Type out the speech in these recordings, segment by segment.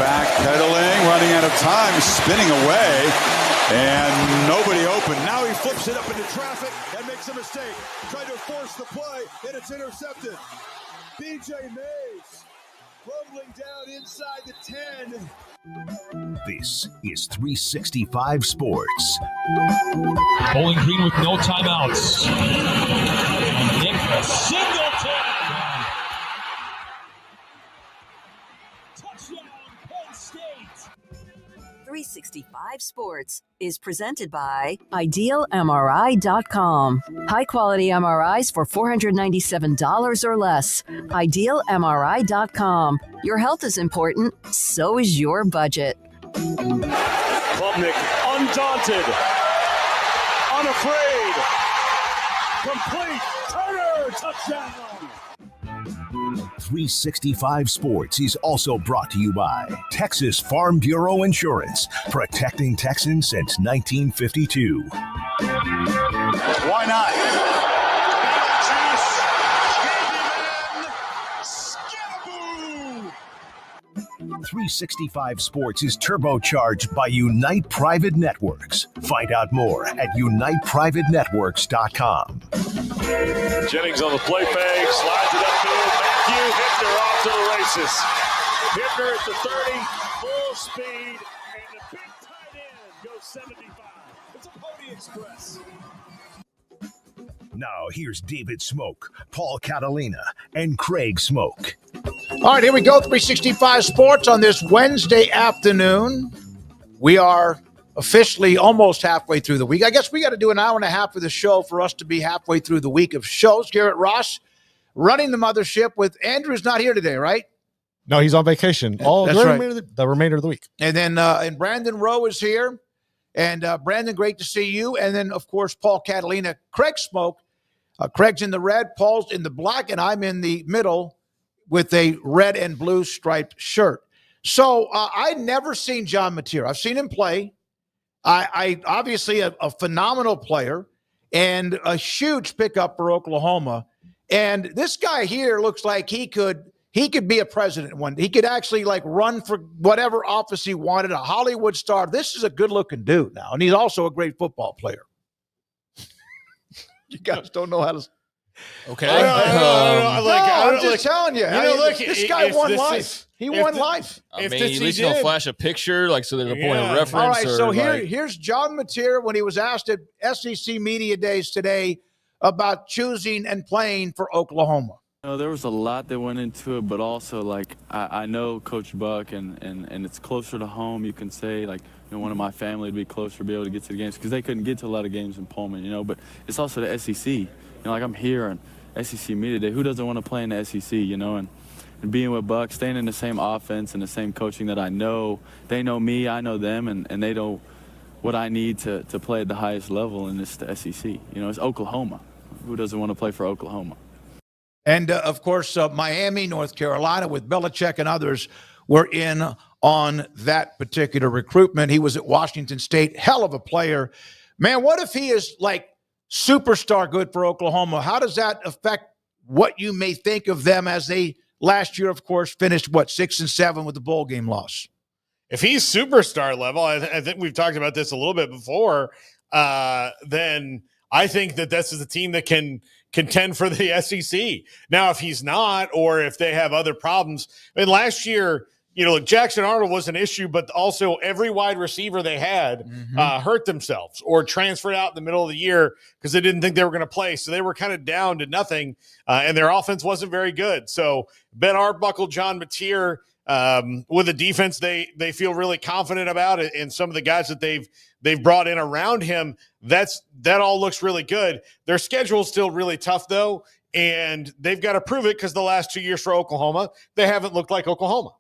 Backpedaling, running out of time, spinning away, and nobody open. Now he flips it up into traffic and makes a mistake. Tried to force the play, and it's intercepted. BJ Mays rumbling down inside the 10. This is 365 Sports. Bowling Green with no timeouts. Nick Singleton. Touchdown, Penn State. 365 Sports is presented by IdealMRI.com. High-quality MRIs for $497 or less. IdealMRI.com. Your health is important, so is your budget. Klubnik, undaunted, unafraid, complete, Turner, touchdown! 365 Sports is also brought to you by Texas Farm Bureau Insurance, protecting Texans since 1952. Why not? 365 Sports is turbocharged by Unite Private Networks. Find out more at uniteprivatenetworks.com. Jennings on the play fake, slides it upfield. Matthew Hittner off to the races. Hittner at the 30, full speed, and the big tight end goes 75. It's a Pony Express. Now here's David Smoak, Paul Catalina, and Craig Smoak. All right, here we go. 365 Sports on this Wednesday afternoon. We are officially almost halfway through the week. I guess we got to do an hour and a half of the show for us to be halfway through the week of shows. Garrett Ross running the mothership with Andrew's not here today, right? No, he's on vacation. That's right. The remainder of the week. And then and Brandon Rowe is here. And Brandon, great to see you. And then, of course, Paul Catalina, Craig Smoak. Craig's in the red, Paul's in the black, and I'm in the middle with a red and blue striped shirt. So I'd never seen John Mateer. I've seen him play. I obviously a phenomenal player and a huge pickup for Oklahoma. And this guy here looks like he could be a president one. He could actually like run for whatever office he wanted, a Hollywood star. This is a good-looking dude now, and he's also a great football player. You guys don't know how to. Okay. I'm just telling you. This guy won life. He won life. At least he'll flash a picture, like so there's a point of reference. All right, so here's John Mateer when he was asked at SEC Media Days today about choosing and playing for Oklahoma. There was a lot that went into it, but also, like, I know Coach Buck, and it's closer to home, you can say. Like, one of my family would be closer to be able to get to the games because they couldn't get to a lot of games in Pullman, but it's also the SEC. Like, I'm here on SEC Media Day. Who doesn't want to play in the SEC, and being with Buck, staying in the same offense and the same coaching that I know. They know me, I know them, and they know what I need to play at the highest level, and it's the SEC. It's Oklahoma. Who doesn't want to play for Oklahoma? And, of course, Miami, North Carolina, with Belichick and others, were in on that particular recruitment. He was at Washington State. Hell of a player. Man, what if he is, like, superstar good for Oklahoma? How does that affect what you may think of them as they, last year, of course, finished, 6-7 with the bowl game loss? If he's superstar level, I think we've talked about this a little bit before, then I think that this is a team that can contend for the SEC. Now, if he's not, or if they have other problems, I mean, last year, Jackson Arnold was an issue, but also every wide receiver they had hurt themselves or transferred out in the middle of the year because they didn't think they were going to play. So they were kind of down to nothing, and their offense wasn't very good. So Ben Arbuckle, John Mateer, with a defense they feel really confident about it, and some of the guys that they've brought in around him, that all looks really good. Their schedule is still really tough, though, and they've got to prove it because the last 2 years for Oklahoma, they haven't looked like Oklahoma.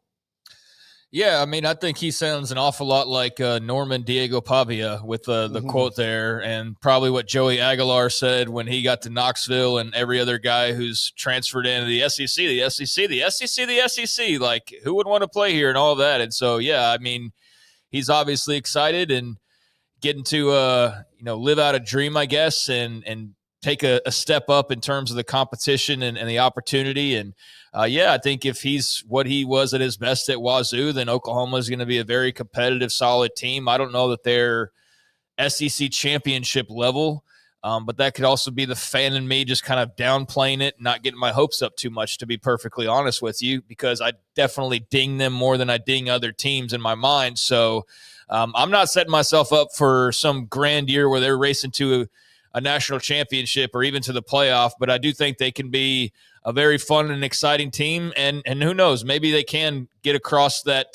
Yeah, I mean, I think he sounds an awful lot like Norman Diego Pavia with the quote there, and probably what Joey Aguilar said when he got to Knoxville, and every other guy who's transferred into the SEC, the SEC, the SEC, the SEC. Like, who would want to play here and all that? And so, yeah, I mean, he's obviously excited and getting to live out a dream, I guess, and take a step up in terms of the competition and the opportunity. And I think if he's what he was at his best at Wazoo, then Oklahoma is going to be a very competitive, solid team. I don't know that they're SEC championship level, but that could also be the fan in me just kind of downplaying it, not getting my hopes up too much, to be perfectly honest with you, because I definitely ding them more than I ding other teams in my mind. So I'm not setting myself up for some grand year where they're racing to a national championship or even to the playoff, but I do think they can be a very fun and exciting team, and who knows, maybe they can get across that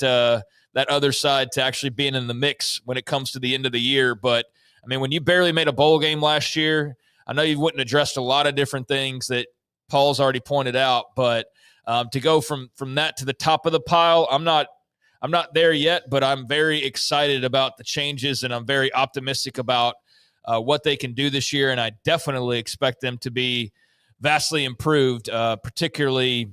other side to actually being in the mix when it comes to the end of the year. But I mean, when you barely made a bowl game last year, I know you wouldn't addressed a lot of different things that Paul's already pointed out, but to go from that to the top of the pile, I'm not there yet, but I'm very excited about the changes, and I'm very optimistic about what they can do this year, and I definitely expect them to be vastly improved, particularly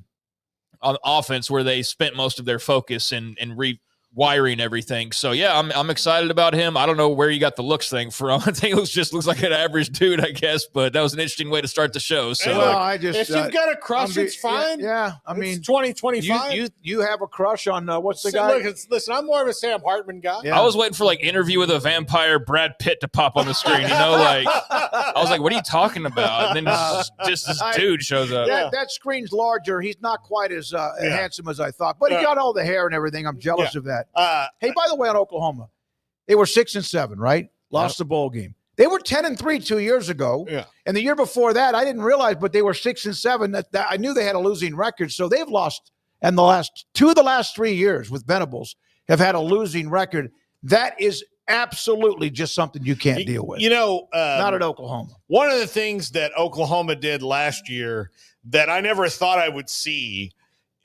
on offense, where they spent most of their focus in rewiring everything. So yeah, I'm excited about him. I don't know where you got the looks thing from. I think it looks like an average dude, I guess, but that was an interesting way to start the show. So if you've got a crush, it's fine. Yeah, I mean, 2025. You have a crush on what's the guy? Look, listen, I'm more of a Sam Hartman guy. Yeah. I was waiting for Interview with a Vampire Brad Pitt to pop on the screen. I was like, what are you talking about? And then just this dude shows up. That screen's larger. He's not quite as handsome as I thought, but he got all the hair and everything. I'm jealous of that. Hey, by the way, on Oklahoma, they were 6-7, right? Lost the bowl game. They were 10-3 2 years ago. Yeah. And the year before that, I didn't realize, but they were 6-7. I knew they had a losing record. So they've lost, and the last 3 years with Venables have had a losing record. That is absolutely just something you can't deal with. Not at Oklahoma. One of the things that Oklahoma did last year that I never thought I would see,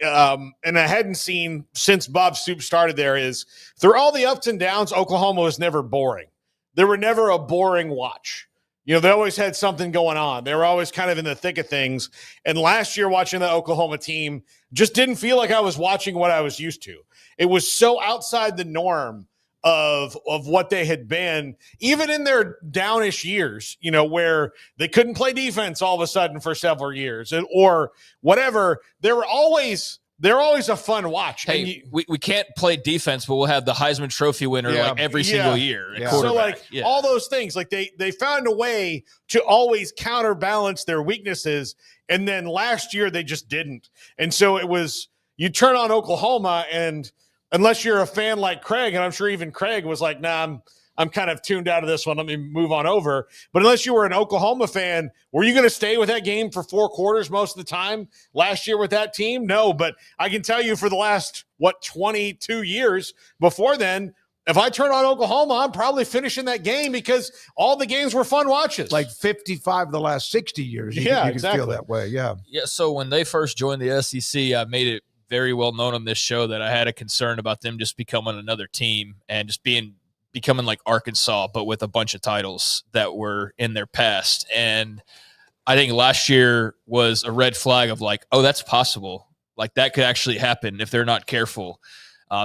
and I hadn't seen since Bob Stoops started there, is through all the ups and downs, Oklahoma was never boring. They were never a boring watch. They always had something going on. They were always kind of in the thick of things. And last year, watching the Oklahoma team just didn't feel like I was watching what I was used to. It was so outside the norm of what they had been, even in their downish years, where they couldn't play defense all of a sudden for several years or whatever. They're always a fun watch. Hey, we can't play defense, but we'll have the Heisman Trophy winner every single year. So all those things, they found a way to always counterbalance their weaknesses. And then last year they just didn't. And so it was, you turn on Oklahoma, and unless you're a fan like Craig, and I'm sure even Craig was like, nah, I'm kind of tuned out of this one. Let me move on over. But unless you were an Oklahoma fan, were you going to stay with that game for 4 quarters most of the time last year with that team? No, but I can tell you for the last, 22 years before then, if I turn on Oklahoma, I'm probably finishing that game because all the games were fun watches. Like 55 of the last 60 years. You exactly. can feel that way, yeah. Yeah, so when they first joined the SEC, I made it very well known on this show that I had a concern about them just becoming another team and just becoming like Arkansas, but with a bunch of titles that were in their past. And I think last year was a red flag of oh, that's possible. That could actually happen if they're not careful.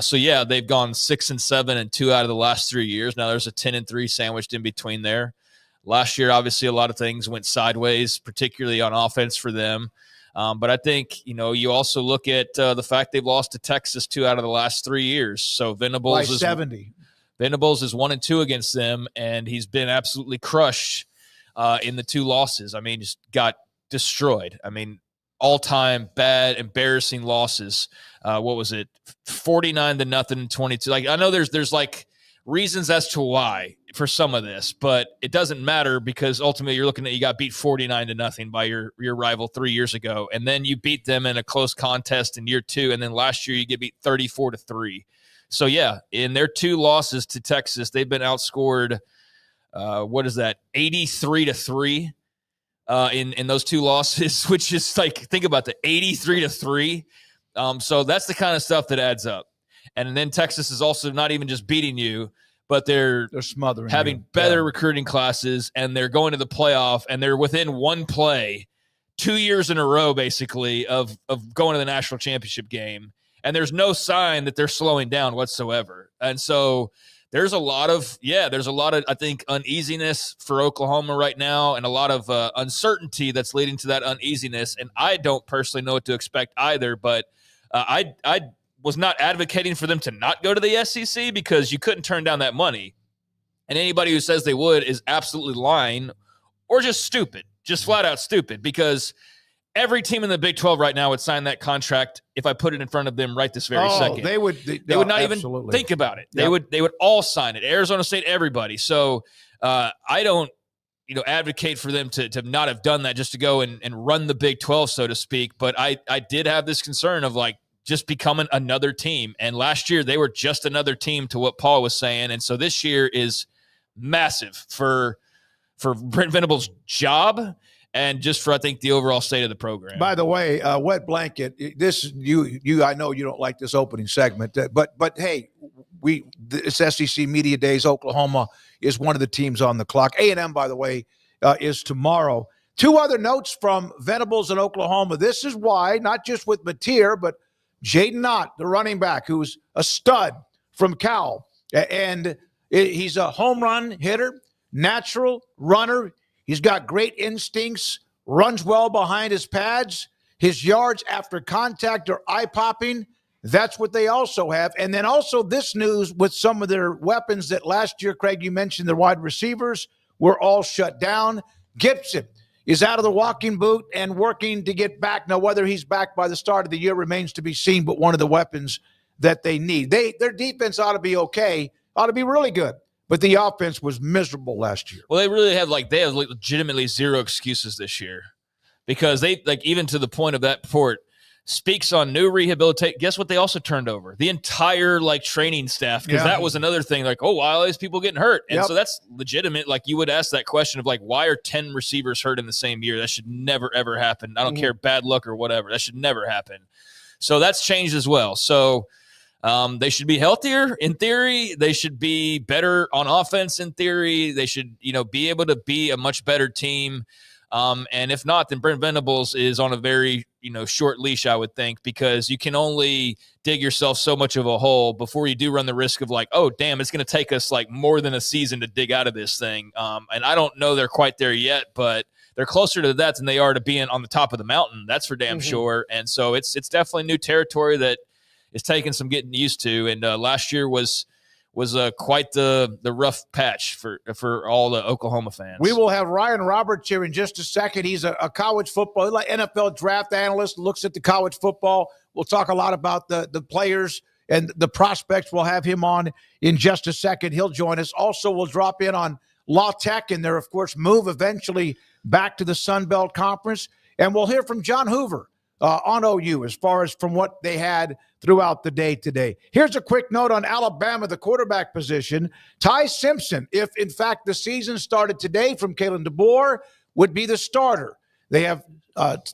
So yeah, they've gone 6-7 and 2 out of the last 3 years. Now there's a 10-3 sandwiched in between there. Last year, obviously, a lot of things went sideways, particularly on offense for them. But I think, you also look at the fact they've lost to Texas 2 out of the last 3 years. So Venables by 70. Venables is 1-2 against them, and he's been absolutely crushed in the 2 losses. I mean, just got destroyed. I mean, all-time bad, embarrassing losses. What was it? 49-0, 22. Like, I know there's like reasons as to why for some of this, but it doesn't matter because ultimately you're looking at, you got beat 49-0 by your rival 3 years ago. And then you beat them in a close contest in year 2. And then last year you get beat 34-3. So yeah, in their 2 losses to Texas, they've been outscored. What is that? 83-3 in those 2 losses, which is like, think about the 83-3. So that's the kind of stuff that adds up. And then Texas is also not even just beating you, but they're smothering, having better recruiting classes, and they're going to the playoff, and they're within 1 play 2 years in a row, basically, of going to the national championship game. And there's no sign that they're slowing down whatsoever. And so there's a lot of, I think, uneasiness for Oklahoma right now, and a lot of uncertainty that's leading to that uneasiness. And I don't personally know what to expect either, but I was not advocating for them to not go to the SEC because you couldn't turn down that money. And anybody who says they would is absolutely lying or just stupid, just flat out stupid, because every team in the Big 12 right now would sign that contract if I put it in front of them right this very second. They would not even think about it. They would all sign it. Arizona State, everybody. So I don't advocate for them to not have done that just to go and run the Big 12, so to speak. But I did have this concern of like, just becoming another team. And last year they were just another team to what Paul was saying. And so this year is massive for Brent Venables' job and just for, I think, the overall state of the program. By the way, wet blanket, this, I know you don't like this opening segment, but hey, it's SEC Media Days. Oklahoma is one of the teams on the clock. A&M, by the way, is tomorrow. 2 other notes from Venables in Oklahoma. This is why, not just with Mateer, but Jaden Knott, the running back, who's a stud from Cal. And he's a home run hitter, natural runner. He's got great instincts, runs well behind his pads. His yards after contact are eye-popping. That's what they also have. And then also this news with some of their weapons that last year, Craig, you mentioned the wide receivers were all shut down. Gibson is out of the walking boot and working to get back. Now, whether he's back by the start of the year remains to be seen, but one of the weapons that they need. Their defense ought to be okay, ought to be really good, but the offense was miserable last year. Well, they have legitimately 0 excuses this year because they, like, even to the point of that report, speaks on new rehabilitate. Guess what they also turned over? The entire, training staff, because that was another thing, why are these people getting hurt? And so that's legitimate. Like, you would ask that question of, why are 10 receivers hurt in the same year? That should never, ever happen. I don't care, bad luck or whatever. That should never happen. So that's changed as well. So they should be healthier in theory. They should be better on offense in theory. They should, be able to be a much better team. And if not, then Brent Venables is on a very, short leash, I would think, because you can only dig yourself so much of a hole before you do run the risk of oh, damn, it's going to take us more than a season to dig out of this thing. And I don't know they're quite there yet, but they're closer to that than they are to being on the top of the mountain. That's for damn sure. And so it's definitely new territory that is taking some getting used to. And last year was quite the rough patch for all the Oklahoma fans. We will have Ryan Roberts here in just a second. He's a college football, NFL draft analyst, looks at the college football. We'll talk a lot about the players and the prospects. We'll have him on in just a second. He'll join us. Also, we'll drop in on La Tech and their, of course, move eventually back to the Sun Belt Conference. And we'll hear from John Hoover on OU as far as from what they had throughout the day today. Here's a quick note on Alabama, the quarterback position. Ty Simpson, if in fact the season started today from Kalen DeBoer, would be the starter. They have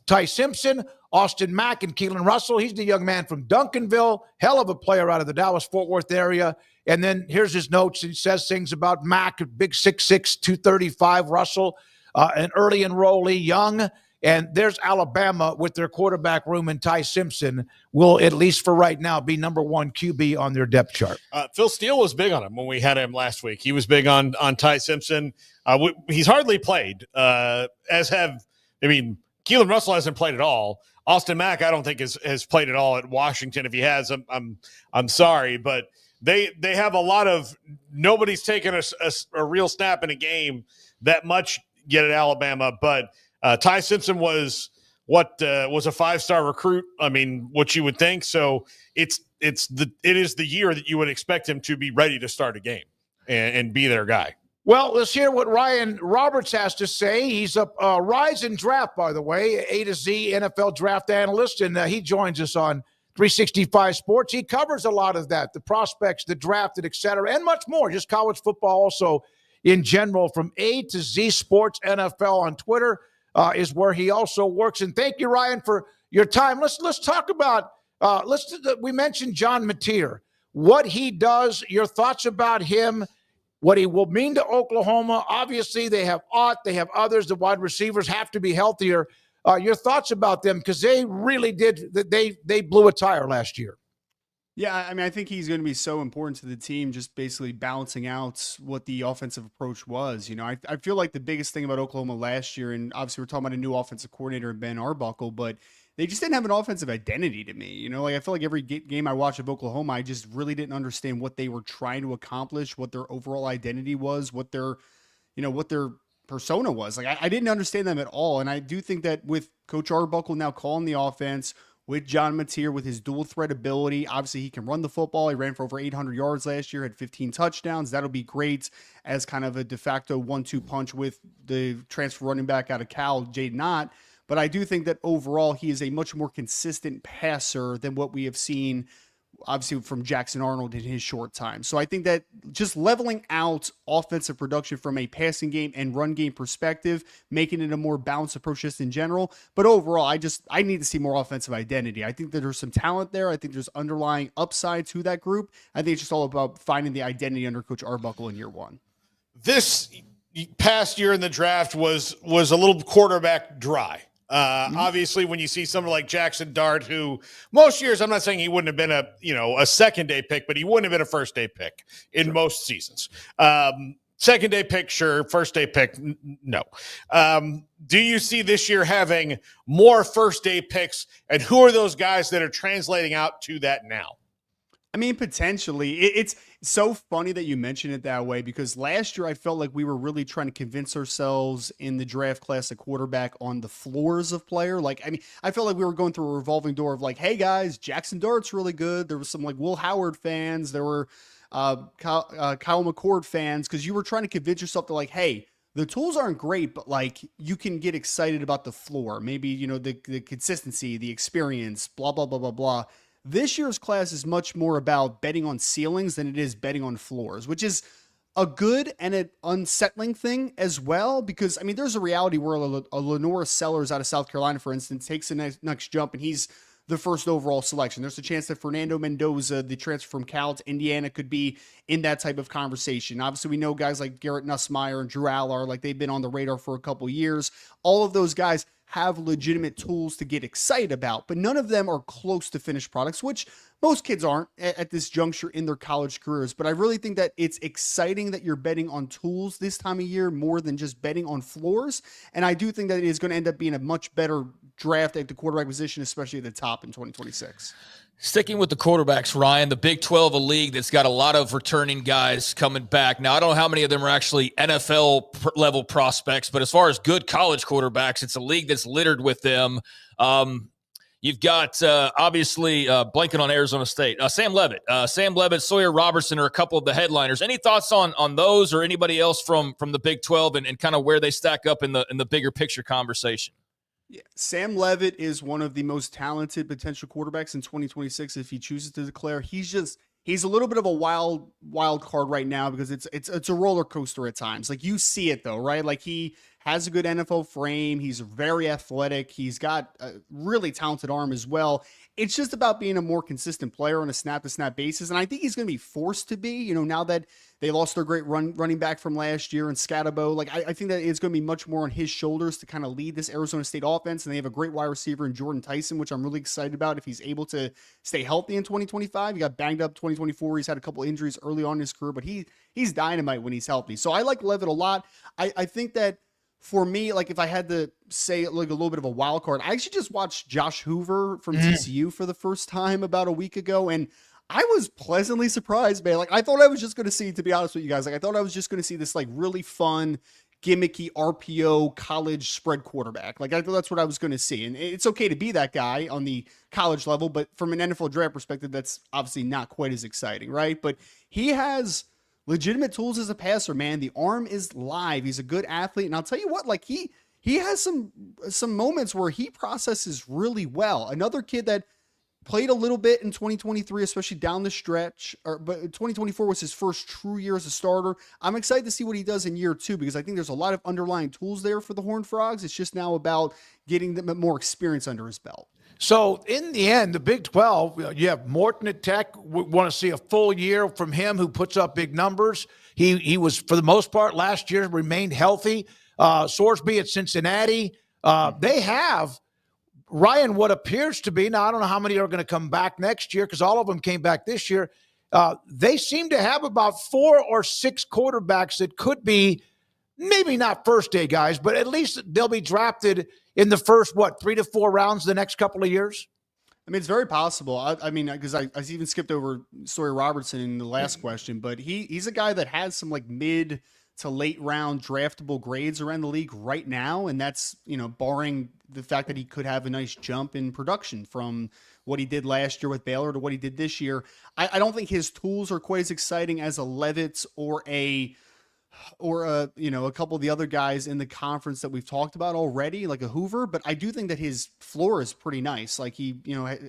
Ty Simpson, Austin Mack, and Keelan Russell. He's the young man from Duncanville, hell of a player out of the Dallas-Fort Worth area. And then here's his notes. He says things about Mack, big 6'6", 235, Russell, an early enrollee, young. And there's Alabama with their quarterback room, and Ty Simpson will, at least for right now, be number 1 QB on their depth chart. Phil Steele was big on him when we had him last week. He was big on Ty Simpson. He's hardly played, Keelan Russell hasn't played at all. Austin Mack, I don't think has played at all at Washington. If he has, I'm sorry, but they have a lot of nobody's taken a real snap in a game that much get at Alabama, but Ty Simpson was a 5-star recruit. I mean, what you would think. So it is the year that you would expect him to be ready to start a game and be their guy. Well, let's hear what Ryan Roberts has to say. He's a Rise and Draft, by the way, A to Z NFL draft analyst, and he joins us on 365 Sports. He covers a lot of that, the prospects, the drafted, et cetera, and much more, just college football also in general, from A to Z Sports NFL on Twitter is where he also works. And thank you, Ryan, for your time. Let's talk about, we mentioned John Mateer, what he does, your thoughts about him, what he will mean to Oklahoma. Obviously, they have Ott, they have others. The wide receivers have to be healthier. Your thoughts about them, because they really did. They blew a tire last year. Yeah, I mean, I think he's going to be so important to the team, just basically balancing out what the offensive approach was. You know, I feel like the biggest thing about Oklahoma last year, and obviously we're talking about a new offensive coordinator, Ben Arbuckle, but they just didn't have an offensive identity to me. You know, like I feel like every game I watched of Oklahoma, I just really didn't understand what they were trying to accomplish, what their overall identity was, what their persona was. Like I didn't understand them at all. And I do think that with Coach Arbuckle now calling the offense, with John Mateer, with his dual threat ability, obviously he can run the football. He ran for over 800 yards last year, had 15 touchdowns. That'll be great as kind of a de facto 1-2 punch with the transfer running back out of Cal, Jaden Ott. But I do think that overall he is a much more consistent passer than what we have seen, obviously, from Jackson Arnold in his short time. So I think that just leveling out offensive production from a passing game and run game perspective, making it a more balanced approach just in general. But overall, I need to see more offensive identity. I think that there's some talent there. I think there's underlying upside to that group. I think it's just all about finding the identity under Coach Arbuckle in year one. This past year in the draft was a little quarterback dry. Obviously, when you see someone like Jackson Dart, who most years, I'm not saying he wouldn't have been a second-day pick, but he wouldn't have been a first-day pick in most seasons. Second-day pick, sure. First-day pick, no. Do you see this year having more first-day picks, and who are those guys that are translating out to that now? I mean, potentially. It's so funny that you mention it that way, because last year I felt like we were really trying to convince ourselves in the draft class at quarterback on the floors of player. Like, I mean, I felt like we were going through a revolving door of like, hey guys, Jackson Dart's really good. There was some like Will Howard fans. There were Kyle McCord fans, because you were trying to convince yourself that like, hey, the tools aren't great, but like you can get excited about the floor. Maybe, you know, the consistency, the experience, blah, blah, blah, blah, blah. This year's class is much more about betting on ceilings than it is betting on floors, which is a good and an unsettling thing as well, because, I mean, there's a reality where a Lenora Sellers out of South Carolina, for instance, takes the next jump and he's the first overall selection. There's a chance that Fernando Mendoza, the transfer from Cal to Indiana, could be in that type of conversation. Obviously, we know guys like Garrett Nussmeier and Drew Allard, like they've been on the radar for a couple years. All of those guys have legitimate tools to get excited about, but none of them are close to finished products, which most kids aren't at this juncture in their college careers. But I really think that it's exciting that you're betting on tools this time of year more than just betting on floors. And I do think that it is going to end up being a much better draft at the quarterback position, especially at the top in 2026. Sticking with the quarterbacks, Ryan, the Big 12, a league that's got a lot of returning guys coming back. Now, I don't know how many of them are actually NFL-level prospects, but as far as good college quarterbacks, it's a league that's littered with them. You've got, obviously, blanking on Arizona State, Sam Leavitt, Sawyer Robertson are a couple of the headliners. Any thoughts on those or anybody else from the Big 12 and kind of where they stack up in the bigger picture conversation? Yeah, Sam Leavitt is one of the most talented potential quarterbacks in 2026 if he chooses to declare. He's a little bit of a wild card right now because it's a roller coaster at times. Like you see it though, right? Like he has a good NFL frame. He's very athletic. He's got a really talented arm as well. It's just about being a more consistent player on a snap-to-snap basis. And I think he's going to be forced to be, you know, now that they lost their great running back from last year in Scatabo. Like, I think that it's going to be much more on his shoulders to kind of lead this Arizona State offense. And they have a great wide receiver in Jordan Tyson, which I'm really excited about if he's able to stay healthy in 2025. He got banged up 2024. He's had a couple injuries early on in his career, but he's dynamite when he's healthy. So I like Leavitt a lot. I think that for me, like if I had to say like a little bit of a wild card, I actually just watched Josh Hoover from TCU for the first time about a week ago. And I was pleasantly surprised, man. Like I thought I was just going to see, to be honest with you guys, like I thought I was just going to see this like really fun gimmicky RPO college spread quarterback. Like, I thought that's what I was going to see. And it's okay to be that guy on the college level, but from an NFL draft perspective, that's obviously not quite as exciting, right? But he has legitimate tools as a passer, man. The arm is live. He's a good athlete. And I'll tell you what, like he has some moments where he processes really well. Another kid that played a little bit in 2023, especially down the stretch, but 2024 was his first true year as a starter. I'm excited to see what he does in year 2 because I think there's a lot of underlying tools there for the Horned Frogs. It's just now about getting them more experience under his belt. So in the end, the Big 12, you have Morton at Tech. We want to see a full year from him who puts up big numbers. He was, for the most part, last year remained healthy. Sorsby at Cincinnati. They have Ryan, what appears to be, now I don't know how many are going to come back next year because all of them came back this year. They seem to have about 4 or 6 quarterbacks that could be maybe not first day guys, but at least they'll be drafted in the first, 3 to 4 rounds the next couple of years? I mean, it's very possible. I mean, because I even skipped over Sawyer Robertson in the last question, but he's a guy that has some like mid to late round draftable grades around the league right now. And that's, barring the fact that he could have a nice jump in production from what he did last year with Baylor to what he did this year. I don't think his tools are quite as exciting as a Levitt or a couple of the other guys in the conference that we've talked about already, like a Hoover, but I do think that his floor is pretty nice. Like he,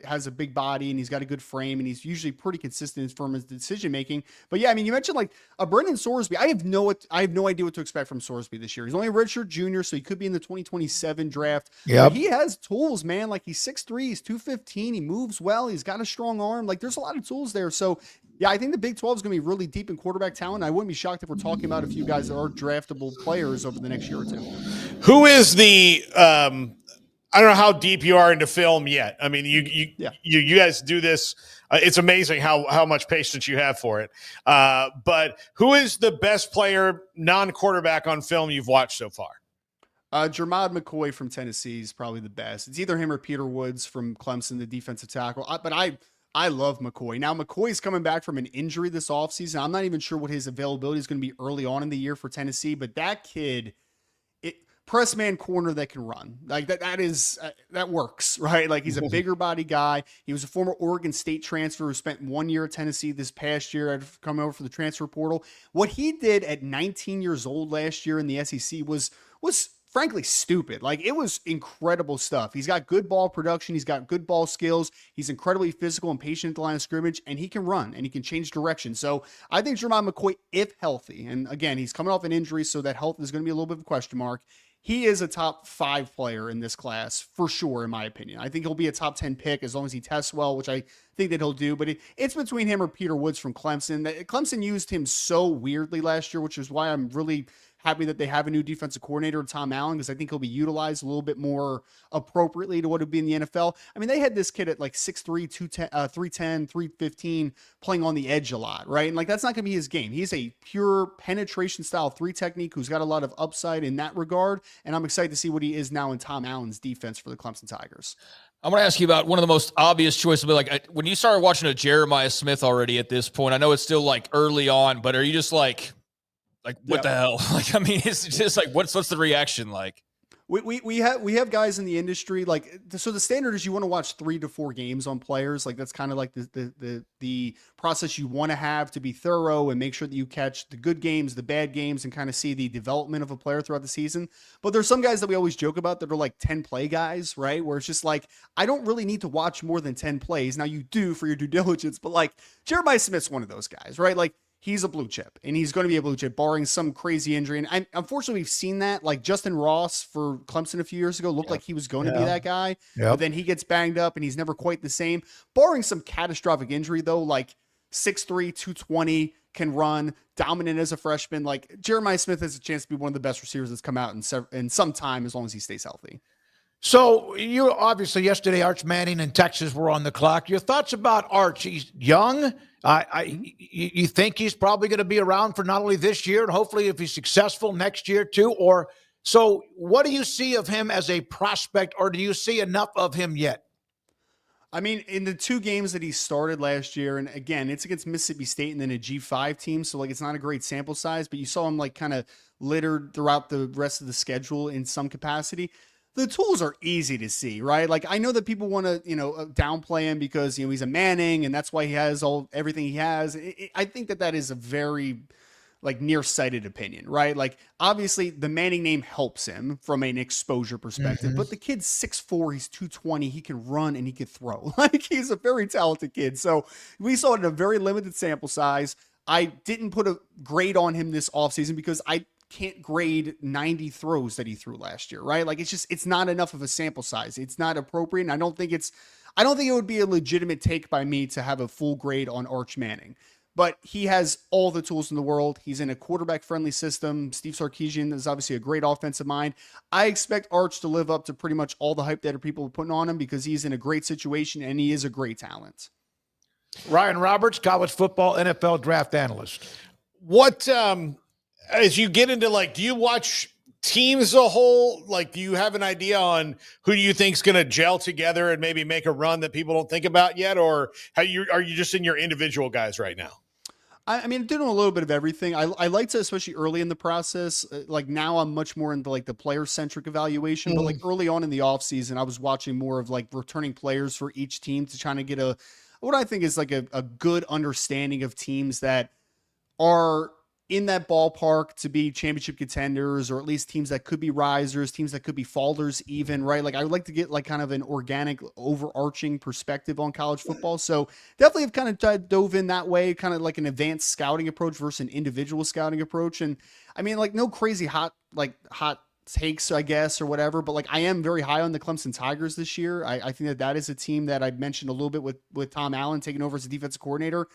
has a big body and he's got a good frame and he's usually pretty consistent from his decision making. But yeah, I mean, you mentioned like a Brendan Sorsby. I have no idea what to expect from Sorsby this year. He's only a redshirt junior, so he could be in the 2027 draft. Yeah, he has tools, man. Like he's 6'3", he's 215, he moves well, he's got a strong arm. Like there's a lot of tools there. So yeah, I think the Big 12 is going to be really deep in quarterback talent. I wouldn't be shocked if we're talking about a few guys that are draftable players over the next year or two. Who is the I don't know how deep you are into film yet. I mean, you guys do this. It's amazing how much patience you have for it. But who is the best player, non-quarterback on film you've watched so far? Jermod McCoy from Tennessee is probably the best. It's either him or Peter Woods from Clemson, the defensive tackle. But I love McCoy. Now, McCoy's coming back from an injury this offseason. I'm not even sure what his availability is going to be early on in the year for Tennessee, but that kid, press man corner that can run. Like that works, right? Like he's a bigger body guy. He was a former Oregon State transfer who spent 1 year at Tennessee this past year. I'd come over for the transfer portal. What he did at 19 years old last year in the SEC was frankly stupid. Like it was incredible stuff. He's got good ball production. He's got good ball skills. He's incredibly physical and patient at the line of scrimmage, and he can run and he can change direction. So I think Jermod McCoy, if healthy, and again, he's coming off an injury, so that health is going to be a little bit of a question mark. He is a top 5 player in this class for sure, in my opinion. I think he'll be a top 10 pick as long as he tests well, which I think that he'll do. But it's between him or Peter Woods from Clemson. Clemson used him so weirdly last year, which is why I'm really happy that they have a new defensive coordinator, Tom Allen, because I think he'll be utilized a little bit more appropriately to what would be in the NFL. I mean, they had this kid at like 6'3", 310, 315 playing on the edge a lot, right? And like, that's not going to be his game. He's a pure penetration style 3 technique who's got a lot of upside in that regard. And I'm excited to see what he is now in Tom Allen's defense for the Clemson Tigers. I'm going to ask you about one of the most obvious choices. But like, when you started watching a Jeremiah Smith already at this point, I know it's still like early on, but are you just like what the hell? Like, I mean, it's just like, what's the reaction like? We have guys in the industry, like, so the standard is you want to watch 3 to 4 games on players. Like that's kind of like the process you want to have to be thorough and make sure that you catch the good games, the bad games, and kind of see the development of a player throughout the season. But there's some guys that we always joke about that are like 10 play guys, right? Where it's just like, I don't really need to watch more than 10 plays. Now you do for your due diligence, but like Jeremiah Smith's one of those guys, right? Like, he's a blue chip, and he's going to be a blue chip, barring some crazy injury. And unfortunately, we've seen that. Like Justin Ross for Clemson a few years ago looked like he was going to be that guy, but then he gets banged up, and he's never quite the same. Barring some catastrophic injury, though, like 6'3", 220, can run, dominant as a freshman. Like Jeremiah Smith has a chance to be one of the best receivers that's come out in some time, as long as he stays healthy. So you obviously yesterday, Arch Manning and Texas were on the clock. Your thoughts about Arch? He's young. You think he's probably going to be around for not only this year and hopefully if he's successful next year too? Or so what do you see of him as a prospect, or do you see enough of him yet? I mean, in the 2 games that he started last year, and again, it's against Mississippi State and then a G5 team, so like it's not a great sample size, but you saw him like kind of littered throughout the rest of the schedule in some capacity. The tools are easy to see, right? Like I know that people want to, downplay him because he's a Manning and that's why he has everything he has. I think that is a very like nearsighted opinion, right? Like obviously the Manning name helps him from an exposure perspective, but the kid's 6'4", he's 220, he can run and he can throw. Like he's a very talented kid. So we saw it in a very limited sample size. I didn't put a grade on him this offseason because I can't grade 90 throws that he threw last year, right? Like it's not enough of a sample size. It's not appropriate. And I don't think it would be a legitimate take by me to have a full grade on Arch Manning. But he has all the tools in the world. He's in a quarterback-friendly system. Steve Sarkisian is obviously a great offensive mind. I expect Arch to live up to pretty much all the hype that people are putting on him because he's in a great situation and he is a great talent. Ryan Roberts, college football NFL draft analyst. What, as you get into do you watch teams as a whole? Like, do you have an idea on who you think is going to gel together and maybe make a run that people don't think about yet? Or are you just in your individual guys right now? I mean, doing a little bit of everything. I like to, especially early in the process, like now I'm much more into like the player-centric evaluation, but like early on in the offseason, I was watching more of like returning players for each team to try to get what I think is like a good understanding of teams that are in that ballpark to be championship contenders, or at least teams that could be risers, teams that could be fallers even, right? Like I would like to get like kind of an organic overarching perspective on college football. So definitely have kind of dove in that way, kind of like an advanced scouting approach versus an individual scouting approach. And I mean, like no crazy hot takes, I guess, or whatever, but like I am very high on the Clemson Tigers this year. I think that is a team that I mentioned a little bit with Tom Allen taking over as a defensive coordinator.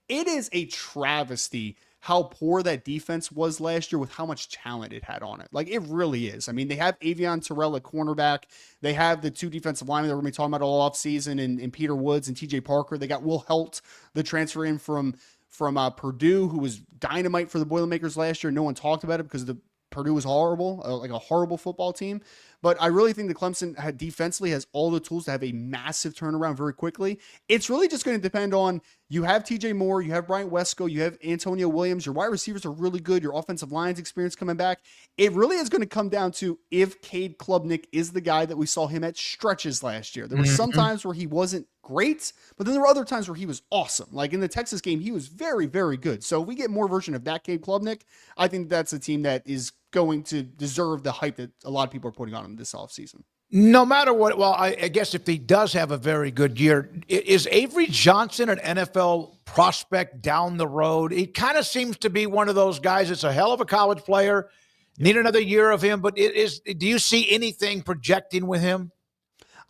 It is a travesty how poor that defense was last year with how much talent it had on it. Like it really is. I mean, they have Avion Terrell at cornerback. They have the 2 defensive linemen that we're going to be talking about all offseason and Peter Woods and TJ Parker. They got Will Helt, the transfer in from Purdue, who was dynamite for the Boilermakers last year. No one talked about it because Purdue was horrible, like a horrible football team. But I really think the Clemson defensively has all the tools to have a massive turnaround very quickly. It's really just going to depend on, you have TJ Moore, you have Bryant Wesco, you have Antonio Williams, your wide receivers are really good, your offensive line's experience coming back. It really is going to come down to if Cade Klubnik is the guy that we saw him at stretches last year. There were some times where he wasn't great, but then there were other times where he was awesome. Like in the Texas game, he was very, very good. So if we get more version of that Cade Klubnik, I think that's a team that is going to deserve the hype that a lot of people are putting on him this offseason. No matter what, well, I guess if he does have a very good year, is Avery Johnson an NFL prospect down the road? He kind of seems to be one of those guys. It's a hell of a college player. Need another year of him, but do you see anything projecting with him?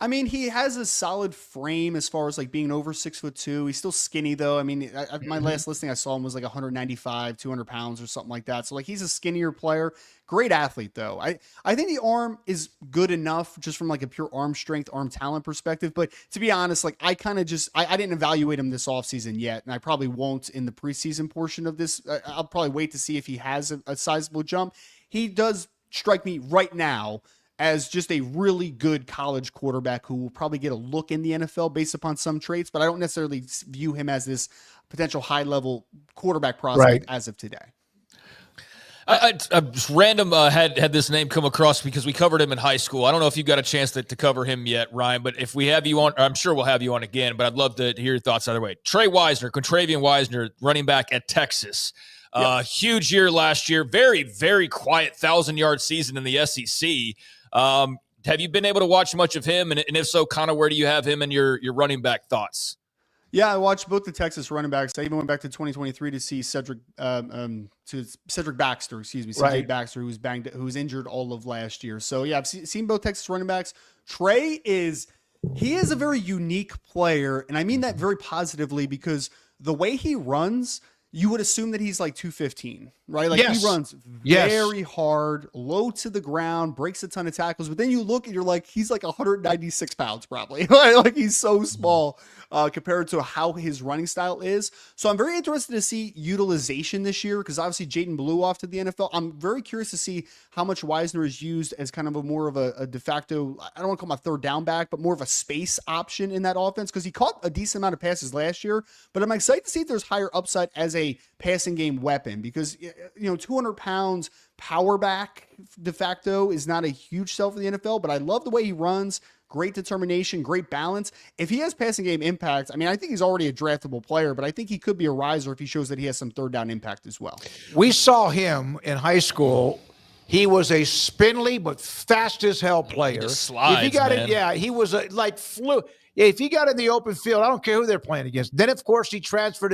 I mean, he has a solid frame as far as like being over 6'2". He's still skinny though. I mean, my last listing I saw him was like 195, 200 pounds or something like that. So like he's a skinnier player, great athlete though. I think the arm is good enough just from like a pure arm strength, arm talent perspective. But to be honest, like I kind of just, I didn't evaluate him this offseason yet. And I probably won't in the preseason portion of this. I'll probably wait to see if he has a sizable jump. He does strike me right now as just a really good college quarterback who will probably get a look in the NFL based upon some traits, but I don't necessarily view him as this potential high-level quarterback prospect as of today. I just random had this name come across because we covered him in high school. I don't know if you got a chance to cover him yet, Ryan, but if we have you on, I'm sure we'll have you on again, but I'd love to hear your thoughts either way. Contravian Wisner, running back at Texas. Huge year last year. Very, very quiet 1,000-yard season in the SEC. Have you been able to watch much of him? And if so, kind of where do you have him in your running back thoughts? Yeah, I watched both the Texas running backs. I even went back to 2023 to see Cedric Baxter, CJ Baxter, who was injured all of last year. So yeah, I've seen both Texas running backs. Trey is a very unique player, and I mean that very positively because the way he runs, you would assume that he's like 215, right? Like Yes. he runs Yes. very hard, low to the ground, breaks a ton of tackles. But then you look and you're like, he's like 196 pounds probably. Like he's so small compared to how his running style is. So I'm very interested to see utilization this year because obviously Jaden blew off to the NFL. I'm very curious to see how much Wisner is used as kind of a more of a de facto, I don't want to call him a third down back, but more of a space option in that offense because he caught a decent amount of passes last year. But I'm excited to see if there's higher upside as a passing game weapon because, 200 pounds power back de facto is not a huge sell for the NFL, but I love the way he runs. Great determination, great balance. If he has passing game impact, I mean, I think he's already a draftable player, but I think he could be a riser if he shows that he has some third down impact as well. We saw him in high school. He was a spindly but fast as hell player. He just slides, if he got man. it, he was like flew. Yeah, if he got in the open field, I don't care who they're playing against. Then, of course, he transferred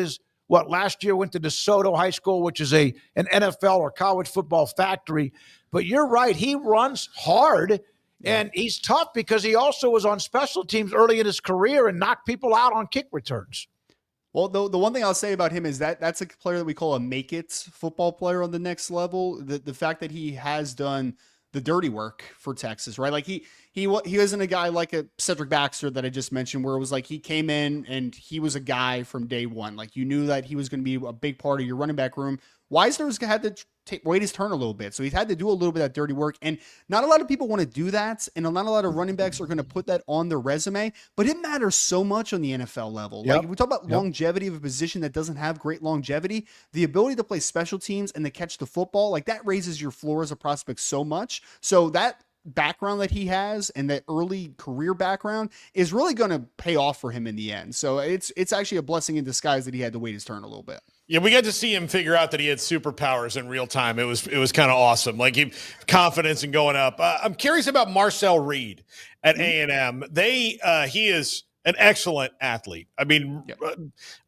last year went to DeSoto High School, which is an NFL or college football factory. But you're right. He runs hard. And he's tough because he also was on special teams early in his career and knocked people out on kick returns. Well, the one thing I'll say about him is that's a player that we call a make-it football player on the next level. The fact that he has done the dirty work for Texas, right? Like he isn't a guy like a Cedric Baxter that I just mentioned where it was like he came in and he was a guy from day one. Like you knew that he was going to be a big part of your running back room. Wisner's had to wait his turn a little bit. So he's had to do a little bit of that dirty work. And not a lot of people want to do that. And not a lot of running backs are going to put that on their resume. But it matters so much on the NFL level. Yep. Like we talk about longevity of a position that doesn't have great longevity. The ability to play special teams and to catch the football, like that raises your floor as a prospect so much. So that background that he has and that early career background is really going to pay off for him in the end. So it's actually a blessing in disguise that he had to wait his turn a little bit. Yeah, we got to see him figure out that he had superpowers in real time. It was kind of awesome. Like confidence and going up. I'm curious about Marcel Reed at A&M. He is an excellent athlete. I mean,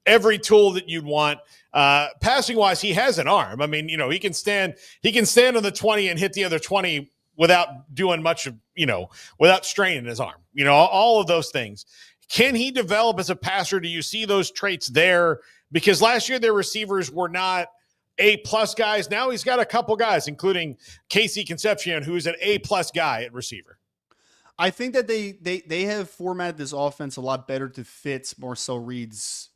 every tool that you'd want. Passing wise, he has an arm. I mean, he can stand on the 20 and hit the other 20 without doing much of, without straining his arm. All of those things. Can he develop as a passer? Do you see those traits there? Because last year their receivers were not A-plus guys. Now he's got a couple guys, including Casey Concepcion, who's an A-plus guy at receiver. I think that they have formatted this offense a lot better to fit Marcel Reed's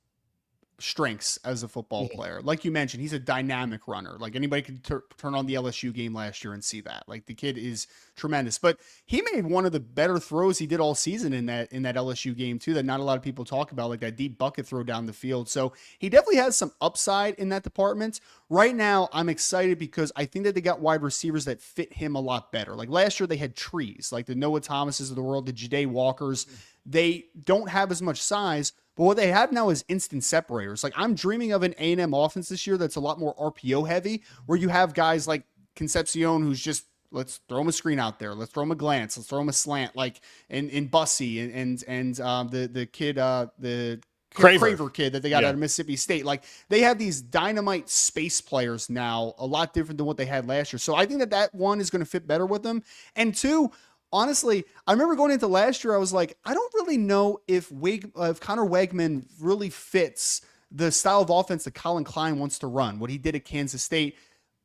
strengths as a football player. Like you mentioned, he's a dynamic runner. Like anybody could turn on the LSU game last year and see that. Like the kid is tremendous. But he made one of the better throws he did all season in that LSU game too, that not a lot of people talk about, like that deep bucket throw down the field. So he definitely has some upside in that department. Right now, I'm excited because I think that they got wide receivers that fit him a lot better. Like last year, they had trees, like the Noah Thomases of the world, the Ja'Day Walkers. They don't have as much size, but what they have now is instant separators. Like I'm dreaming of an A&M offense this year that's a lot more RPO heavy, where you have guys like Concepcion who's just, let's throw him a screen out there, let's throw him a glance, let's throw him a slant, like in Bussy and the kid the Craver kid that they got out of Mississippi State. Like they have these dynamite space players now, a lot different than what they had last year. So I think that one is going to fit better with them. And two, honestly, I remember going into last year, I was like, I don't really know if Connor Wegman really fits the style of offense that Colin Klein wants to run, what he did at Kansas State.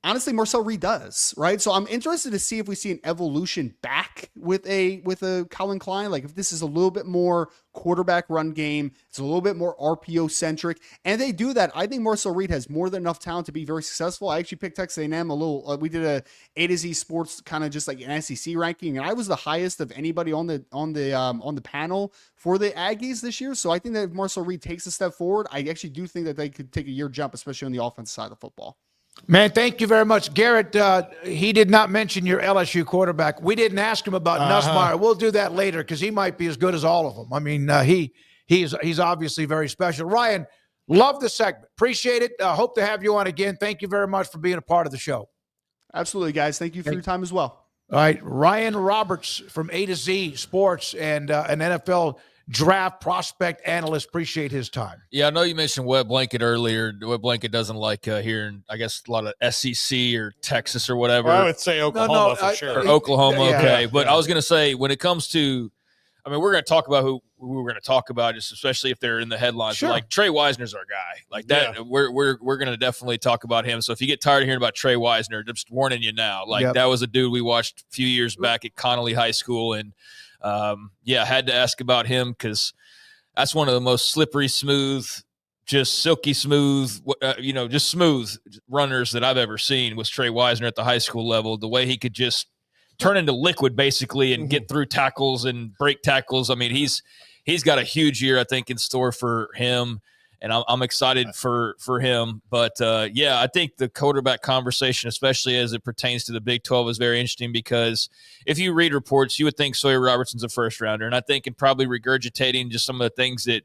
Honestly, Marcel Reed does, right? So I'm interested to see if we see an evolution back with a Colin Klein. Like if this is a little bit more quarterback run game, it's a little bit more RPO centric. And if they do that, I think Marcel Reed has more than enough talent to be very successful. I actually picked Texas A&M a little. We did A to Z Sports kind of just like an SEC ranking, and I was the highest of anybody on the panel for the Aggies this year. So I think that if Marcel Reed takes a step forward, I actually do think that they could take a year jump, especially on the offensive side of the football. Man, thank you very much. Garrett, he did not mention your LSU quarterback. We didn't ask him about Nussmeier. We'll do that later because he might be as good as all of them. I mean, he's obviously very special. Ryan, love the segment. Appreciate it. Hope to have you on again. Thank you very much for being a part of the show. Absolutely, guys. Thank you for your time as well. All right, Ryan Roberts from A to Z Sports and an NFL draft prospect analyst. Appreciate his time. Yeah, I know you mentioned Webb Blanket earlier. Webb Blanket doesn't like hearing, I guess, a lot of SEC or Texas or whatever. Well, I would say Oklahoma for sure. Or Oklahoma, yeah, okay. yeah, but I was going to say, when it comes to I mean, we're going to talk about who we're going to talk about, just especially if they're in the headlines. Sure. Like Trey Wisner's our guy. Like that, we're going to definitely talk about him. So if you get tired of hearing about Trey Wisner, just warning you now. Like that was a dude we watched a few years back at Connolly High School, and I had to ask about him because that's one of the most slippery, smooth, just silky smooth, just smooth runners that I've ever seen was Trey Wisner at the high school level. The way he could just turn into liquid basically and get through tackles and break tackles. I mean, he's got a huge year, I think, in store for him, and I'm excited for him. But I think the quarterback conversation, especially as it pertains to the Big 12, is very interesting because if you read reports, you would think Sawyer Robertson's a first rounder, and I think in probably regurgitating just some of the things that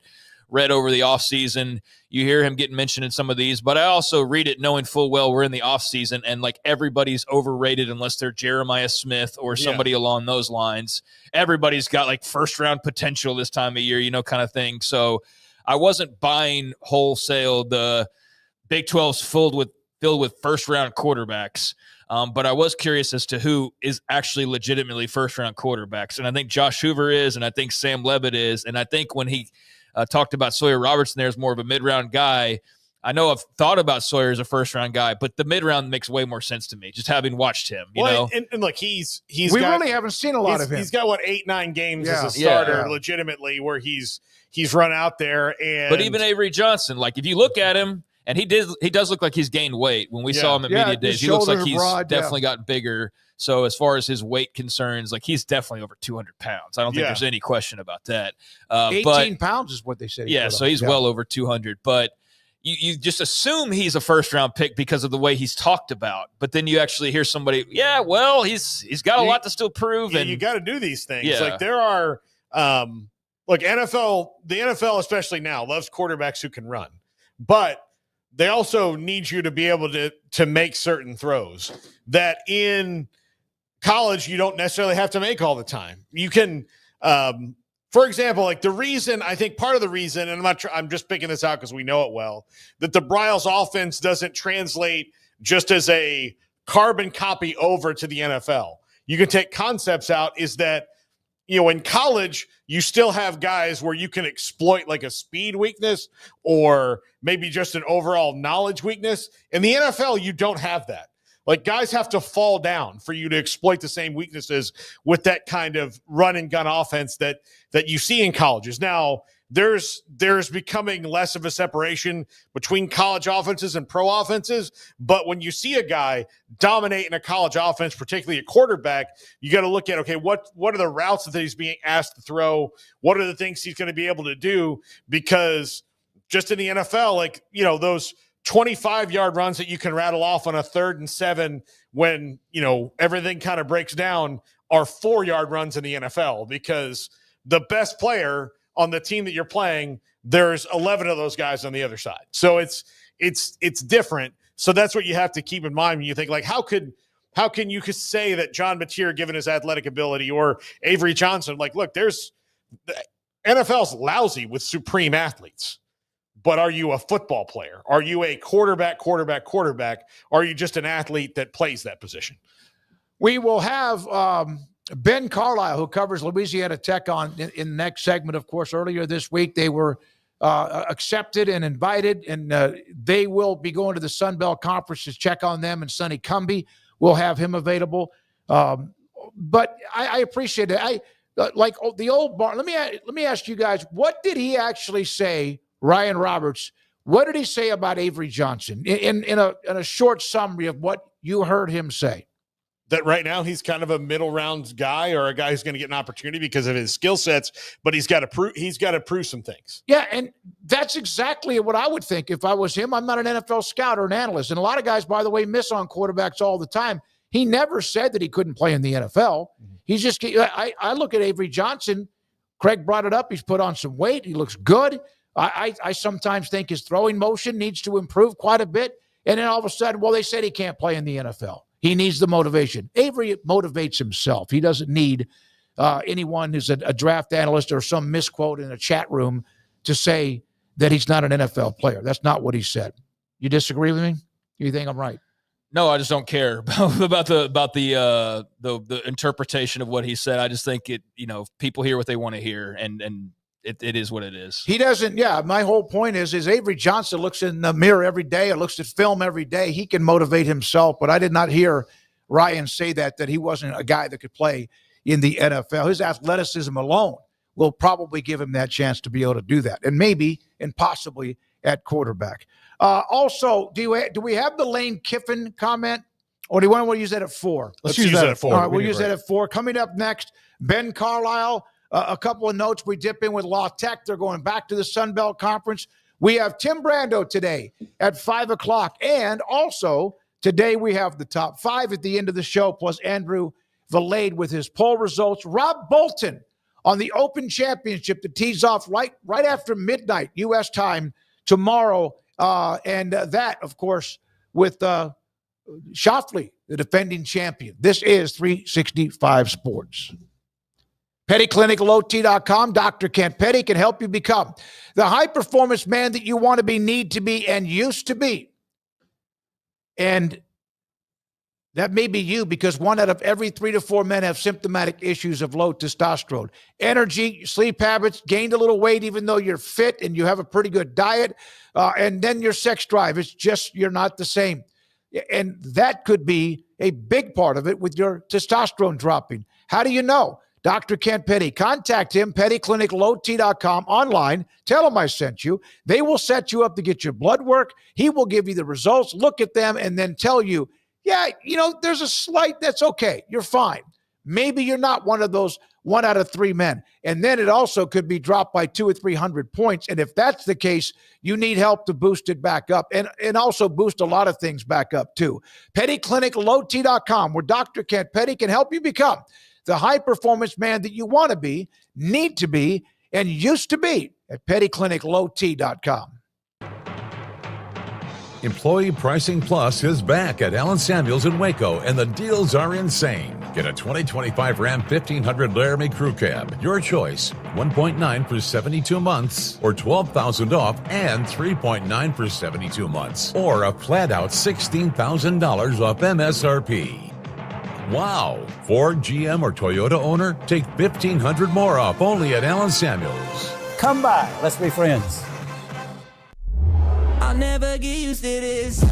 read over the offseason, you hear him getting mentioned in some of these, but I also read it knowing full well we're in the offseason and like everybody's overrated unless they're Jeremiah Smith or somebody along those lines. Everybody's got like first round potential this time of year, kind of thing. So I wasn't buying wholesale the Big 12's filled with first round quarterbacks. But I was curious as to who is actually legitimately first round quarterbacks. And I think Josh Hoover is, and I think Sam Levitt is. And I think when he talked about Sawyer Robertson there as more of a mid-round guy, I know I've thought about Sawyer as a first-round guy, but the mid-round makes way more sense to me, just having watched him. You know? And look, we really haven't seen a lot of him. He's got, 8-9 games as a starter legitimately where he's run out there. But even Avery Johnson, like if you look at him, and he does look like he's gained weight. When we saw him at media days, he looks like he's definitely gotten bigger. So as far as his weight concerns, like he's definitely over 200 pounds. I don't think there's any question about that. 18 pounds is what they say. Yeah, so he's well over 200. But you just assume he's a first-round pick because of the way he's talked about. But then you actually hear somebody, he's got a lot to still prove. And you got to do these things. Yeah. Like there are the NFL especially now loves quarterbacks who can run. But they also need you to be able to make certain throws that in college you don't necessarily have to make all the time. You can, for example, like part of the reason, and I'm just picking this out because we know it well, that the Bryles offense doesn't translate just as a carbon copy over to the NFL. You can take concepts out is that, in college, you still have guys where you can exploit like a speed weakness or maybe just an overall knowledge weakness. In the NFL, you don't have that. Like guys have to fall down for you to exploit the same weaknesses with that kind of run and gun offense that you see in colleges. Now, there's becoming less of a separation between college offenses and pro offenses. But when you see a guy dominate in a college offense, particularly a quarterback, you got to look at, okay, what are the routes that he's being asked to throw? What are the things he's going to be able to do? Because just in the NFL, like, those 25-yard runs that you can rattle off on a 3rd and 7 when, everything kind of breaks down are 4-yard runs in the NFL because the best player on the team that you're playing, there's 11 of those guys on the other side. So it's different. So that's what you have to keep in mind when you think like, how can you say that John Mateer, given his athletic ability, or Avery Johnson, like, look, the NFL's lousy with supreme athletes, but are you a football player? Are you a quarterback? Are you just an athlete that plays that position? We will have Ben Carlisle, who covers Louisiana Tech in the next segment. Of course, earlier this week, they were accepted and invited, and they will be going to the Sun Belt Conference to check on them, and Sonny Cumbie will have him available. But I appreciate it. Like the old bar. Let me ask you guys, what did he actually say, Ryan Roberts? What did he say about Avery Johnson in a short summary of what you heard him say? That right now he's kind of a middle round guy or a guy who's going to get an opportunity because of his skill sets, but he's got to prove some things. Yeah, and that's exactly what I would think if I was him. I'm not an NFL scout or an analyst, and a lot of guys, by the way, miss on quarterbacks all the time. He never said that he couldn't play in the NFL. He's just, I look at Avery Johnson. Craig brought it up. He's put on some weight. He looks good. I sometimes think his throwing motion needs to improve quite a bit. And then all of a sudden, well, they said he can't play in the NFL. He needs the motivation. Avery motivates himself. He doesn't need anyone who's a draft analyst or some misquote in a chat room to say that he's not an NFL player. That's not what he said. You disagree with me? You think I'm right? No, I just don't care about the interpretation of what he said. I just think people hear what they want to hear, and it is what it is. He doesn't. Yeah, my whole point is Avery Johnson looks in the mirror every day or looks at film every day. He can motivate himself, but I did not hear Ryan say that he wasn't a guy that could play in the NFL. His athleticism alone will probably give him that chance to be able to do that, and maybe and possibly at quarterback. Also, do we have the Lane Kiffin comment, or do you want to use that at 4? Let's use that at 4. All right, we'll use that at 4. Coming up next, Ben Carlisle. A couple of notes. We dip in with La Tech. They're going back to the Sun Belt Conference. We have Tim Brando today at 5 o'clock. And also, today we have the top 5 at the end of the show, plus Andrew Valade with his poll results. Rob Bolton on the Open Championship that tees off right after midnight, U.S. time, tomorrow. And that, of course, with Schauffele, the defending champion. This is 365 Sports. PettyClinicalOT.com. Dr. Kent Petty can help you become the high-performance man that you want to be, need to be, and used to be. And that may be you, because 1 out of every 3 to 4 men have symptomatic issues of low testosterone. Energy, sleep habits, gained a little weight even though you're fit and you have a pretty good diet, and then your sex drive. It's just you're not the same. And that could be a big part of it with your testosterone dropping. How do you know? Dr. Kent Petty. Contact him, PettyClinicalOT.com, online. Tell him I sent you. They will set you up to get your blood work. He will give you the results, look at them, and then tell you, yeah, there's a slight, that's okay. You're fine. Maybe you're not one of those 1 out of 3 men. And then it also could be dropped by 200 or 300 points. And if that's the case, you need help to boost it back up and also boost a lot of things back up too. PettyClinicalOT.com, where Dr. Kent Petty can help you become the high-performance man that you want to be, need to be, and used to be at PettyClinicalOT.com. Employee Pricing Plus is back at Allen Samuels in Waco, and the deals are insane. Get a 2025 Ram 1500 Laramie Crew Cab. Your choice, 1.9 for 72 months, or $12,000 off and 3.9 for 72 months, or a flat-out $16,000 off MSRP. Wow! Ford, GM, or Toyota owner, take $1,500 more off only at Allen Samuels. Come by. Let's be friends. I'll never get used to this.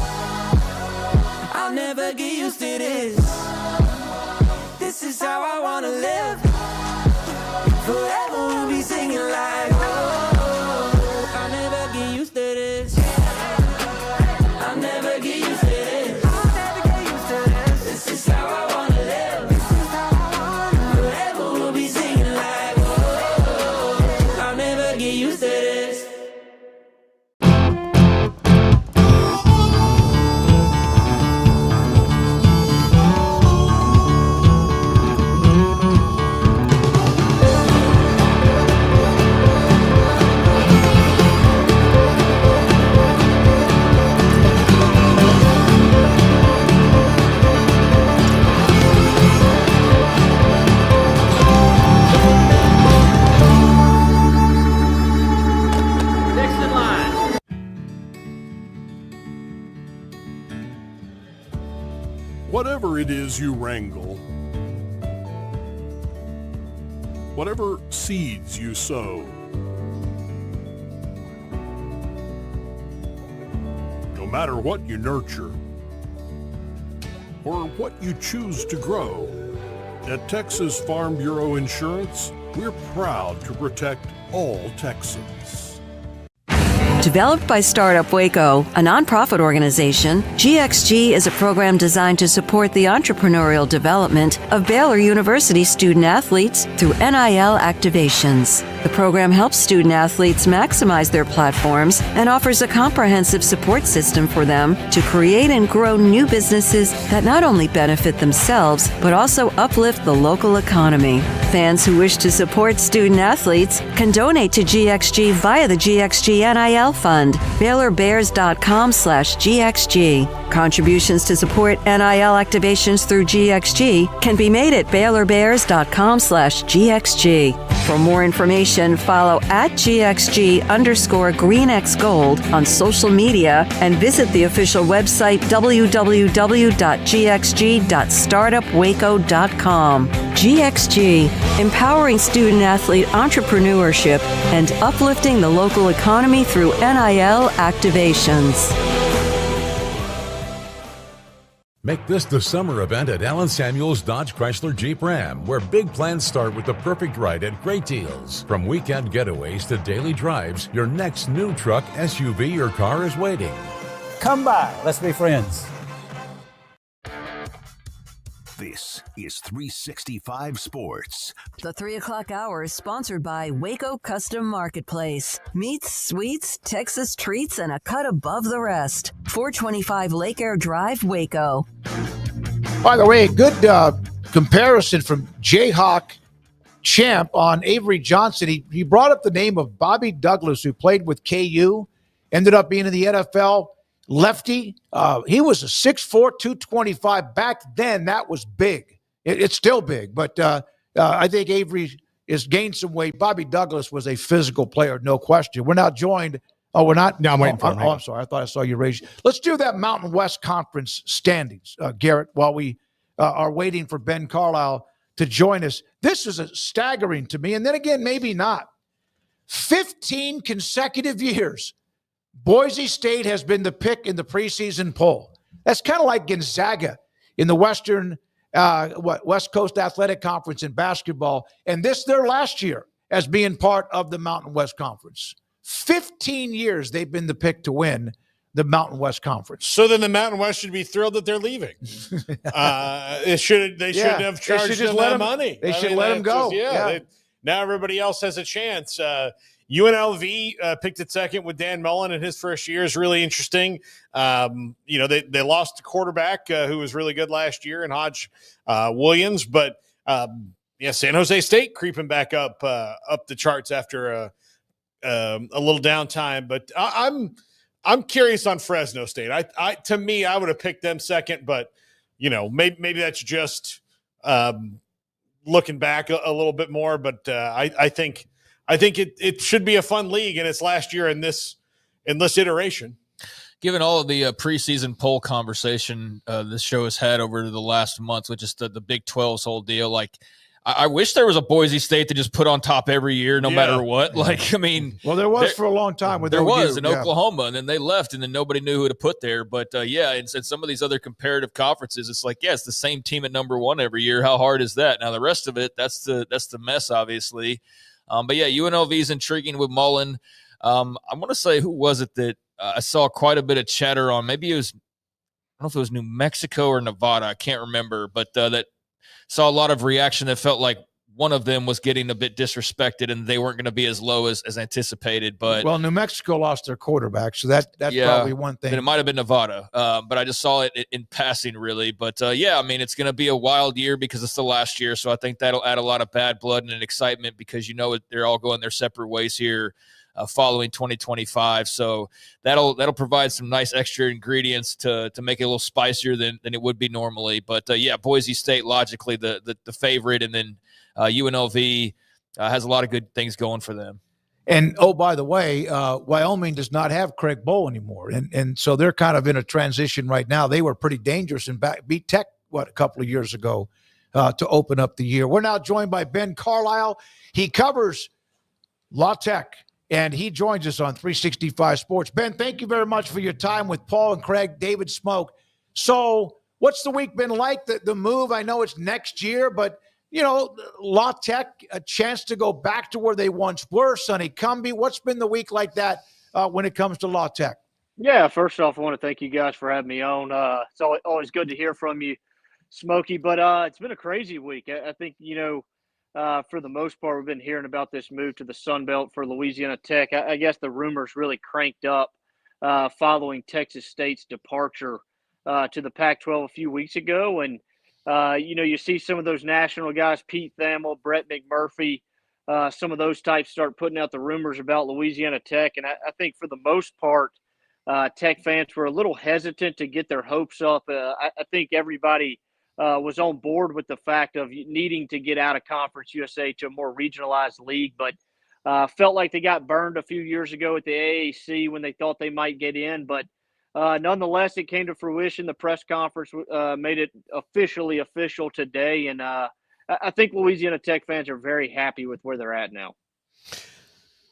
I'll never get used to this. This is how I want to live. Forever we'll be singing like, oh, I'll never get used to this. I'll never get used to this. I'll never get used to this. This is how I want to live. Forever we'll be singing like, oh, I'll never get used to this. Whatever it is you wrangle, whatever seeds you sow, no matter what you nurture or what you choose to grow, at Texas Farm Bureau Insurance, we're proud to protect all Texans. Developed by Startup Waco, a nonprofit organization, GXG is a program designed to support the entrepreneurial development of Baylor University student athletes through NIL activations. The program helps student athletes maximize their platforms and offers a comprehensive support system for them to create and grow new businesses that not only benefit themselves, but also uplift the local economy. Fans who wish to support student athletes can donate to GXG via the GXG NIL Fund, BaylorBears.com/GXG. Contributions to support NIL activations through GXG can be made at BaylorBears.com/GXG. For more information, follow at GXG_GreenXGold on social media and visit the official website www.gxg.startupwaco.com. GXG, empowering student-athlete entrepreneurship and uplifting the local economy through NIL activations. Make this the summer event at Allen Samuels Dodge Chrysler Jeep Ram, where big plans start with the perfect ride at great deals. From weekend getaways to daily drives, your next new truck, SUV, or car is waiting. Come by. Let's be friends. This is 365 Sports. The 3 o'clock hour is sponsored by Waco Custom Marketplace. Meats, sweets, Texas treats, and a cut above the rest. 425 Lake Air Drive, Waco. By the way, good comparison from Jayhawk Champ on Avery Johnson. He brought up the name of Bobby Douglas, who played with KU, ended up being in the NFL. Lefty, he was a 6'4", 225. Back then, that was big. It's still big, but I think Avery has gained some weight. Bobby Douglas was a physical player, no question. We're now joined. Oh, we're not? No, I'm waiting for him. I'm sorry. I thought I saw you raise. Let's do that Mountain West Conference standings, Garrett, while we are waiting for Ben Carlisle to join us. This is staggering to me, and then again, maybe not. 15 consecutive years. Boise State has been the pick in the preseason poll. That's kind of like Gonzaga in the West Coast Athletic Conference in basketball, and this their last year as being part of the Mountain West Conference. 15 years they've been the pick to win the Mountain West Conference. So then the Mountain West should be thrilled that they're leaving. They shouldn't have charged them that money. They should let them go. Now everybody else has a chance. UNLV picked it second with Dan Mullen in his first year is really interesting. They lost a quarterback who was really good last year in Hodge Williams, but San Jose State creeping back up the charts after a little downtime. But I'm curious on Fresno State. To me, I would have picked them second, but maybe that's just looking back a little bit more. But I think it should be a fun league in its last year in this iteration. Given all of the preseason poll conversation this show has had over the last month with just the Big 12's whole deal, like I wish there was a Boise State to just put on top every year, no matter what. Like, I mean, well, there was for a long time. There was in Oklahoma, and then they left, and then nobody knew who to put there. But and some of these other comparative conferences, it's like, it's the same team at number one every year. How hard is that? Now the rest of it, that's the mess, obviously. UNLV is intriguing with Mullen. I want to say, who was it that I saw quite a bit of chatter on? Maybe it was, I don't know if it was New Mexico or Nevada. I can't remember, but that saw a lot of reaction that felt like one of them was getting a bit disrespected and they weren't going to be as low as anticipated. But New Mexico lost their quarterback, so that's probably one thing. Then it might have been Nevada, but I just saw it in passing, really. But it's going to be a wild year because it's the last year, so I think that'll add a lot of bad blood and excitement because they're all going their separate ways here following 2025. So that'll provide some nice extra ingredients to make it a little spicier than it would be normally. But Boise State logically the favorite, and then UNLV has a lot of good things going for them. And, by the way, Wyoming does not have Craig Bowl anymore. And so they're kind of in a transition right now. They were pretty dangerous and beat Tech, a couple of years ago to open up the year. We're now joined by Ben Carlisle. He covers La Tech, and he joins us on 365 Sports. Ben, thank you very much for your time with Paul and Craig, David Smoak. So what's the week been like? The move, I know it's next year, but La Tech, a chance to go back to where they once were, Sonny Cumbie. What's been the week like that when it comes to La Tech? Yeah, first off, I want to thank you guys for having me on. It's always good to hear from you, Smokey, but it's been a crazy week. I think, for the most part, we've been hearing about this move to the Sun Belt for Louisiana Tech. I guess the rumors really cranked up following Texas State's departure to the Pac-12 a few weeks ago. And, you see some of those national guys, Pete Thamel, Brett McMurphy, some of those types start putting out the rumors about Louisiana Tech. And I think for the most part, Tech fans were a little hesitant to get their hopes up. I think everybody was on board with the fact of needing to get out of Conference USA to a more regionalized league, but felt like they got burned a few years ago at the AAC when they thought they might get in. But nonetheless, it came to fruition. The press conference made it officially official today, and I think Louisiana Tech fans are very happy with where they're at now.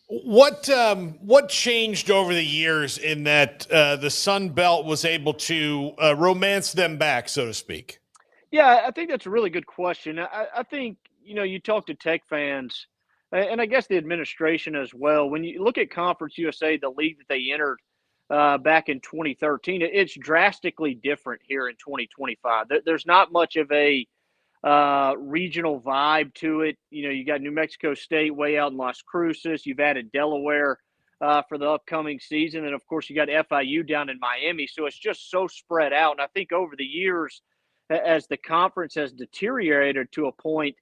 What changed over the years in that the Sun Belt was able to romance them back, so to speak? Yeah, I think that's a really good question. I think, you talk to Tech fans, and I guess the administration as well. When you look at Conference USA, the league that they entered back in 2013, it's drastically different here in 2025. There's not much of a regional vibe to it. You got New Mexico State way out in Las Cruces. You've added Delaware for the upcoming season. And, of course, you got FIU down in Miami. So it's just so spread out. And I think over the years, as the conference has deteriorated to a point,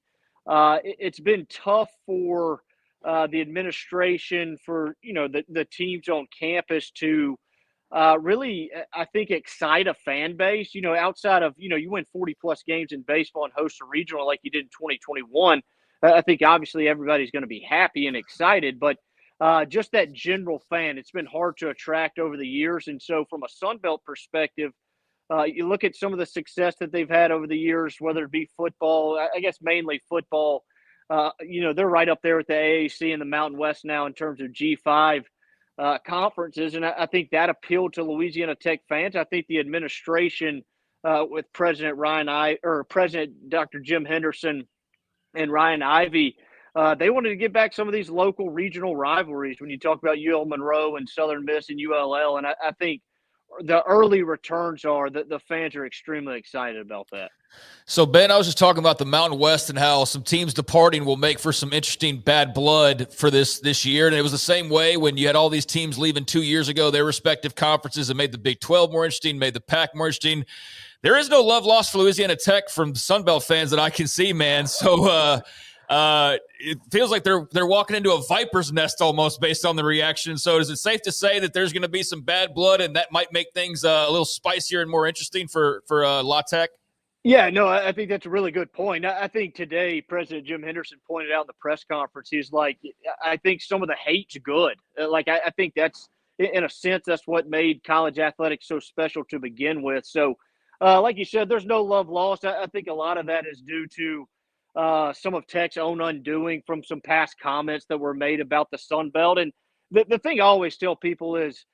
it's been tough for the administration, for, the teams on campus to really, I think, excite a fan base, outside of, you win 40-plus games in baseball and host a regional like you did in 2021. I think, obviously, everybody's going to be happy and excited. But just that general fan, it's been hard to attract over the years. And so from a Sun Belt perspective, you look at some of the success that they've had over the years, whether it be football, I guess mainly football. They're right up there with the AAC and the Mountain West now in terms of G5 conferences, and I think that appealed to Louisiana Tech fans. I think the administration, with President Dr. Jim Henderson and Ryan Ivey, they wanted to get back some of these local regional rivalries. When you talk about UL Monroe and Southern Miss and ULL, and I think the early returns are that the fans are extremely excited about that. So, Ben, I was just talking about the Mountain West and how some teams departing will make for some interesting bad blood for this year. And it was the same way when you had all these teams leaving 2 years ago, their respective conferences, and made the Big 12 more interesting, made the Pac more interesting. There is no love lost for Louisiana Tech from Sun Belt fans that I can see, man. So, it feels like they're walking into a viper's nest almost based on the reaction. So is it safe to say that there's going to be some bad blood and that might make things a little spicier and more interesting for La Tech? Yeah, no, I think that's a really good point. I think today President Jim Henderson pointed out in the press conference, he's like, I think some of the hate's good. I think that's, in a sense, that's what made college athletics so special to begin with. So, like you said, there's no love lost. I think a lot of that is due to some of Tech's own undoing from some past comments that were made about the Sun Belt. And the thing I always tell people is,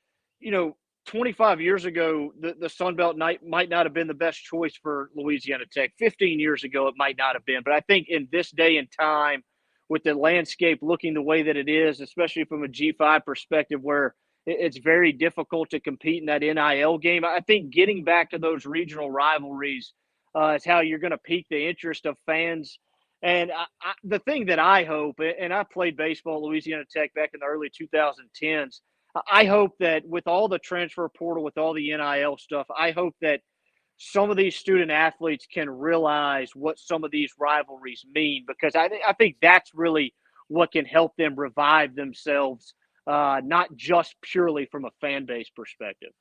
25 years ago, the Sun Belt might not have been the best choice for Louisiana Tech. 15 years ago, it might not have been. But I think in this day and time, with the landscape looking the way that it is, especially from a G5 perspective, where it's very difficult to compete in that NIL game, I think getting back to those regional rivalries is how you're going to pique the interest of fans. And the thing that I hope, and I played baseball at Louisiana Tech back in the early 2010s, I hope that with all the transfer portal, with all the NIL stuff, I hope that some of these student athletes can realize what some of these rivalries mean, because I think that's really what can help them revive themselves, not just purely from a fan base perspective.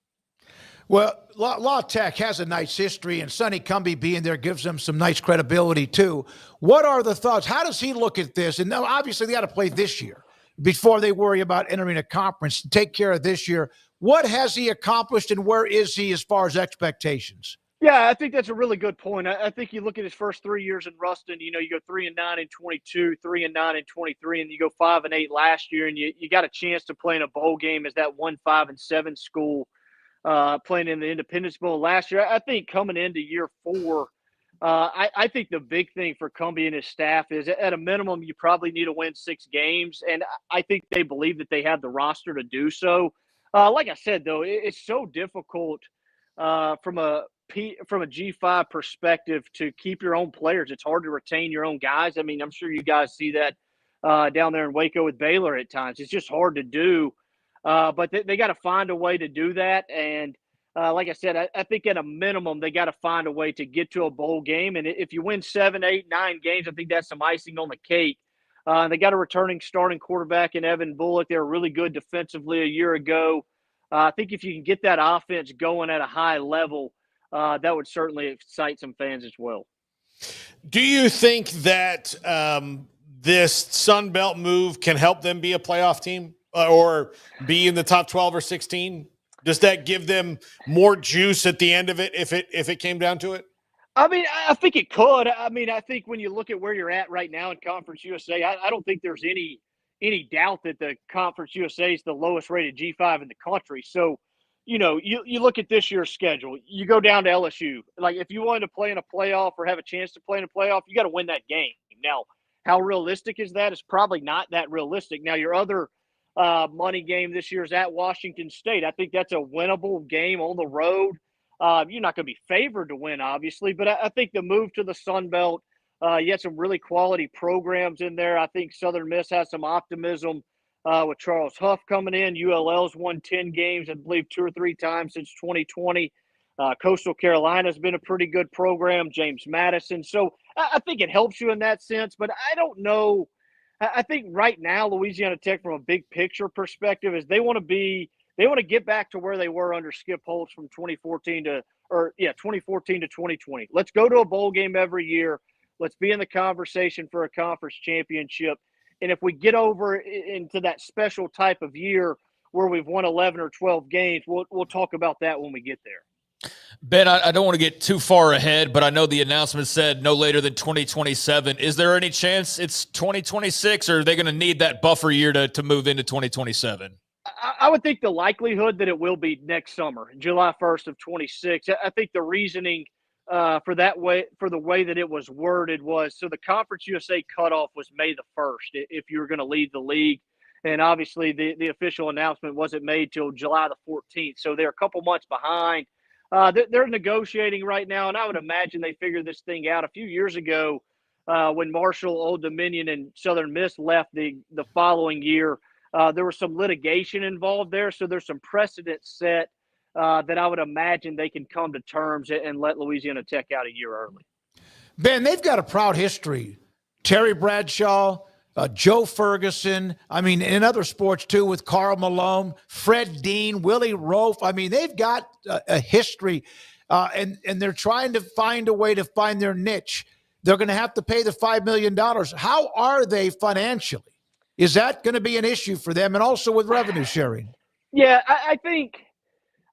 Well, La Tech has a nice history, and Sonny Cumbie being there gives them some nice credibility, too. What are the thoughts? How does he look at this? And now, obviously, they got to play this year before they worry about entering a conference. Take care of this year. What has he accomplished, and where is he as far as expectations? Yeah, I think that's a really good point. I think you look at his first 3 years in Ruston, you go 3-9 in 22, 3-9 in 23, and you go 5-8 last year, and you got a chance to play in a bowl game as that 1-5-7 school. Playing in the Independence Bowl last year. I think coming into year 4, I think the big thing for Cumbie and his staff is, at a minimum, you probably need to win 6 games, and I think they believe that they have the roster to do so. Like I said, though, it's so difficult from a G5 perspective to keep your own players. It's hard to retain your own guys. I mean, I'm sure you guys see that down there in Waco with Baylor at times. It's just hard to do. But they got to find a way to do that. And like I said, I think at a minimum, they got to find a way to get to a bowl game. And if you win 7, 8, 9 games, I think that's some icing on the cake. They got a returning starting quarterback in Evan Bullock. They were really good defensively a year ago. I think if you can get that offense going at a high level, that would certainly excite some fans as well. Do you think that this Sun Belt move can help them be a playoff team or be in the top 12 or 16? Does that give them more juice at the end of it if it came down to it? I mean, I think it could. I mean, I think when you look at where you're at right now in Conference USA, I don't think there's any doubt that the Conference USA is the lowest rated G5 in the country. So, you look at this year's schedule, you go down to LSU. Like, if you wanted to play in a playoff or have a chance to play in a playoff, you got to win that game. Now, how realistic is that? It's probably not that realistic. Now, your other money game this year is at Washington State. I think that's a winnable game on the road. You're not going to be favored to win, obviously, but I think the move to the Sun Belt, you had some really quality programs in there. I think Southern Miss has some optimism with Charles Huff coming in. ULL's won 10 games, I believe, 2 or 3 times since 2020. Coastal Carolina's been a pretty good program, James Madison. So I think it helps you in that sense, but I don't know. I think right now Louisiana Tech, from a big picture perspective, is they want to get back to where they were under Skip Holtz from 2014 to 2020. Let's go to a bowl game every year. Let's be in the conversation for a conference championship. And if we get over into that special type of year where we've won 11 or 12 games, we'll talk about that when we get there. Ben, I don't want to get too far ahead, but I know the announcement said no later than 2027. Is there any chance it's 2026, or are they going to need that buffer year to move into 2027? I would think the likelihood that it will be next summer, July 1st of 26. I think the reasoning for the way that it was worded was, so the Conference USA cutoff was May the 1st if you were going to leave the league. And obviously the official announcement wasn't made till July the 14th. So they're a couple months behind. They're negotiating right now, and I would imagine they figured this thing out a few years ago when Marshall, Old Dominion, and Southern Miss left the following year. There was some litigation involved there, so there's some precedent set that I would imagine they can come to terms and let Louisiana Tech out a year early. Ben, they've got a proud history. Terry Bradshaw, Joe Ferguson, I mean, in other sports too, with Karl Malone, Fred Dean, Willie Rofe. I mean, they've got a history, and they're trying to find a way to find their niche. They're going to have to pay the $5 million. How are they financially? Is that going to be an issue for them, and also with revenue sharing? Yeah, I think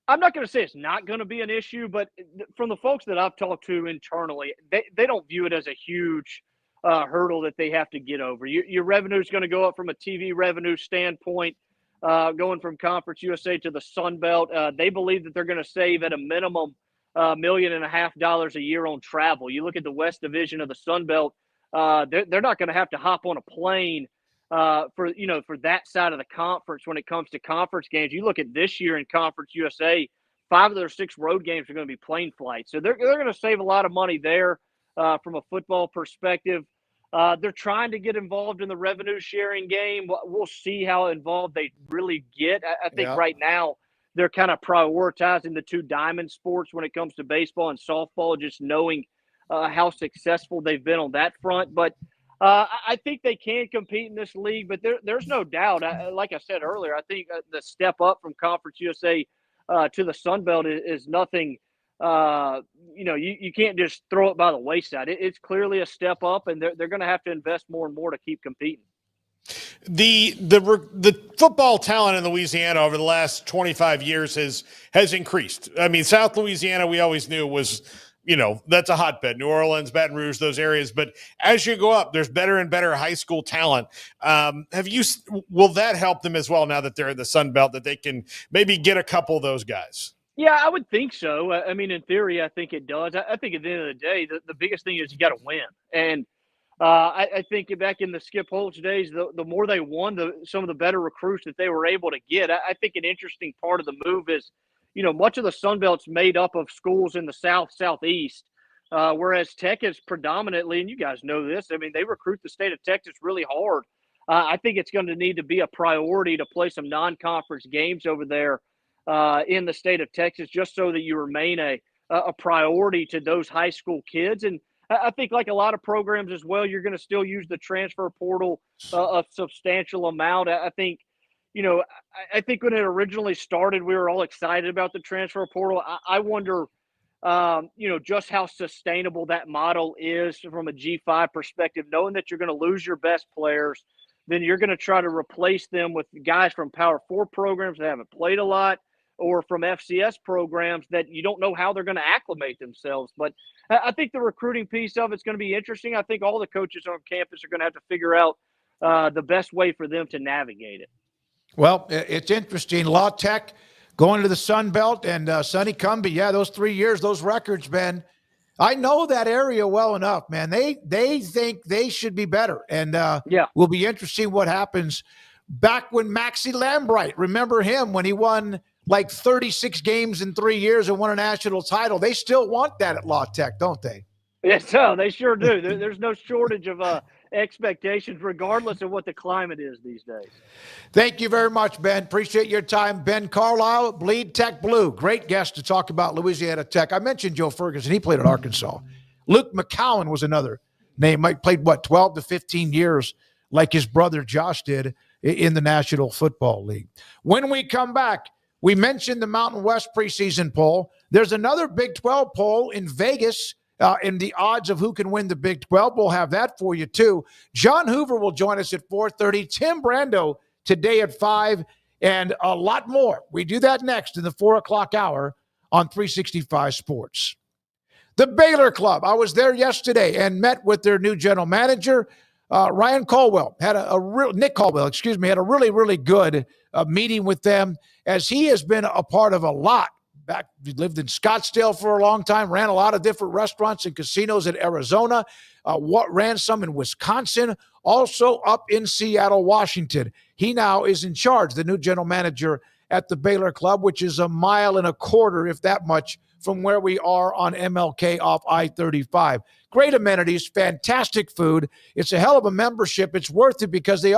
I'm not going to say it's not going to be an issue, but from the folks that I've talked to internally, they don't view it as a huge hurdle that they have to get over. Your revenue is going to go up from a TV revenue standpoint, going from Conference USA to the Sun Belt. They believe that they're going to save at a minimum $1.5 million a year on travel. You look at the West Division of the Sun Belt, they're not going to have to hop on a plane for that side of the conference when it comes to conference games. You look at this year in Conference USA, 5 of their 6 road games are going to be plane flights. So they're going to save a lot of money there from a football perspective. They're trying to get involved in the revenue sharing game. We'll see how involved they really get. I think right now they're kind of prioritizing the 2 diamond sports when it comes to baseball and softball, just knowing how successful they've been on that front. But I think they can compete in this league, but there's no doubt. Like I said earlier, I think the step up from Conference USA to the Sun Belt is nothing. You can't just throw it by the wayside. It's clearly a step up, and they're going to have to invest more and more to keep competing. The football talent in Louisiana over the last 25 years has increased. I mean, South Louisiana, we always knew was, that's a hotbed. New Orleans, Baton Rouge, those areas. But as you go up, there's better and better high school talent. Will that help them as well now that they're in the Sun Belt, that they can maybe get a couple of those guys? Yeah, I would think so. I mean, in theory, I think it does. I think at the end of the day, the biggest thing is you got to win. And I think back in the Skip Holtz days, the more they won, some of the better recruits that they were able to get. I think an interesting part of the move is, much of the Sun Belt's made up of schools in the South, Southeast, whereas Tech is predominantly, and you guys know this, I mean, they recruit the state of Texas really hard. I think it's going to need to be a priority to play some non-conference games over there in the state of Texas, just so that you remain a priority to those high school kids. And I think, like a lot of programs as well, you're going to still use the transfer portal a substantial amount. I think, I think when it originally started, we were all excited about the transfer portal. I wonder, just how sustainable that model is from a G5 perspective, knowing that you're going to lose your best players, then you're going to try to replace them with guys from Power 4 programs that haven't played a lot, or from FCS programs that you don't know how they're going to acclimate themselves. But I think the recruiting piece of it's going to be interesting. I think all the coaches on campus are going to have to figure out the best way for them to navigate it. Well, it's interesting. La Tech going to the Sun Belt and Sonny Cumbie. Yeah, those 3 years, those records, Ben. I know that area well enough, man. They think they should be better. And will be interesting what happens. Back when Maxie Lambright, remember him when he won like 36 games in 3 years and won a national title. They still want that at La Tech, don't they? Yes, so they sure do. There's no shortage of expectations, regardless of what the climate is these days. Thank you very much, Ben. Appreciate your time. Ben Carlisle, Bleed Tech Blue. Great guest to talk about Louisiana Tech. I mentioned Joe Ferguson. He played at Arkansas. Luke McCowan was another name. He played, 12 to 15 years like his brother Josh did in the National Football League. When we come back, we mentioned the Mountain West preseason poll. There's another Big 12 poll in Vegas in the odds of who can win the Big 12. We'll have that for you, too. John Hoover will join us at 4:30. Tim Brando today at 5, and a lot more. We do that next in the 4 o'clock hour on 365 Sports. The Baylor Club. I was there yesterday and met with their new general manager, Ryan Caldwell. Nick Caldwell, had a really, really good meeting with them, as he has been a part of a lot. He lived in Scottsdale for a long time, ran a lot of different restaurants and casinos in Arizona, ran some in Wisconsin, also up in Seattle, Washington. He now is in charge, the new general manager at the Baylor Club, which is 1.25 miles, if that much, from where we are on MLK off I-35. Great amenities, fantastic food. It's a hell of a membership. It's worth it because they're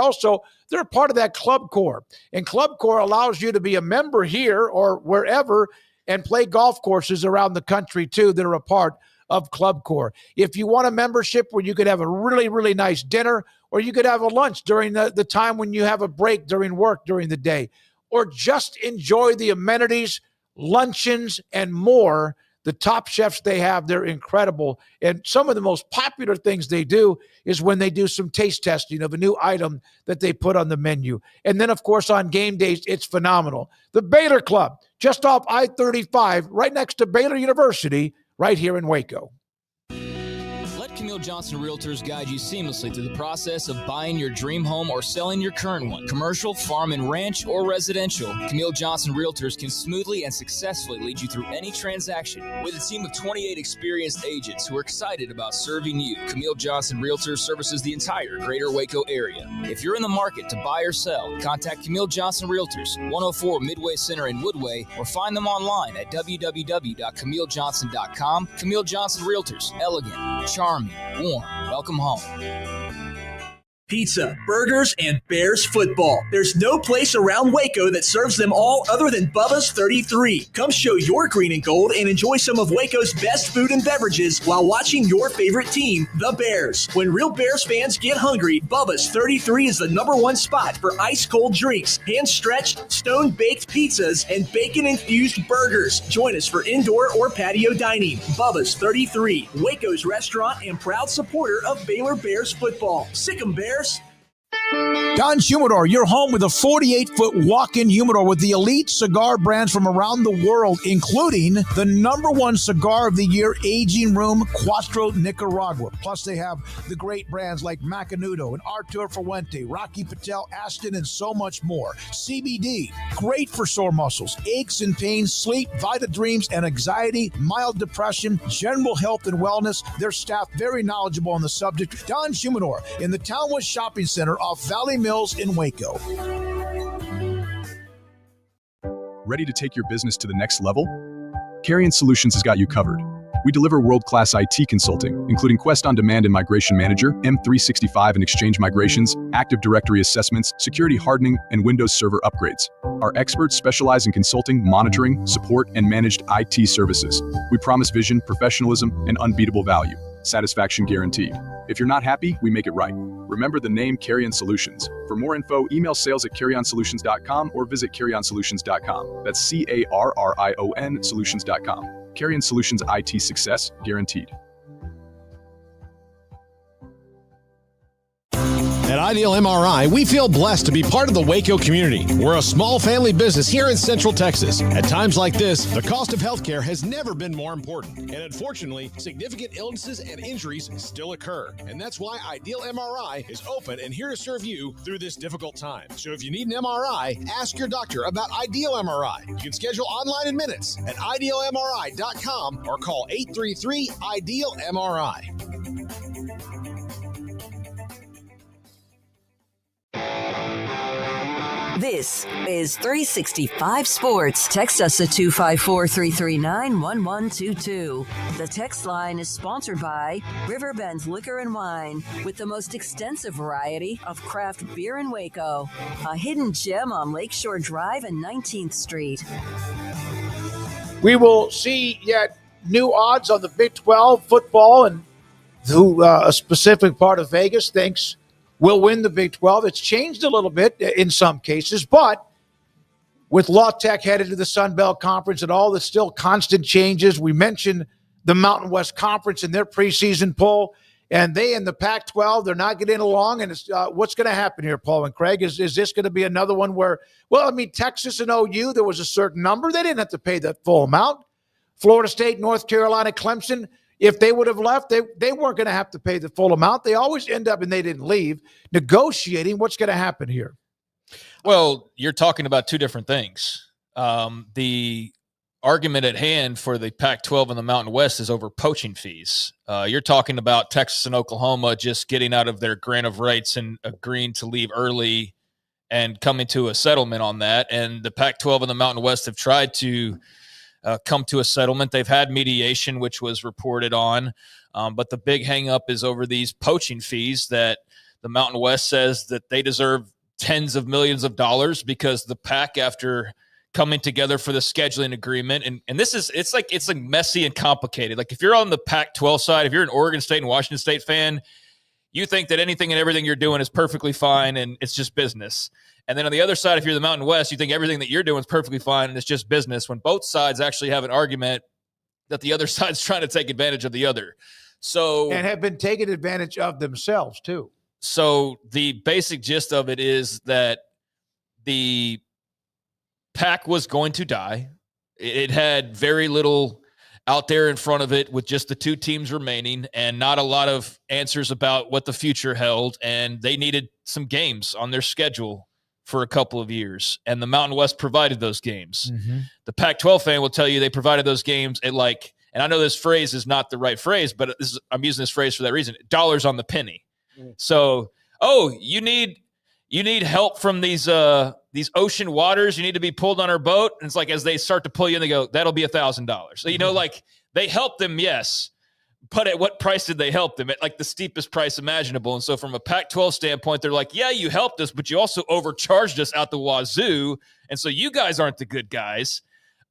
part of that Club Corps. And Club Corps allows you to be a member here or wherever and play golf courses around the country, too, that are a part of Club Corps. If you want a membership where you could have a really, really nice dinner, or you could have a lunch during the time when you have a break during work during the day, or just enjoy the amenities, luncheons, and more. The top chefs they have, they're incredible. And some of the most popular things they do is when they do some taste testing of a new item that they put on the menu. And then, of course, on game days, it's phenomenal. The Baylor Club, just off I-35, right next to Baylor University, right here in Waco. Let Camille Johnson Realtors guide you seamlessly through the process of buying your dream home or selling your current one. Commercial, farm and ranch, or residential, Camille Johnson Realtors can smoothly and successfully lead you through any transaction. With a team of 28 experienced agents who are excited about serving you, Camille Johnson Realtors services the entire greater Waco area. If you're in the market to buy or sell, contact Camille Johnson Realtors, 104 Midway Center in Woodway, or find them online at www.camillejohnson.com. Camille Johnson Realtors, elegant, charming, warm. Welcome home. Pizza, burgers, and Bears football. There's no place around Waco that serves them all other than Bubba's 33. Come show your green and gold and enjoy some of Waco's best food and beverages while watching your favorite team, the Bears. When real Bears fans get hungry, Bubba's 33 is the #1 spot for ice-cold drinks, hand-stretched, stone-baked pizzas, and bacon-infused burgers. Join us for indoor or patio dining. Bubba's 33, Waco's restaurant and proud supporter of Baylor Bears football. Sick 'em, Bears. Don's Humidor, your home with a 48-foot walk-in humidor with the elite cigar brands from around the world, including the #1 cigar of the year, Aging Room Cuatro Nicaragua. Plus, they have the great brands like Macanudo and Artur Fuente, Rocky Patel, Aston, and so much more. CBD, great for sore muscles, aches and pains, sleep, Vita Dreams, and anxiety, mild depression, general health and wellness. Their staff very knowledgeable on the subject. Don's Humidor in the Townwood Shopping Center off Valley Mills in Waco. Ready to take your business to the next level? Carrion Solutions has got you covered. We deliver world-class IT consulting, including Quest On Demand and Migration Manager, M365 and Exchange migrations, Active Directory assessments, security hardening, and Windows Server upgrades. Our experts specialize in consulting, monitoring, support, and managed IT services. We promise vision, professionalism, and unbeatable value. Satisfaction guaranteed. If you're not happy, we make it right. Remember the name Carrion Solutions. For more info, email sales@carrionsolutions.com or visit carrionsolutions.com. That's CARRION solutions.com. Carrion Solutions, IT success guaranteed. At Ideal MRI, we feel blessed to be part of the Waco community. We're a small family business here in Central Texas. At times like this, the cost of healthcare has never been more important. And unfortunately, significant illnesses and injuries still occur. And that's why Ideal MRI is open and here to serve you through this difficult time. So if you need an MRI, ask your doctor about Ideal MRI. You can schedule online in minutes at idealmri.com or call 833-IDEAL-MRI. This is 365 Sports. Text us at 254-339-1122. The text line is sponsored by Riverbend Liquor and Wine, with the most extensive variety of craft beer in Waco. A hidden gem on Lakeshore Drive and 19th Street. We will see yet new odds on the Big 12 football, and who a specific part of Vegas thinks will win the Big 12. It's changed a little bit in some cases, but with La Tech headed to the Sun Belt Conference and all the still constant changes, we mentioned the Mountain West Conference in their preseason poll, and they in the Pac-12, they're not getting along. And it's, what's going to happen here, Paul and Craig? Is this going to be another one where, well, I mean, Texas and OU, there was a certain number. They didn't have to pay that full amount. Florida State, North Carolina, Clemson, if they would have left, they weren't going to have to pay the full amount. They always end up, and they didn't leave, negotiating. What's going to happen here? Well, you're talking about two different things. The argument at hand for the Pac-12 and the Mountain West is over poaching fees. You're talking about Texas and Oklahoma just getting out of their grant of rights and agreeing to leave early and coming to a settlement on that. And the Pac-12 and the Mountain West have tried to come to a settlement. They've had mediation, which was reported on, but the big hang up is over these poaching fees that the Mountain West says that they deserve tens of millions of dollars because the Pac, after coming together for the scheduling agreement, and this is it's like messy and complicated. Like if you're on the Pac-12 side, if you're an Oregon State and Washington State fan, you think that anything and everything you're doing is perfectly fine and it's just business. And then on the other side, if you're the Mountain West, you think everything that you're doing is perfectly fine and it's just business, when both sides actually have an argument that the other side's trying to take advantage of the other. So, and have been taken advantage of themselves too. So the basic gist of it is that the Pac was going to die. It had very little out there in front of it with just the two teams remaining and not a lot of answers about what the future held. And they needed some games on their schedule for a couple of years. And the Mountain West provided those games. Mm-hmm. The Pac-12 fan will tell you they provided those games at like, and I know this phrase is not the right phrase, but I'm using this phrase for that reason, dollars on the penny. Mm-hmm. So, you need help from these ocean waters. You need to be pulled on our boat. And it's like, as they start to pull you in, they go, that'll be $1,000. So, like they help them. Yes. But at what price did they help them? At like the steepest price imaginable. And so from a Pac-12 standpoint, they're like, yeah, you helped us, but you also overcharged us out the wazoo. And so you guys aren't the good guys.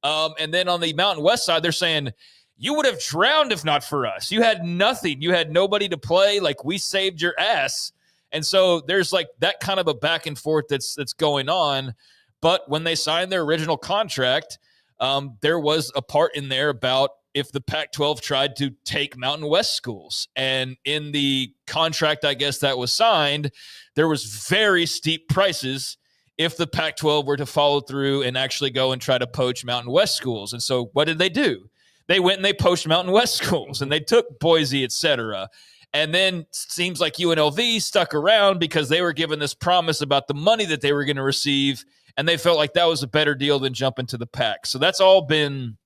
And then on the Mountain West side, they're saying, you would have drowned if not for us. You had nothing. You had nobody to play. Like, we saved your ass. And so there's like that kind of a back and forth that's going on. But when they signed their original contract, there was a part in there about if the Pac-12 tried to take Mountain West schools. And in the contract, I guess, that was signed, there was very steep prices if the Pac-12 were to follow through and actually go and try to poach Mountain West schools. And so what did they do? They went and they poached Mountain West schools, and they took Boise, et cetera. And then seems like UNLV stuck around because they were given this promise about the money that they were going to receive, and they felt like that was a better deal than jumping to the Pac. So that's all been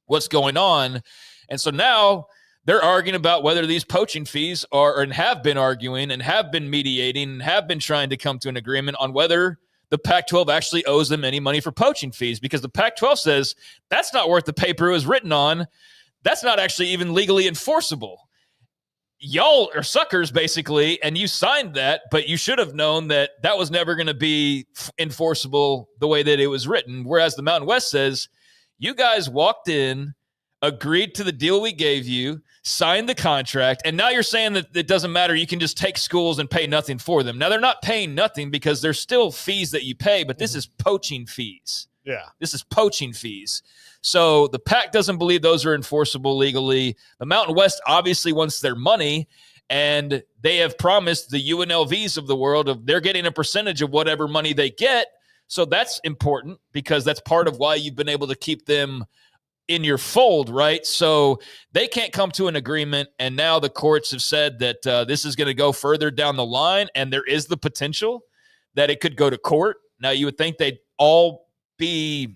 what's going on. And so now they're arguing about whether these poaching fees are, and have been arguing and have been mediating and have been trying to come to an agreement on whether the Pac-12 actually owes them any money for poaching fees, because the Pac-12 says that's not worth the paper it was written on. That's not actually even legally enforceable. Y'all are suckers, basically, and you signed that, but you should have known that that was never going to be enforceable the way that it was written. Whereas the Mountain West says, you guys walked in, agreed to the deal we gave you, signed the contract, and now you're saying that it doesn't matter. You can just take schools and pay nothing for them. Now, they're not paying nothing because there's still fees that you pay, but this is poaching fees. Yeah. This is poaching fees. So the PAC doesn't believe those are enforceable legally. The Mountain West obviously wants their money, and they have promised the UNLVs of the world of they're getting a percentage of whatever money they get. So that's important because that's part of why you've been able to keep them in your fold, right? So they can't come to an agreement, and now the courts have said that this is going to go further down the line, and there is the potential that it could go to court. Now, you would think they'd all be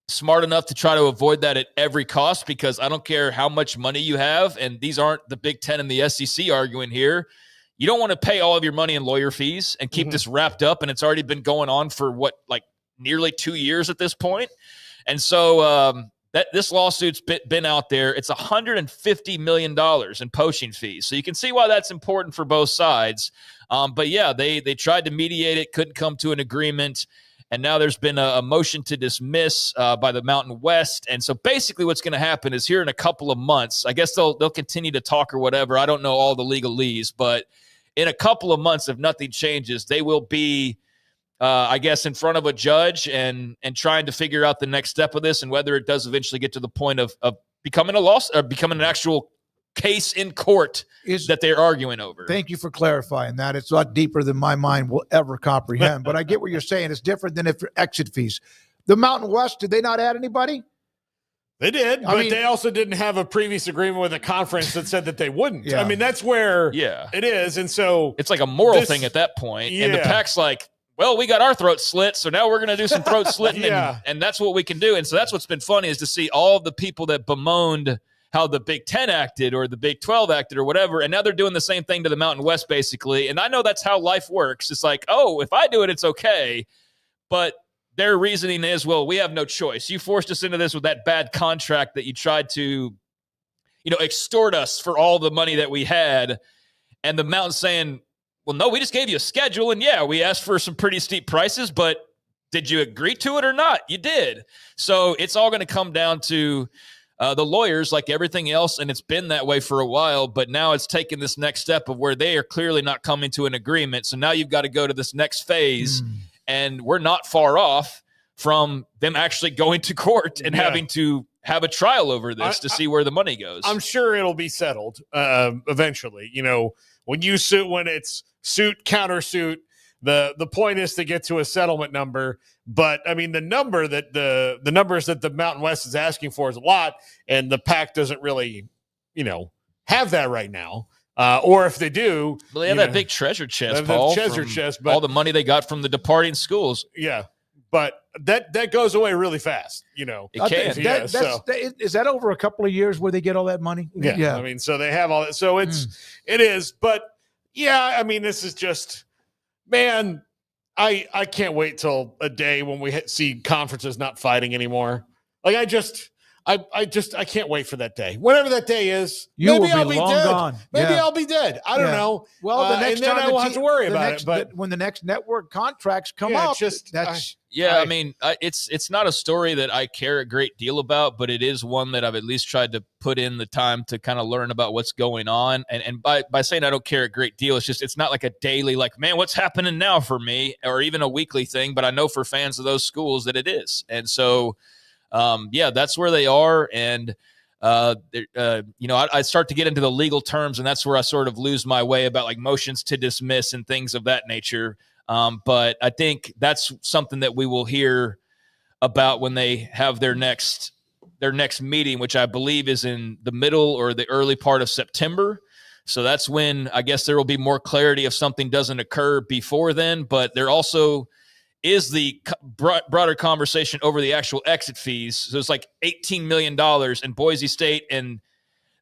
smart enough to try to avoid that at every cost, because I don't care how much money you have, and these aren't the Big Ten and the SEC arguing here. You don't want to pay all of your money in lawyer fees and keep this wrapped up, and it's already been going on for nearly 2 years at this point. And so that this lawsuit's been out there. It's $150 million in poaching fees. So you can see why that's important for both sides. But yeah, they tried to mediate it, couldn't come to an agreement. And now there's been a motion to dismiss by the Mountain West. And so basically what's going to happen is here in a couple of months, I guess they'll continue to talk or whatever. I don't know all the legalese, but in a couple of months, if nothing changes, they will be I guess, in front of a judge and trying to figure out the next step of this and whether it does eventually get to the point of becoming a loss or becoming an actual case in court that they're arguing over. Thank you for clarifying that. It's a lot deeper than my mind will ever comprehend, but I get what you're saying. It's different than if exit fees. The Mountain West, did they not add anybody? They did, but they also didn't have a previous agreement with a conference that said that they wouldn't. Yeah. I mean, that's where it is. And so it's like a moral thing at that point. And the PAC's like, well, we got our throat slit, so now we're going to do some throat slitting, and that's what we can do. And so that's what's been funny is to see all of the people that bemoaned how the Big Ten acted or the Big 12 acted or whatever, and now they're doing the same thing to the Mountain West, basically. And I know that's how life works. It's like, oh, if I do it, it's okay. But their reasoning is, well, we have no choice. You forced us into this with that bad contract that you tried to, extort us for all the money that we had. And the Mountain's saying, well, no, we just gave you a schedule, and we asked for some pretty steep prices, but did you agree to it or not? You did. So it's all going to come down to the lawyers, like everything else, and it's been that way for a while, but now it's taken this next step of where they are clearly not coming to an agreement. So now you've got to go to this next phase, and we're not far off from them actually going to court and having to have a trial over this to see where the money goes. I'm sure it'll be settled eventually. When it's suit, countersuit, the point is to get to a settlement number. But I mean, the numbers that the Mountain West is asking for is a lot, and the PAC doesn't really, have that right now. Or if they do, well, they have that big treasure chest, Paul. But all the money they got from the departing schools. Yeah, but that goes away really fast. It can. Is that over a couple of years where they get all that money? Yeah. I mean, so they have all that. So it is. But yeah, I mean, this is just, man, I can't wait till a day when we see conferences not fighting anymore. Like I can't wait for that day. Whenever that day is, maybe I'll be dead. Gone. Maybe I'll be dead. I don't know. Well, the next time I won't have to worry about it. But when the next network contracts come up, I mean, it's not a story that I care a great deal about, but it is one that I've at least tried to put in the time to kind of learn about what's going on. And by saying I don't care a great deal, it's not like a daily, like, man, what's happening now for me, or even a weekly thing. But I know for fans of those schools that it is. And so, that's where they are. And, I start to get into the legal terms, and that's where I sort of lose my way about like motions to dismiss and things of that nature. But I think that's something that we will hear about when they have their next meeting, which I believe is in the middle or the early part of September. So that's when I guess there will be more clarity if something doesn't occur before then. But there also is the broader conversation over the actual exit fees. So it's like $18 million, and Boise State and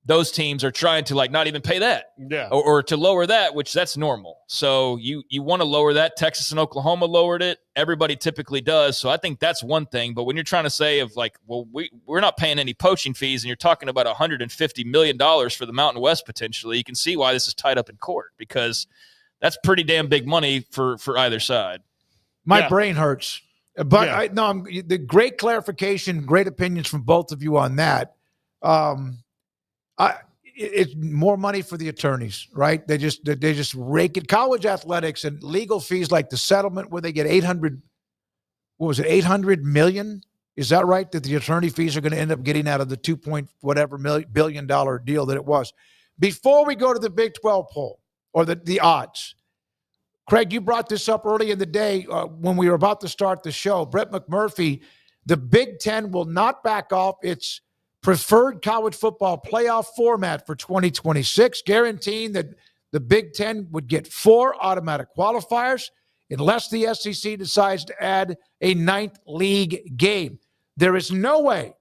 those teams are trying to like not even pay that or to lower that, which that's normal. So you want to lower that. Texas and Oklahoma lowered it. Everybody typically does. So I think that's one thing. But when you're trying to say of like, well, we're not paying any poaching fees, and you're talking about $150 million for the Mountain West potentially, you can see why this is tied up in court, because that's pretty damn big money for either side. My brain hurts, but the great clarification, great opinions from both of you on that. it's more money for the attorneys, right? They just rake it. College athletics and legal fees, like the settlement where they get 800 million? Is that right? That the attorney fees are going to end up getting out of the billion deal that it was. Before we go to the Big 12 poll or the odds, Craig, you brought this up early in the day when we were about to start the show. Brett McMurphy, the Big Ten will not back off its preferred college football playoff format for 2026, guaranteeing that the Big Ten would get 4 automatic qualifiers unless the SEC decides to add a 9th league game. There is no way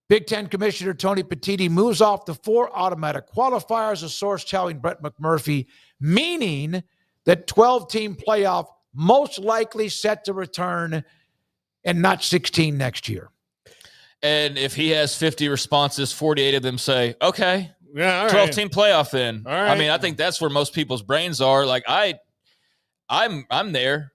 Big Ten Commissioner Tony Petitti moves off the 4 automatic qualifiers, a source telling Brett McMurphy, meaning that 12-team playoff most likely set to return and not 16 next year. And if he has 50 responses, 48 of them say, okay, yeah, 12-team playoff then. All right. I mean, I think that's where most people's brains are. Like, I'm there.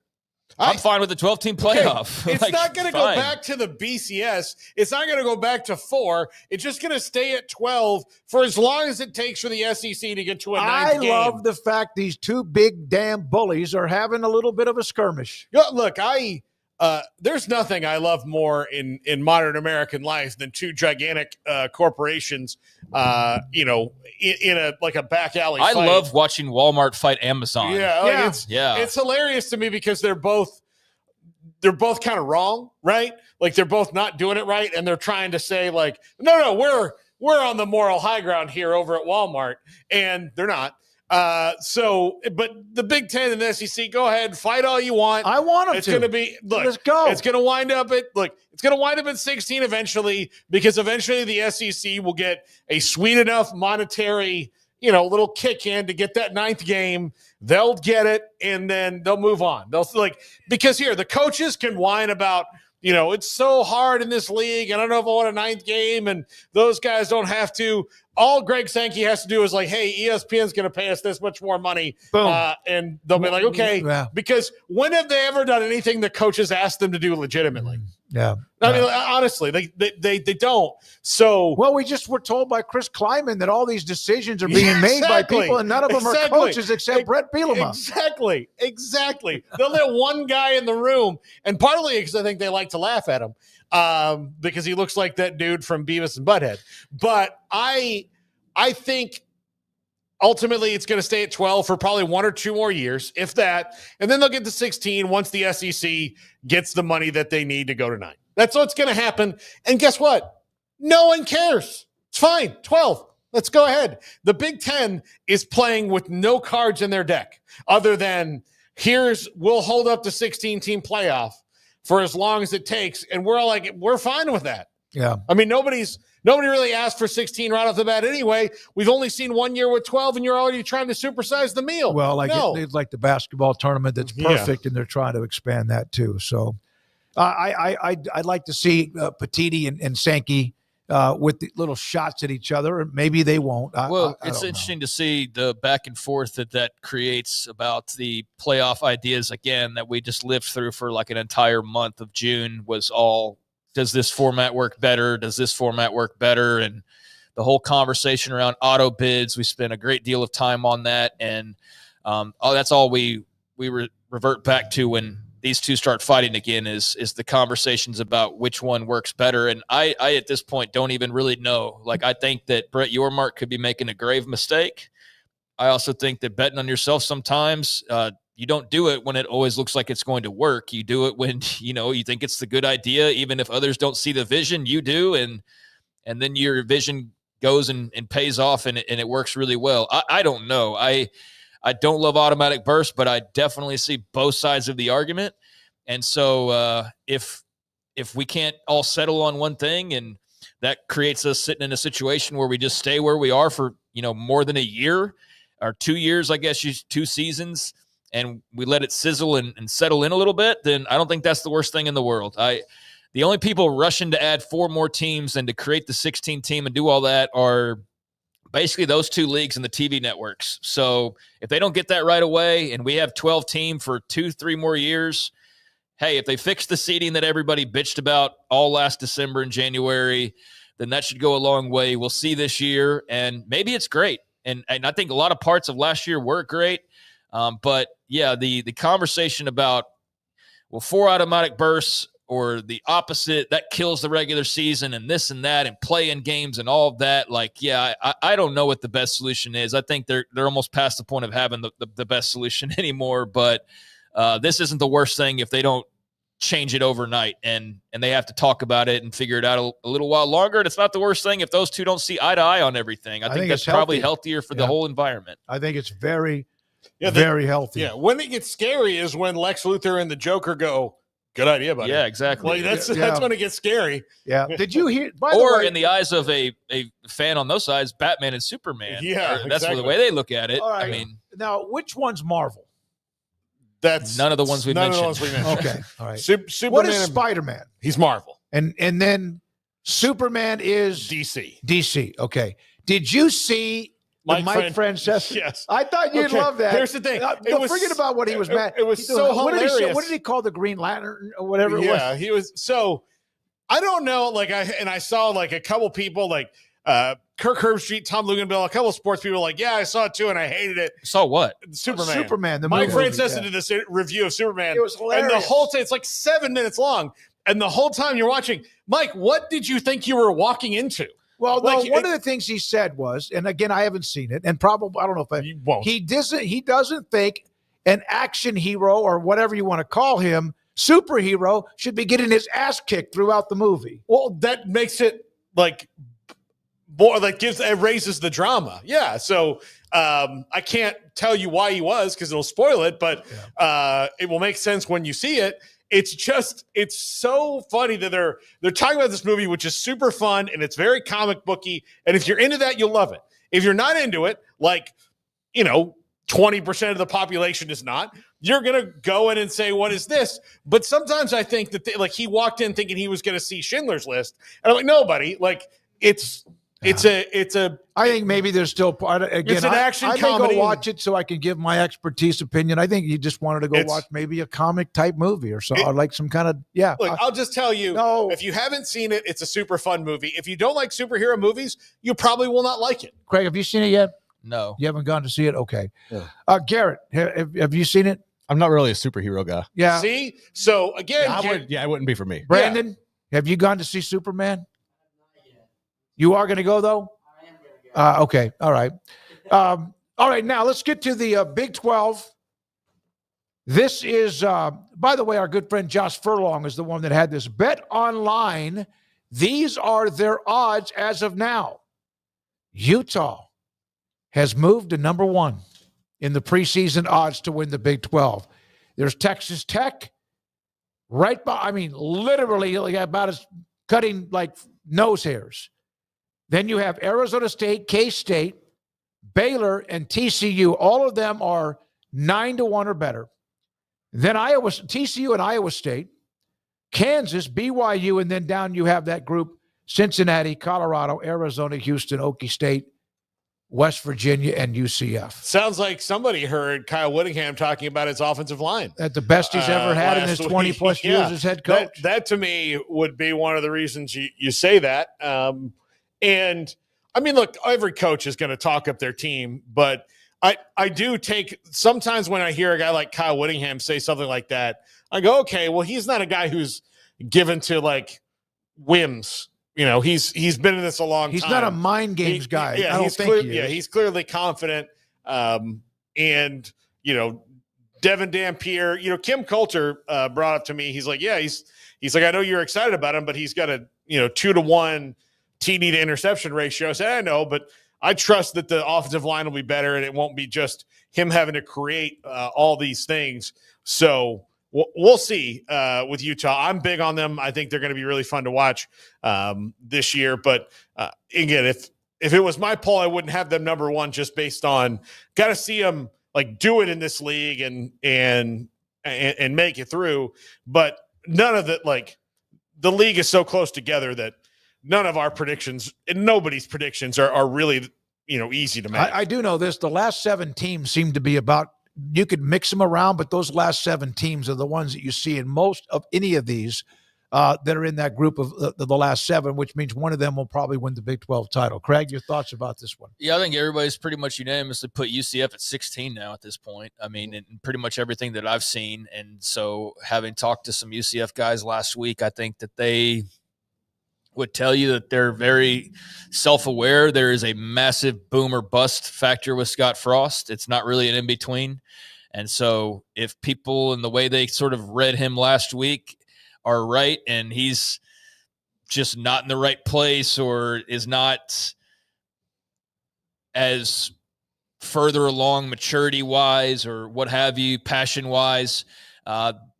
I'm fine with the 12-team playoff. Okay. It's like, not going to go back to the BCS. It's not going to go back to 4. It's just going to stay at 12 for as long as it takes for the SEC to get to a 9th game. I love the fact these 2 big damn bullies are having a little bit of a skirmish. Look, there's nothing I love more in modern American life than 2 gigantic corporations, in a back alley fight. I love watching Walmart fight Amazon. It's hilarious to me because they're both kind of wrong, right? Like they're both not doing it right, and they're trying to say like, no, we're on the moral high ground here over at Walmart, and they're not. But the Big Ten and the SEC, go ahead, fight all you want. I want them to. It's going to be, let's go. It's going to wind up at 16 eventually, because eventually the SEC will get a sweet enough monetary, little kick in to get that 9th game. They'll get it, and then they'll move on. Because here, the coaches can whine about, it's so hard in this league. I don't know if I want a 9th game, and those guys don't have to. All Greg Sankey has to do is like, hey, ESPN's going to pay us this much more money. Boom. And they'll be like, okay. Yeah. Because when have they ever done anything the coaches asked them to do legitimately? Yeah. I mean, honestly, they don't. So, well, we just were told by Chris Kleiman that all these decisions are being made by people, and none of them are coaches except Brett Bielema. Exactly. They'll let one guy in the room, and partly because I think they like to laugh at him, because he looks like that dude from Beavis and Butthead. But I think ultimately it's going to stay at 12 for probably 1 or 2 more years, if that, and then they'll get to 16 once the SEC gets the money that they need to go to 9. That's what's going to happen. And guess what? No one cares. It's fine. 12. Let's go ahead. The Big Ten is playing with no cards in their deck other than we'll hold up the 16-team playoff for as long as it takes. And we're all like, we're fine with that. Yeah. I mean, nobody really asked for 16 right off the bat anyway. We've only seen 1 year with 12, and you're already trying to supersize the meal. Well, it's like the basketball tournament that's perfect, and they're trying to expand that too. So I'd like to see Petitti and Sankey with the little shots at each other. Maybe they won't. It's interesting to see the back and forth that creates about the playoff ideas again that we just lived through for like an entire month of June was all, does this format work better? Does this format work better? And the whole conversation around auto bids, we spent a great deal of time on that. And that's all we revert back to when these two start fighting again is the conversations about which one works better. And I at this point don't even really know. Like, I think that Brett Yormark could be making a grave mistake. I also think that betting on yourself sometimes, you don't do it when it always looks like it's going to work. You do it when, you think it's the good idea, even if others don't see the vision, you do. And then your vision goes and pays off and it works really well. I don't know. I don't love automatic bursts, but I definitely see both sides of the argument. And so if we can't all settle on one thing, and that creates us sitting in a situation where we just stay where we are for, more than a year or 2 years, I guess, 2 seasons, and we let it sizzle and settle in a little bit, then I don't think that's the worst thing in the world. The only people rushing to add 4 more teams and to create the 16 team and do all that are basically those 2 leagues and the TV networks. So if they don't get that right away and we have 12 team for 2-3 more years, hey, if they fix the seeding that everybody bitched about all last December and January, then that should go a long way. We'll see this year, and maybe it's great. And I think a lot of parts of last year were great. But, yeah, the conversation about, 4 automatic bursts or the opposite, that kills the regular season and this and that and play-in games and all of that. Like, yeah, I don't know what the best solution is. I think they're almost past the point of having the best solution anymore. But this isn't the worst thing if they don't change it overnight and they have to talk about it and figure it out a little while longer. And it's not the worst thing if those two don't see eye to eye on everything. I think that's probably healthier for the whole environment. I think it's very, very healthy. Yeah, when it gets scary is when Lex Luthor and the Joker go, good idea, buddy. Yeah, exactly. Like, that's when it gets scary. Yeah. Did you hear? Or in the eyes of a fan on those sides, Batman and Superman. Yeah, that's exactly. the way they look at it. All right. I mean, now which one's Marvel? That's none of the ones we mentioned. Okay, all right. Superman. What is Spider-Man? He's Marvel, and then Superman is DC. DC. Okay. Did you see Mike Francesa? Yes. I thought you'd love that. Here's the thing. Forget about what he was mad. It was so hilarious. What did he call the Green Lantern or whatever it was? Yeah, he was. So I don't know. Like I saw like a couple people like Kirk Herbstreit, Tom Luganbill, a couple of sports people like, yeah, I saw it too, and I hated it. Saw what? Superman. The Mike movie, Francesa did this review of Superman. It was hilarious. And the whole time, it's like 7 minutes long. And the whole time you're watching, Mike, what did you think you were walking into? Well, no, one of the things he said was, and again, I haven't seen it, and probably I don't know if he doesn't think an action hero or whatever you want to call him, superhero, should be getting his ass kicked throughout the movie. Well, that makes it like more like it raises the drama. Yeah. So I can't tell you why he was because it'll spoil it, but it will make sense when you see it. It's so funny that they're talking about this movie, which is super fun and it's very comic booky. And if you're into that, you'll love it. If you're not into it, like, 20% of the population is not, you're going to go in and say, what is this? But sometimes I think that he walked in thinking he was going to see Schindler's List. And I'm like, no, buddy, like it's a. I think maybe there's still part. Again, it's an action I comedy. may go watch it so I can give my expertise opinion. I think you just wanted to go watch maybe a comic type movie or so, or like some kind of Look, I'll just tell you, if you haven't seen it, it's a super fun movie. If you don't like superhero movies, you probably will not like it. Craig, have you seen it yet? No, you haven't gone to see it. Okay, Garrett, have you seen it? I'm not really a superhero guy. Yeah. See, so again, it wouldn't be for me. Brandon, have you gone to see Superman? You are going to go, though? I am going to go. Okay. All right. All right. Now, let's get to the Big 12. This is, by the way, our good friend Josh Furlong is the one that had this. Bet online. These are their odds as of now. Utah has moved to number 1 in the preseason odds to win the Big 12. There's Texas Tech right by, literally about as cutting like nose hairs. Then you have Arizona State, K-State, Baylor, and TCU. All of them are 9-1 or better. Then TCU and Iowa State, Kansas, BYU, and then down you have that group, Cincinnati, Colorado, Arizona, Houston, Okie State, West Virginia, and UCF. Sounds like somebody heard Kyle Whittingham talking about his offensive line. At the best he's ever had in his 20-plus years as head coach. That to me would be one of the reasons you say that. And look, every coach is going to talk up their team, but I do take sometimes when I hear a guy like Kyle Whittingham say something like that, I go, okay, well, he's not a guy who's given to like whims. He's been in this a long time. He's not a mind games guy. Yeah, I don't think he is. He's clearly confident. And Devin Dampier, Kim Coulter brought up to me. He's like, he's like, I know you're excited about him, but he's got a 2-to-1 TD to interception ratio. I said, I know, but I trust that the offensive line will be better and it won't be just him having to create all these things. So we'll see with Utah. I'm big on them. I think they're going to be really fun to watch this year. But again, if it was my poll, I wouldn't have them number 1 just based on got to see them like do it in this league and make it through. But none of it, like the league is so close together that none of our predictions and nobody's predictions are really, easy to make. I do know this. The last 7 teams seem to be about, you could mix them around, but those last 7 teams are the ones that you see in most of any of these that are in that group of the last 7, which means one of them will probably win the Big 12 title. Craig, your thoughts about this one? Yeah, I think everybody's pretty much unanimously put UCF at 16 now at this point. I mean, in pretty much everything that I've seen. And so having talked to some UCF guys last week, I think that they would tell you that they're very self-aware. There is a massive boom or bust factor with Scott Frost. It's not really an in-between. And so if people in the way they sort of read him last week are right, and he's just not in the right place or is not as further along maturity-wise or what have you, passion-wise,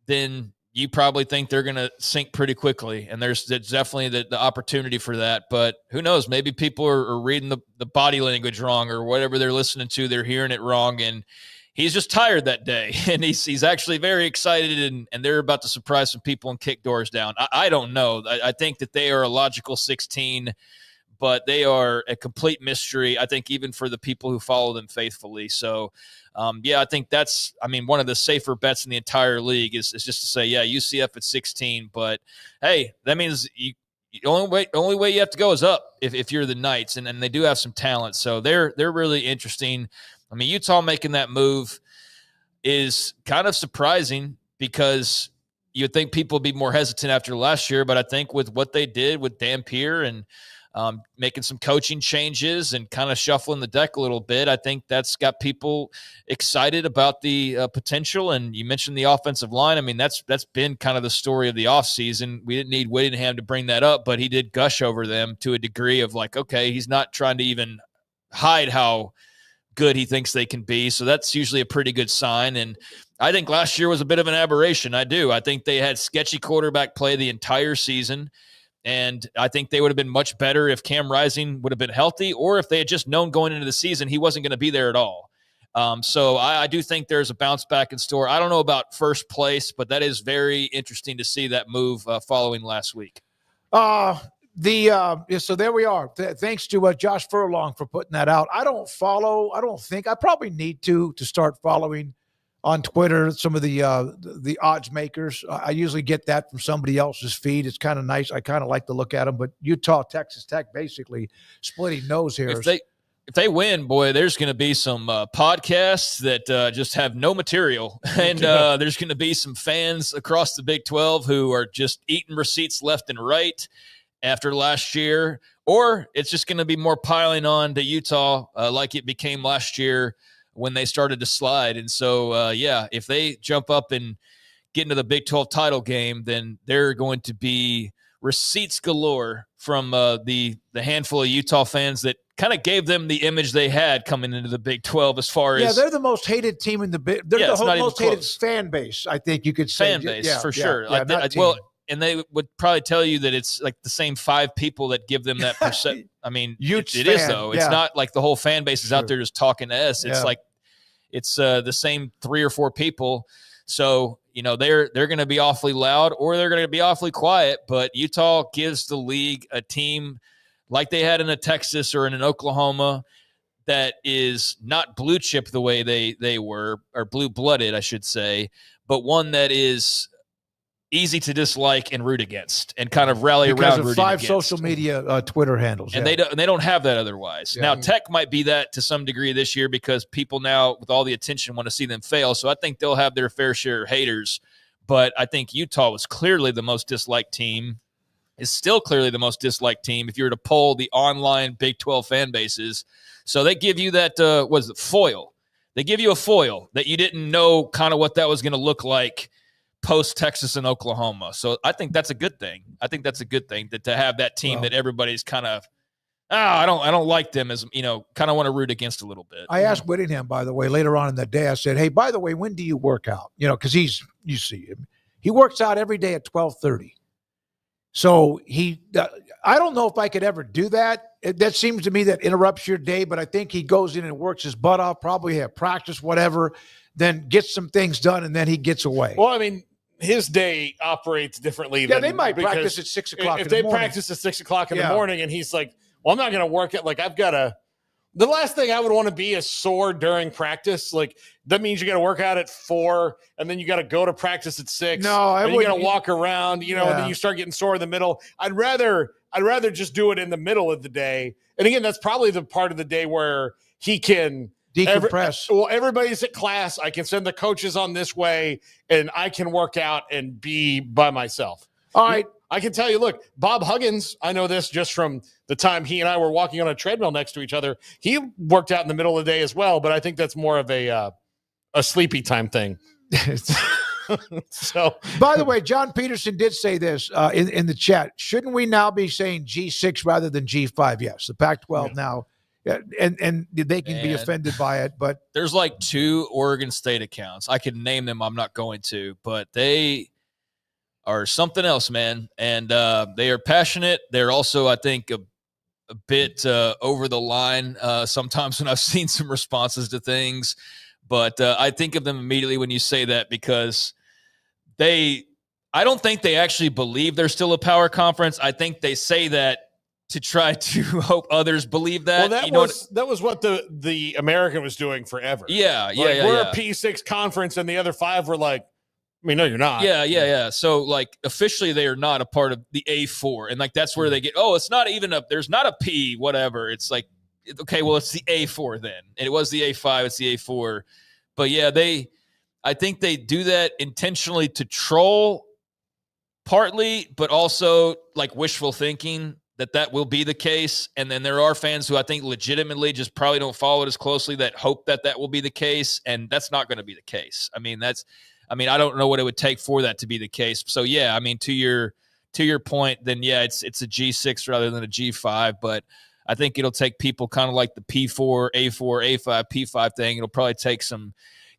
then you probably think they're going to sink pretty quickly. And there's definitely the opportunity for that. But who knows? Maybe people are reading the body language wrong, or whatever they're listening to, they're hearing it wrong. And he's just tired that day. And he's actually very excited, and they're about to surprise some people and kick doors down. I don't know. I think that they are a logical 16, but they are a complete mystery, I think, even for the people who follow them faithfully. So, I think that's, one of the safer bets in the entire league is just to say, yeah, UCF at 16. But, hey, that means the only way you have to go is up if you're the Knights, and they do have some talent. So they're really interesting. Utah making that move is kind of surprising because you'd think people would be more hesitant after last year. But I think with what they did with Dampier and making some coaching changes and kind of shuffling the deck a little bit, I think that's got people excited about the potential. And you mentioned the offensive line. That's been kind of the story of the offseason. We didn't need Whittingham to bring that up, but he did gush over them to a degree of like, okay, he's not trying to even hide how good he thinks they can be. So that's usually a pretty good sign. And I think last year was a bit of an aberration. I think they had sketchy quarterback play the entire season. And I think they would have been much better if Cam Rising would have been healthy, or if they had just known going into the season he wasn't going to be there at all. So I do think there's a bounce back in store. I don't know about first place, but that is very interesting to see that move following last week. So there we are. Thanks to Josh Furlong for putting that out. I probably need to start following on Twitter some of the odds makers. I usually get that from somebody else's feed. It's kind of nice. I kind of like to look at them. But Utah, Texas Tech, basically splitting nose hairs. If they win, boy, there's going to be some podcasts that just have no material. And there's going to be some fans across the Big 12 who are just eating receipts left and right after last year. Or it's just going to be more piling on to Utah like it became last year when they started to slide. And so, if they jump up and get into the Big 12 title game, then they're going to be receipts galore from the handful of Utah fans that kind of gave them the image they had coming into the Big 12 as far as. Yeah, they're the most hated team in the Big. They're the most hated fan base, I think you could say. Fan base, for sure. Well, and they would probably tell you that it's like the same 5 people that give them that percent. It is though. It's not like the whole fan base is out there just talking to us. It's like it's the same 3 or 4 people. So they're going to be awfully loud, or they're going to be awfully quiet. But Utah gives the league a team like they had in a Texas or in an Oklahoma that is not blue chip the way they were, or blue blooded, I should say, but one that is easy to dislike and root against, and kind of rally because around of 5 social media Twitter handles, and they don't have that otherwise. Now Tech might be that to some degree this year because people now with all the attention want to see them fail. So I think they'll have their fair share of haters, but I think Utah was clearly the most disliked team. Is still clearly the most disliked team if you were to poll the online Big 12 fan bases. So they give you that foil. They give you a foil that you didn't know kind of what that was going to look like post Texas and Oklahoma. So I think that's a good thing. I think that's a good thing to have that team that everybody's kind of, I don't like them, as kind of want to root against a little bit. I asked Whittingham, by the way, later on in the day, I said, hey, by the way, when do you work out? Because you see him. He works out every day at 12:30. So I don't know if I could ever do that. That seems to me that interrupts your day, but I think he goes in and works his butt off, probably have practice, whatever, then gets some things done, and then he gets away. Well, his day operates differently. Yeah, they might practice at 6 o'clock in the morning. If they practice at 6 o'clock in the morning and he's like, well, I'm not going to work it. Like, I've got to The last thing I would want to be is sore during practice. Like, that means you got to work out at 4, and then you got to go to practice at 6. No, and you got to walk around, and then you start getting sore in the middle. I'd rather just do it in the middle of the day. And again, that's probably the part of the day where he can decompress. Everybody's at class. I can send the coaches on this way, and I can work out and be by myself. All right. I can tell you, look, Bob Huggins, I know this just from the time he and I were walking on a treadmill next to each other. He worked out in the middle of the day as well, but I think that's more of a sleepy time thing. So, by the way, John Peterson did say this in the chat. Shouldn't we now be saying G6 rather than G5? Yes, the Pac-12 now, and they can be offended by it. But there's like 2 Oregon State accounts. I could name them. I'm not going to, but they are something else, man. And they are passionate. They're also, I think, a bit over the line sometimes when I've seen some responses to things. But I think of them immediately when you say that, because I don't think they actually believe they're still a power conference. I think they say that to try to hope others believe that. Well, that was what the American was doing forever. We're a P6 conference, and the other 5 were like, I mean, no, you're not. Yeah. So, like, officially, they are not a part of the A4. And, like, that's where they get, it's not even there's not a P, whatever. It's like, okay, well, it's the A4 then. And it was the A5, it's the A4. But, yeah, I think they do that intentionally to troll partly, but also, like, wishful thinking that will be the case. And then there are fans who I think legitimately just probably don't follow it as closely that hope that will be the case. And that's not going to be the case. I mean, I don't know what it would take for that to be the case. So, yeah, I mean, to your point, then, yeah, it's a G6 rather than a G5. But I think it'll take people kind of like the P4, A4, A5, P5 thing. It'll probably take some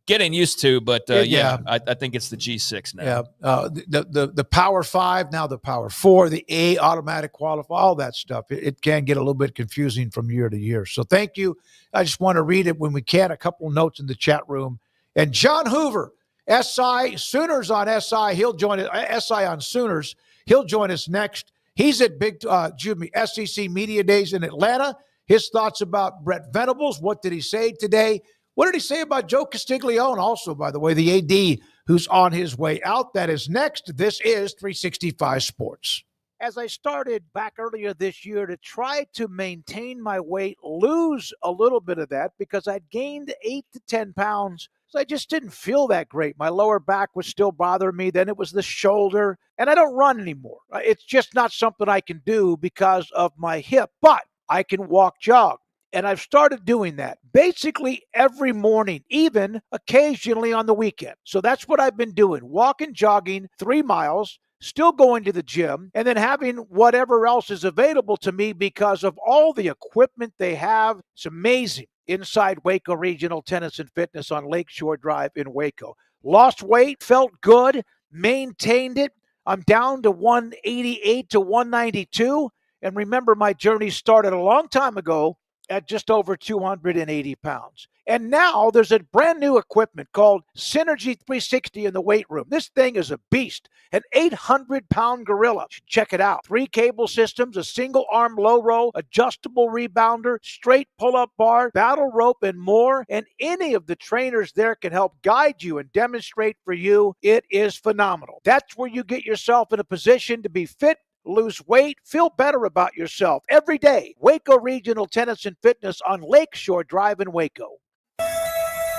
getting used to. But, I think it's the G6 now. Yeah, the Power 5, now the Power 4, the A automatic qualify, all that stuff. It can get a little bit confusing from year to year. So thank you. I just want to read it when we can. A couple of notes in the chat room. And John Hoover, SI, Sooners on SI. He'll join us. SI on Sooners. He'll join us next. He's at SEC Media Days in Atlanta. His thoughts about Brett Venables. What did he say today? What did he say about Joe Castiglione? Also, by the way, the AD who's on his way out. That is next. This is 365 Sports. As I started back earlier this year to try to maintain my weight, lose a little bit of that because I'd gained 8 to 10 pounds. So I just didn't feel that great. My lower back was still bothering me. Then it was the shoulder. And I don't run anymore. It's just not something I can do because of my hip. But I can walk, jog. And I've started doing that basically every morning, even occasionally on the weekend. So that's what I've been doing. Walking, jogging 3 miles, still going to the gym, and then having whatever else is available to me because of all the equipment they have. It's amazing. Inside Waco Regional Tennis and Fitness on Lakeshore Drive in Waco. Lost weight, felt good, maintained it. I'm down to 188 to 192. And remember, my journey started a long time ago at just over 280 pounds. And now there's a brand new equipment called Synergy 360 in the weight room. This thing is a beast, an 800-pound gorilla. Check it out. 3 cable systems, a single arm low row, adjustable rebounder, straight pull-up bar, battle rope, and more. And any of the trainers there can help guide you and demonstrate for you. It is phenomenal. That's where you get yourself in a position to be fit, lose weight, feel better about yourself every day. Waco Regional Tennis and Fitness on Lakeshore Drive in Waco.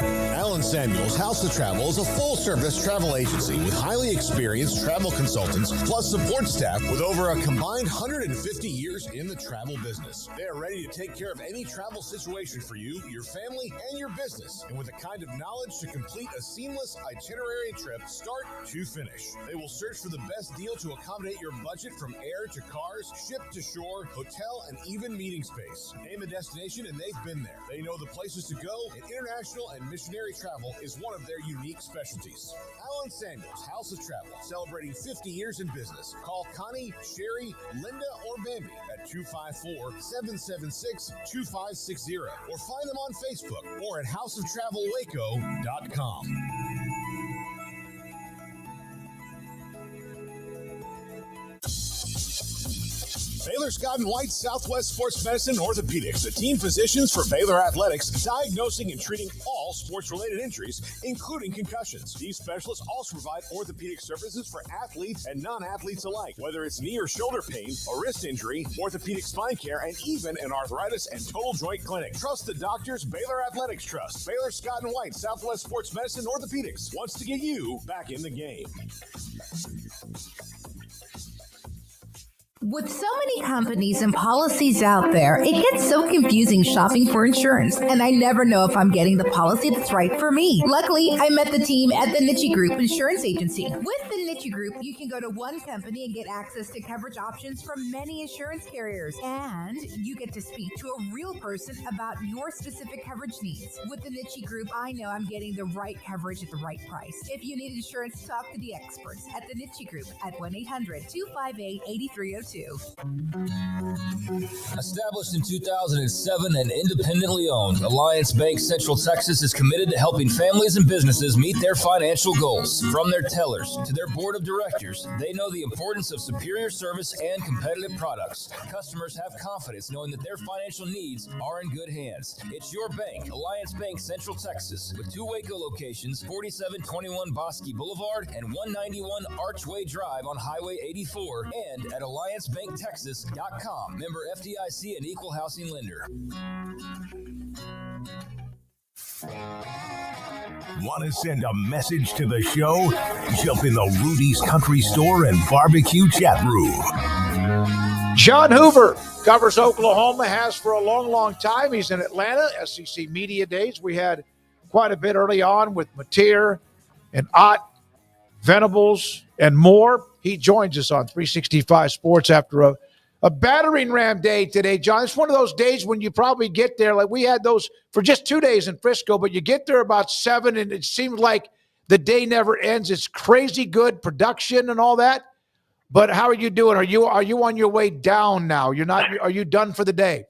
Alan Samuels House of Travel is a full-service travel agency with highly experienced travel consultants plus support staff with over a combined 150 years in the travel business. They are ready to take care of any travel situation for you, your family, and your business, and with the kind of knowledge to complete a seamless itinerary trip start to finish. They will search for the best deal to accommodate your budget from air to cars, ship to shore, hotel, and even meeting space. Name a destination and they've been there. They know the places to go, and international and missionary travel is one of their unique specialties. Alan Samuels House of Travel, celebrating 50 years in business. Call Connie, Sherry, Linda, or Bambi at 254-776-2560 or find them on Facebook or at houseoftravelwaco.com. Baylor Scott and White Southwest Sports Medicine Orthopedics, the team physicians for Baylor Athletics, diagnosing and treating all sports-related injuries, including concussions. These specialists also provide orthopedic services for athletes and non-athletes alike, whether it's knee or shoulder pain, a wrist injury, orthopedic spine care, and even an arthritis and total joint clinic. Trust the doctors Baylor Athletics trust. Baylor Scott and White Southwest Sports Medicine Orthopedics wants to get you back in the game. With so many companies and policies out there, it gets so confusing shopping for insurance, and I never know if I'm getting the policy that's right for me. Luckily, I met the team at the Niche Group Insurance Agency. With the Niche Group, you can go to one company and get access to coverage options from many insurance carriers, and you get to speak to a real person about your specific coverage needs. With the Niche Group, I know I'm getting the right coverage at the right price. If you need insurance, talk to the experts at the Niche Group at 1-800-258-8302. Established in 2007 and independently owned, Alliance Bank Central Texas is committed to helping families and businesses meet their financial goals. From their tellers to their board of directors, they know the importance of superior service and competitive products. Customers have confidence knowing that their financial needs are in good hands. It's your bank, Alliance Bank Central Texas, with 2 Waco locations, 4721 Bosque Boulevard and 191 Archway Drive on Highway 84, and at AllianceBankTexas.com. Member FDIC and Equal Housing Lender. Want to send a message to the show? Jump in the Rudy's Country Store and Barbecue chat room. John Hoover covers Oklahoma, has for a long, long time. He's in Atlanta, SEC Media Days. We had quite a bit early on with Mateer and Ott, Venables, and more. He joins us on 365 Sports after a battering ram day today, John. It's one of those days when you probably get there. Like we had those for just 2 days in Frisco, but you get there about 7, and it seems like the day never ends. It's crazy good production and all that. But how are you doing? Are you on your way down now? You're not. Are you done for the day?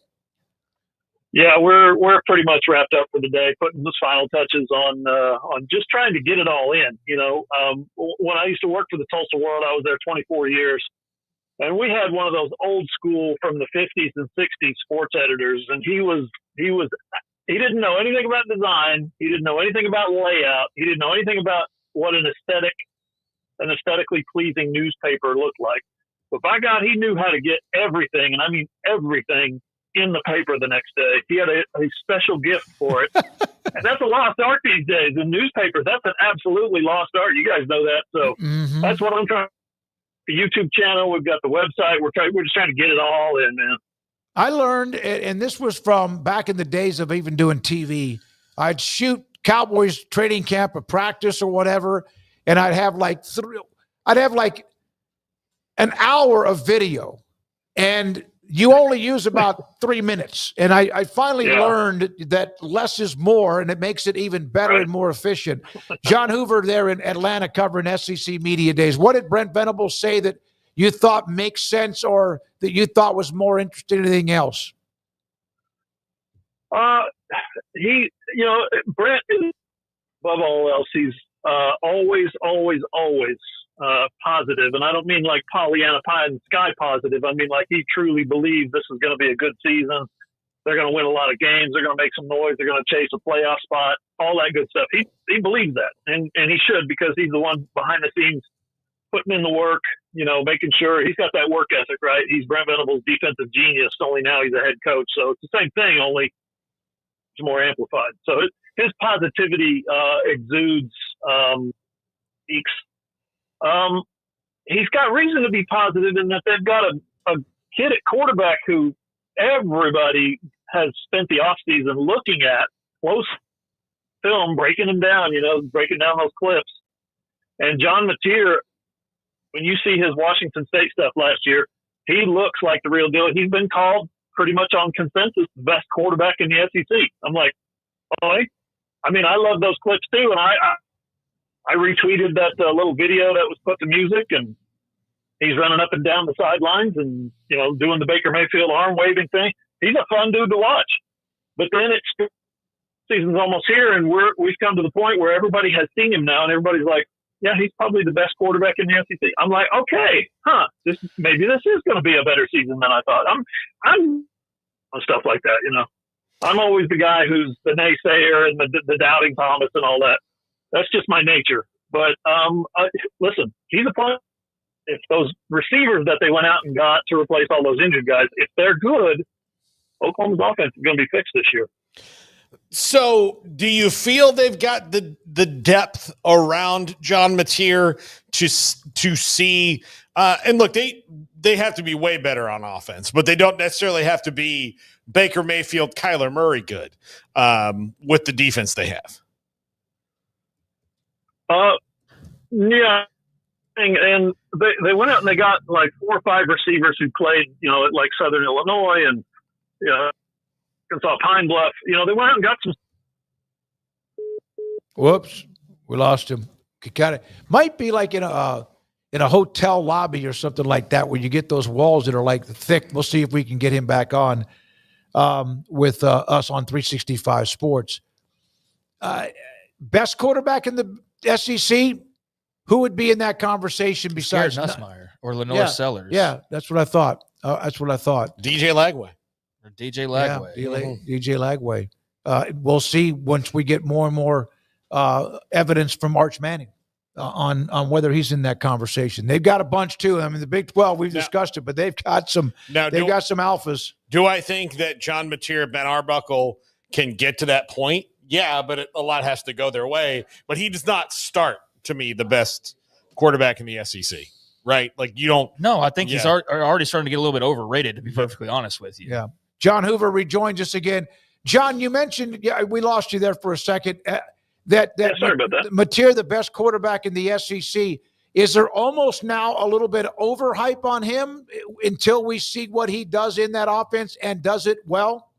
Yeah, we're pretty much wrapped up for the day, putting the final touches on just trying to get it all in. You know, when I used to work for the Tulsa World, I was there 24 years, and we had one of those old school from the 50s and 60s sports editors, and he didn't know anything about design, he didn't know anything about layout, he didn't know anything about what an aesthetically pleasing newspaper looked like. But by God, he knew how to get everything, and I mean everything, in the paper the next day. He had a special gift for it. And that's a lost art these days. In newspapers, that's an absolutely lost art. You guys know that. So that's what I'm trying. The YouTube channel, we've got the website. We're just trying to get it all in, man. I learned, and this was from back in the days of even doing TV, I'd shoot Cowboys training camp or practice or whatever, and I'd have like an hour of video, and you only use about 3 minutes. And I finally learned that less is more, and it makes it even better and more efficient. John Hoover there in Atlanta covering SEC Media Days. What did Brent Venables say that you thought makes sense or that you thought was more interesting than anything else? Brent is, above all else, he's always positive. And I don't mean like Pollyanna pie in the sky positive. I mean like he truly believes this is going to be a good season. They're going to win a lot of games. They're going to make some noise. They're going to chase a playoff spot, all that good stuff. He believes that, and he should, because he's the one behind the scenes putting in the work, making sure he's got that work ethic, right? He's Brent Venables' defensive genius, only now he's a head coach. So it's the same thing, only it's more amplified. So his positivity exudes, speaks. He's got reason to be positive in that they've got a kid at quarterback who everybody has spent the offseason looking at, close film, breaking him down, breaking down those clips. And John Mateer, when you see his Washington State stuff last year, he looks like the real deal. He's been called pretty much on consensus the best quarterback in the SEC. I'm like, okay. I mean, I love those clips too, and I retweeted that little video that was put to music, and he's running up and down the sidelines and, doing the Baker Mayfield arm waving thing. He's a fun dude to watch. But then season's almost here, and we've come to the point where everybody has seen him now, and everybody's like, yeah, he's probably the best quarterback in the SEC. I'm like, okay, maybe this is going to be a better season than I thought. I'm on stuff like that, you know. I'm always the guy who's the naysayer and the doubting Thomas and all that. That's just my nature. But listen, he's a punt. If those receivers that they went out and got to replace all those injured guys, if they're good, Oklahoma's offense is going to be fixed this year. So do you feel they've got the depth around John Mateer to see and look, they have to be way better on offense, but they don't necessarily have to be Baker Mayfield, Kyler Murray good with the defense they have? Yeah. And they went out and they got like 4 or 5 receivers who played, you know, at like Southern Illinois and, you know, Arkansas Pine Bluff. You know, they went out and got some. Whoops, we lost him. Kind of might be like in a hotel lobby or something like that, where you get those walls that are like thick. We'll see if we can get him back on with us on 365 Sports. Best quarterback in the SEC. Who would be in that conversation besides Nussmeier or Lenore Sellers? Yeah, that's what I thought. DJ Lagway. Or DJ Lagway. Yeah, DJ Lagway. We'll see once we get more and more evidence from Arch Manning on whether he's in that conversation. They've got a bunch too. I mean, the Big 12, we've discussed it, but they've got some. They've got some alphas. Do I think that John Mateer, Ben Arbuckle can get to that point? Yeah, but a lot has to go their way. But he does not start, to me, the best quarterback in the SEC, right? Like you don't. No, I think he's already starting to get a little bit overrated, to be perfectly honest with you. Yeah. John Hoover rejoins us again. John, you mentioned, we lost you there for a second. Sorry about that. Mateer, the best quarterback in the SEC. Is there almost now a little bit of overhype on him until we see what he does in that offense and does it well?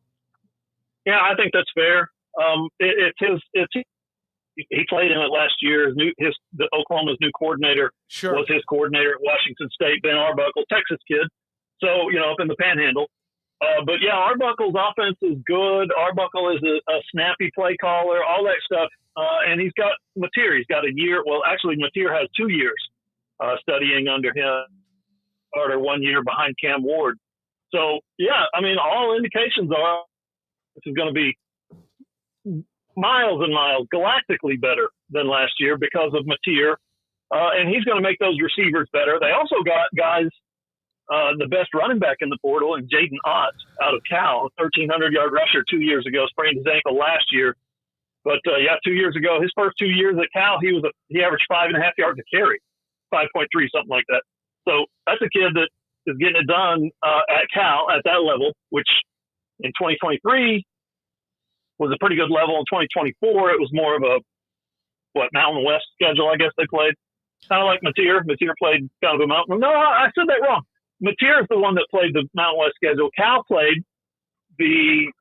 Yeah, I think that's fair. He played in it last year. Oklahoma's new coordinator was his coordinator at Washington State, Ben Arbuckle, Texas kid. So, you know, up in the Panhandle. But yeah, Arbuckle's offense is good. Arbuckle is a snappy play caller, all that stuff. And he's got Mateer. He's got a year. Well, actually, Mateer has 2 years studying under him, or 1 year behind Cam Ward. So yeah, I mean, all indications are this is going to be miles and miles, galactically better than last year because of Mateer. And he's going to make those receivers better. They also got guys, the best running back in the portal, and Jaden Ott out of Cal, a 1,300-yard rusher 2 years ago, sprained his ankle last year. But 2 years ago, his first 2 years at Cal, he averaged 5.5 yards a carry, 5.3, something like that. So that's a kid that is getting it done at Cal at that level, which in 2023 was a pretty good level. In 2024, it was more of a Mountain West schedule, I guess they played. Kind of like Mateer. Mateer played kind of a Mountain. No, I said that wrong. Mateer is the one that played the Mountain West schedule. Cal played the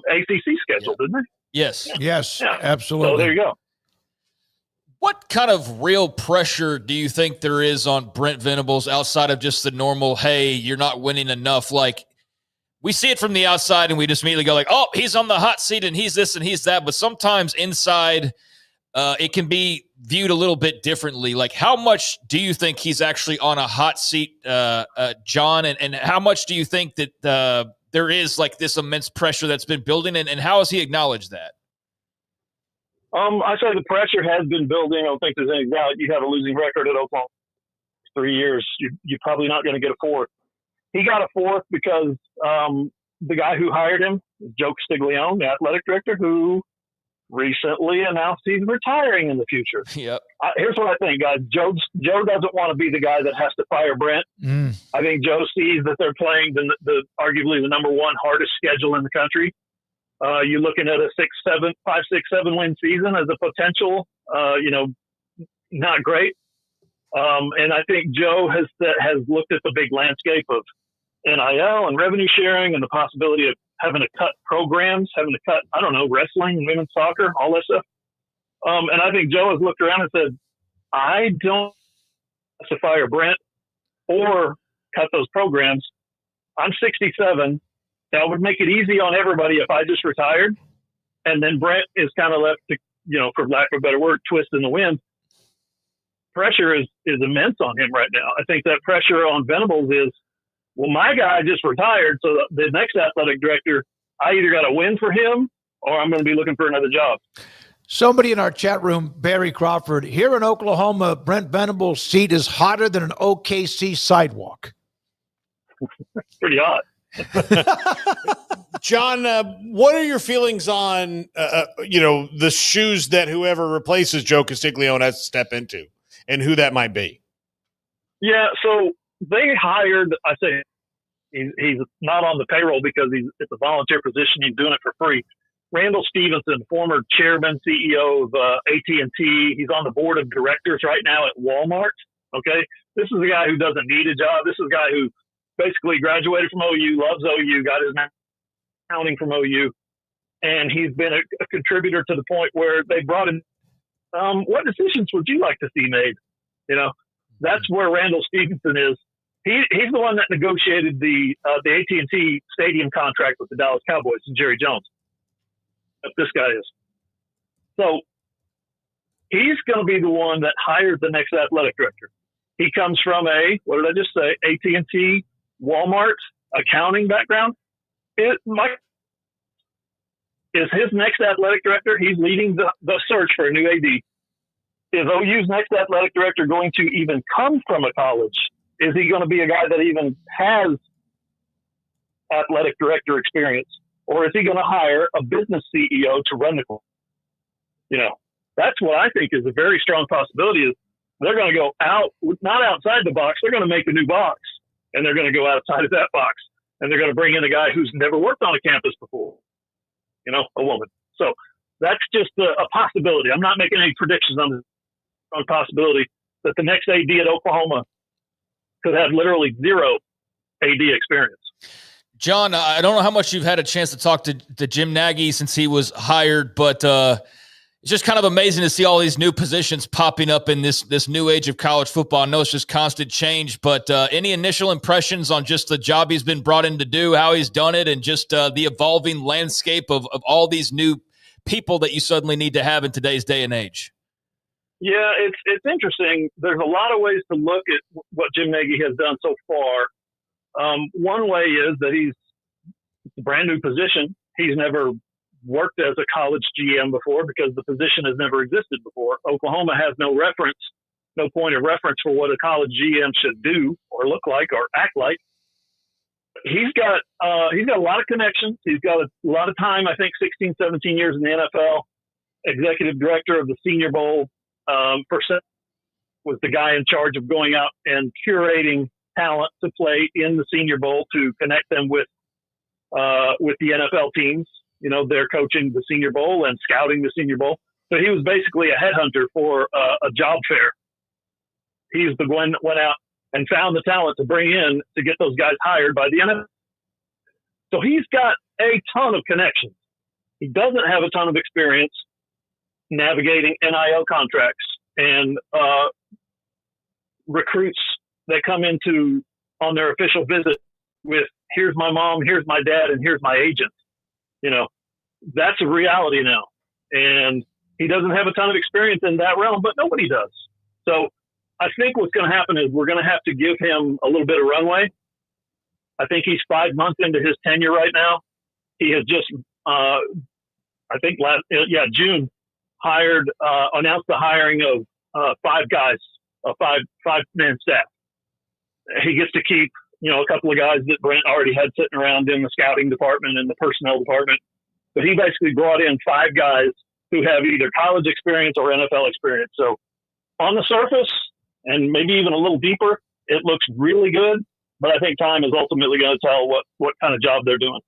ACC schedule, didn't they? Yes. Yes, absolutely. So there you go. What kind of real pressure do you think there is on Brent Venables outside of just the normal, hey, you're not winning enough? Like, we see it from the outside and we just immediately go like, oh, he's on the hot seat and he's this and he's that. But sometimes inside it can be viewed a little bit differently. Like, how much do you think he's actually on a hot seat, John? And how much do you think that there is like this immense pressure that's been building, and how has he acknowledged that? I say the pressure has been building. I don't think there's any doubt. You have a losing record at Oklahoma. 3 years, you're probably not going to get a fourth. He got a fourth because the guy who hired him, Joe Castiglione, the athletic director, who recently announced he's retiring in the future. Yep. Here's what I think, guys. Joe doesn't want to be the guy that has to fire Brent. I think Joe sees that they're playing the arguably the number one hardest schedule in the country. You're looking at a 5, 6, 7 win season as a potential, not great. And I think Joe has looked at the big landscape of NIL and revenue sharing and the possibility of having to cut programs, having to cut, I don't know, wrestling, women's soccer, all that stuff. And I think Joe has looked around and said, I don't have to fire Brent or cut those programs. I'm 67. That would make it easy on everybody if I just retired. And then Brent is kind of left to, for lack of a better word, twist in the wind. pressure is immense on him right now. I think that pressure on Venables is, well, my guy just retired, so the next athletic director, I either got to win for him or I'm going to be looking for another job. Somebody in our chat room, Barry Crawford, here in Oklahoma, Brent Venables' seat is hotter than an OKC sidewalk. Pretty hot. John, what are your feelings on, the shoes that whoever replaces Joe Castiglione has to step into and who that might be? Yeah, so they hired, I say he's not on the payroll because it's a volunteer position. He's doing it for free. Randall Stevenson, former chairman, CEO of AT&T. He's on the board of directors right now at Walmart. Okay. This is a guy who doesn't need a job. This is a guy who basically graduated from OU, loves OU, got his accounting from OU. And he's been a contributor to the point where they brought him. What decisions would you like to see made? That's where Randall Stevenson is. He's the one that negotiated the AT&T stadium contract with the Dallas Cowboys and Jerry Jones. This guy is. So he's going to be the one that hired the next athletic director. He comes from AT&T, Walmart, accounting background. Mike is his next athletic director. He's leading the search for a new AD. Is OU's next athletic director going to even come from a college? Is he going to be a guy that even has athletic director experience? Or is he going to hire a business CEO to run the club? That's what I think is a very strong possibility. Is they're going to go out, not outside the box. They're going to make a new box, and they're going to go outside of that box, and they're going to bring in a guy who's never worked on a campus before. A woman. So that's just a possibility. I'm not making any predictions on the possibility that the next AD at Oklahoma could have literally zero AD experience. John, I don't know how much you've had a chance to talk to Jim Nagy since he was hired, but it's just kind of amazing to see all these new positions popping up in this new age of college football. I know it's just constant change, but any initial impressions on just the job he's been brought in to do, how he's done it, and just the evolving landscape of all these new people that you suddenly need to have in today's day and age? Yeah, it's interesting. There's a lot of ways to look at what Jim Nagy has done so far. One way is that it's a brand new position. He's never worked as a college GM before because the position has never existed before. Oklahoma has no point of reference for what a college GM should do or look like or act like. He's got a lot of connections. He's got a lot of time, I think 16, 17 years in the NFL, executive director of the Senior Bowl. Was the guy in charge of going out and curating talent to play in the Senior Bowl to connect them with the NFL teams. They're coaching the Senior Bowl and scouting the Senior Bowl. So he was basically a headhunter for a job fair. He's the one that went out and found the talent to bring in to get those guys hired by the NFL. So he's got a ton of connections. He doesn't have a ton of experience navigating NIL contracts and recruits that come into on their official visit with, here's my mom, here's my dad, and here's my agent. That's a reality now. And he doesn't have a ton of experience in that realm, but nobody does. So I think what's going to happen is we're going to have to give him a little bit of runway. I think he's 5 months into his tenure right now. He has just, June, announced the hiring of 5 guys, a five-man staff. He gets to keep, a couple of guys that Brent already had sitting around in the scouting department and the personnel department. But he basically brought in 5 guys who have either college experience or NFL experience. So on the surface, and maybe even a little deeper, it looks really good. But I think time is ultimately going to tell what kind of job they're doing.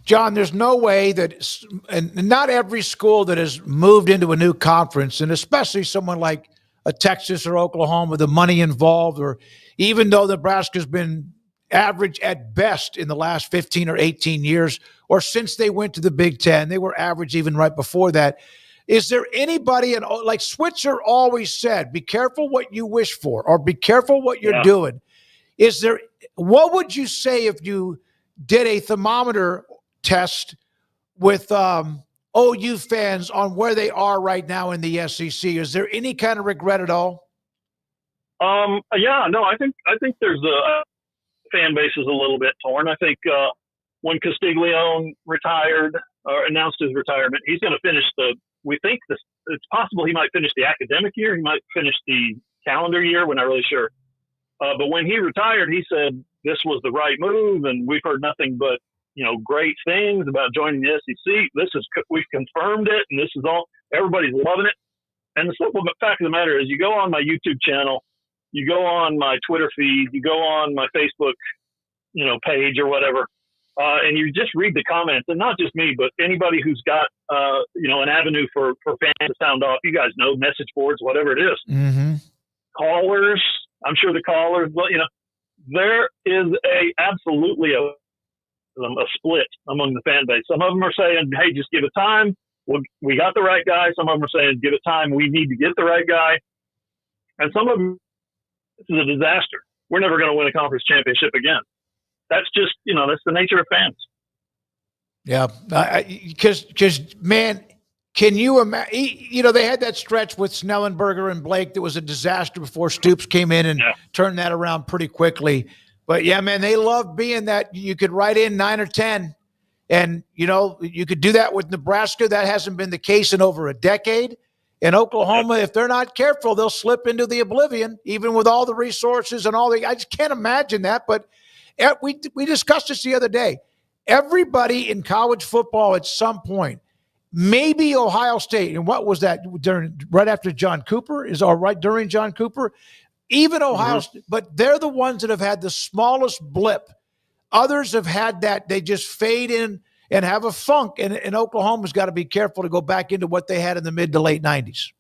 John, there's no way that, and not every school that has moved into a new conference, and especially someone like a Texas or Oklahoma, the money involved, or even though Nebraska's been average at best in the last 15 or 18 years, or since they went to the Big Ten, they were average even right before that. Is there anybody, like Switzer always said, be careful what you wish for, or be careful what you're doing. What would you say if you did a thermometer test with OU fans on where they are right now in the SEC? Is there any kind of regret at all? Yeah, no, I think there's a fan base is a little bit torn. I think when Castiglione retired or announced his retirement, he's going to finish it's possible he might finish the academic year. He might finish the calendar year. We're not really sure. But when he retired, he said this was the right move, and we've heard nothing but great things about joining the SEC. We've confirmed it, and this is all. Everybody's loving it. And the simple fact of the matter is, you go on my YouTube channel, you go on my Twitter feed, you go on my Facebook, page or whatever, and you just read the comments, and not just me, but anybody who's got, an avenue for fans to sound off. You guys know, message boards, whatever it is. Mm-hmm. Callers, I'm sure the callers, there is absolutely a split among the fan base. Some of them are saying, hey, just give it time. We got the right guy. Some of them are saying, give it time. We need to get the right guy. And some of them, this is a disaster. We're never going to win a conference championship again. That's just, that's the nature of fans. Yeah. Because, man, can you imagine, they had that stretch with Snellenberger and Blake that was a disaster before Stoops came in and turned that around pretty quickly. But, yeah, man, they love being that you could write in 9 or 10. And, you could do that with Nebraska. That hasn't been the case in over a decade. In Oklahoma, if they're not careful, they'll slip into the oblivion, even with all the resources and I just can't imagine that. But we discussed this the other day. Everybody in college football at some point, maybe Ohio State, and what was that right after John Cooper? During John Cooper? Even Ohio State, but they're the ones that have had the smallest blip. Others have had that. They just fade in and have a funk. And Oklahoma's got to be careful to go back into what they had in the mid to late 90s.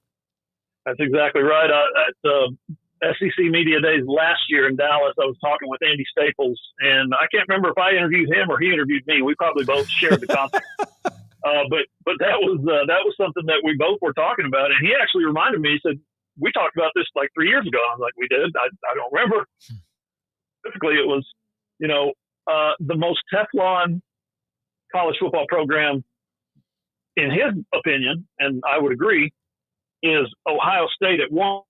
That's exactly right. At SEC Media Days last year in Dallas, I was talking with Andy Staples, and I can't remember if I interviewed him or he interviewed me. We probably both shared the content. But that was something that we both were talking about. And he actually reminded me, he said, we talked about this like 3 years ago. I was like, we did? I don't remember. Typically, it was, the most Teflon college football program, in his opinion, and I would agree, is Ohio State at 1.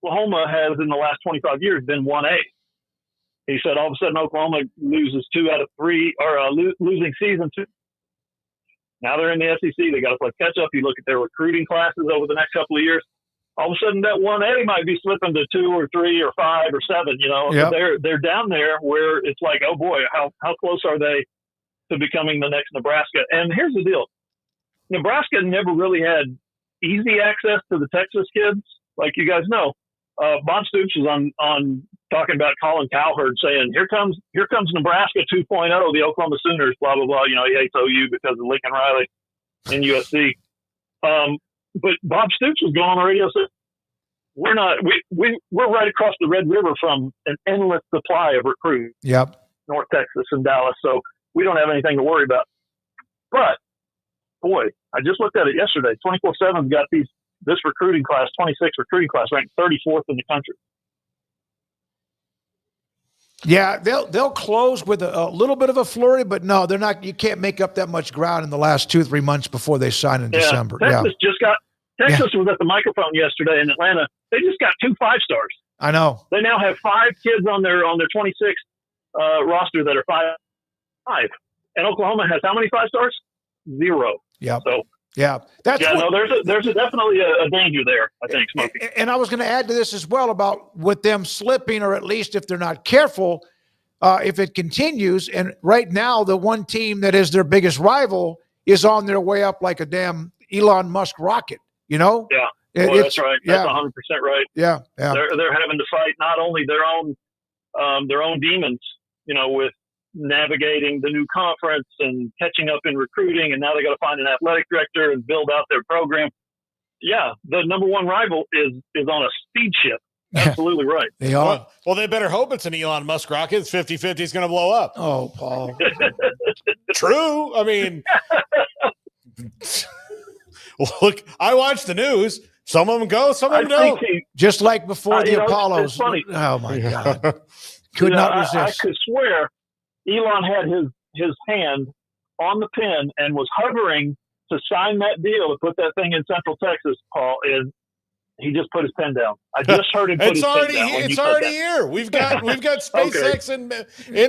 Oklahoma has, in the last 25 years, been 1A. He said all of a sudden Oklahoma loses 2 out of 3, or losing season 2. Now they're in the SEC. They got to play catch up. You look at their recruiting classes over the next couple of years. All of a sudden, that 1A might be slipping to 2 or 3 or 5 or 7. Yep. They're down there where it's like, oh boy, how close are they to becoming the next Nebraska? And here's the deal: Nebraska never really had easy access to the Texas kids, like you guys know. Bob Stoops was on talking about Colin Cowherd saying, "Here comes Nebraska 2.0, the Oklahoma Sooners." Blah blah blah. He hates OU because of Lincoln Riley and USC. But Bob Stoops was going on the radio saying, we're right across the Red River from an endless supply of recruits. Yep. North Texas and Dallas, so we don't have anything to worry about. But boy, I just looked at it yesterday. 24/7's got this recruiting class, 26 recruiting class, ranked 34th in the country. Yeah, they'll close with a little bit of a flurry, but no, they're not. You can't make up that much ground in the last 2-3 months before they sign in December. Texas was at the microphone yesterday in Atlanta. They just got 2 5-stars. I know. They now have 5 kids on their 26 roster that are 5. And Oklahoma has how many 5-stars? 0. Yeah. So yeah, there's definitely a danger there, I think, Smokey. And I was going to add to this as well about with them slipping, or at least if they're not careful, if it continues. And right now, the one team that is their biggest rival is on their way up like a damn Elon Musk rocket. Yeah, that's right. That's 100% right. Yeah. They're having to fight not only their own demons, with navigating the new conference and catching up in recruiting, and now they got to find an athletic director and build out their program. Yeah, the number one rival is on a speed ship. Absolutely right. They are. Well, they better hope it's an Elon Musk rocket. It's 50-50 is going to blow up. Oh, Paul. True. I mean, look, I watch the news. Some of them go, some of them don't. Just like before the Apollos. It's funny. Oh, my God. Could not resist. I could swear Elon had his hand on the pen and was hovering to sign that deal to put that thing in Central Texas, Paul. And He just put his pen down. I just heard him put his pen down. It's already here. We've got SpaceX in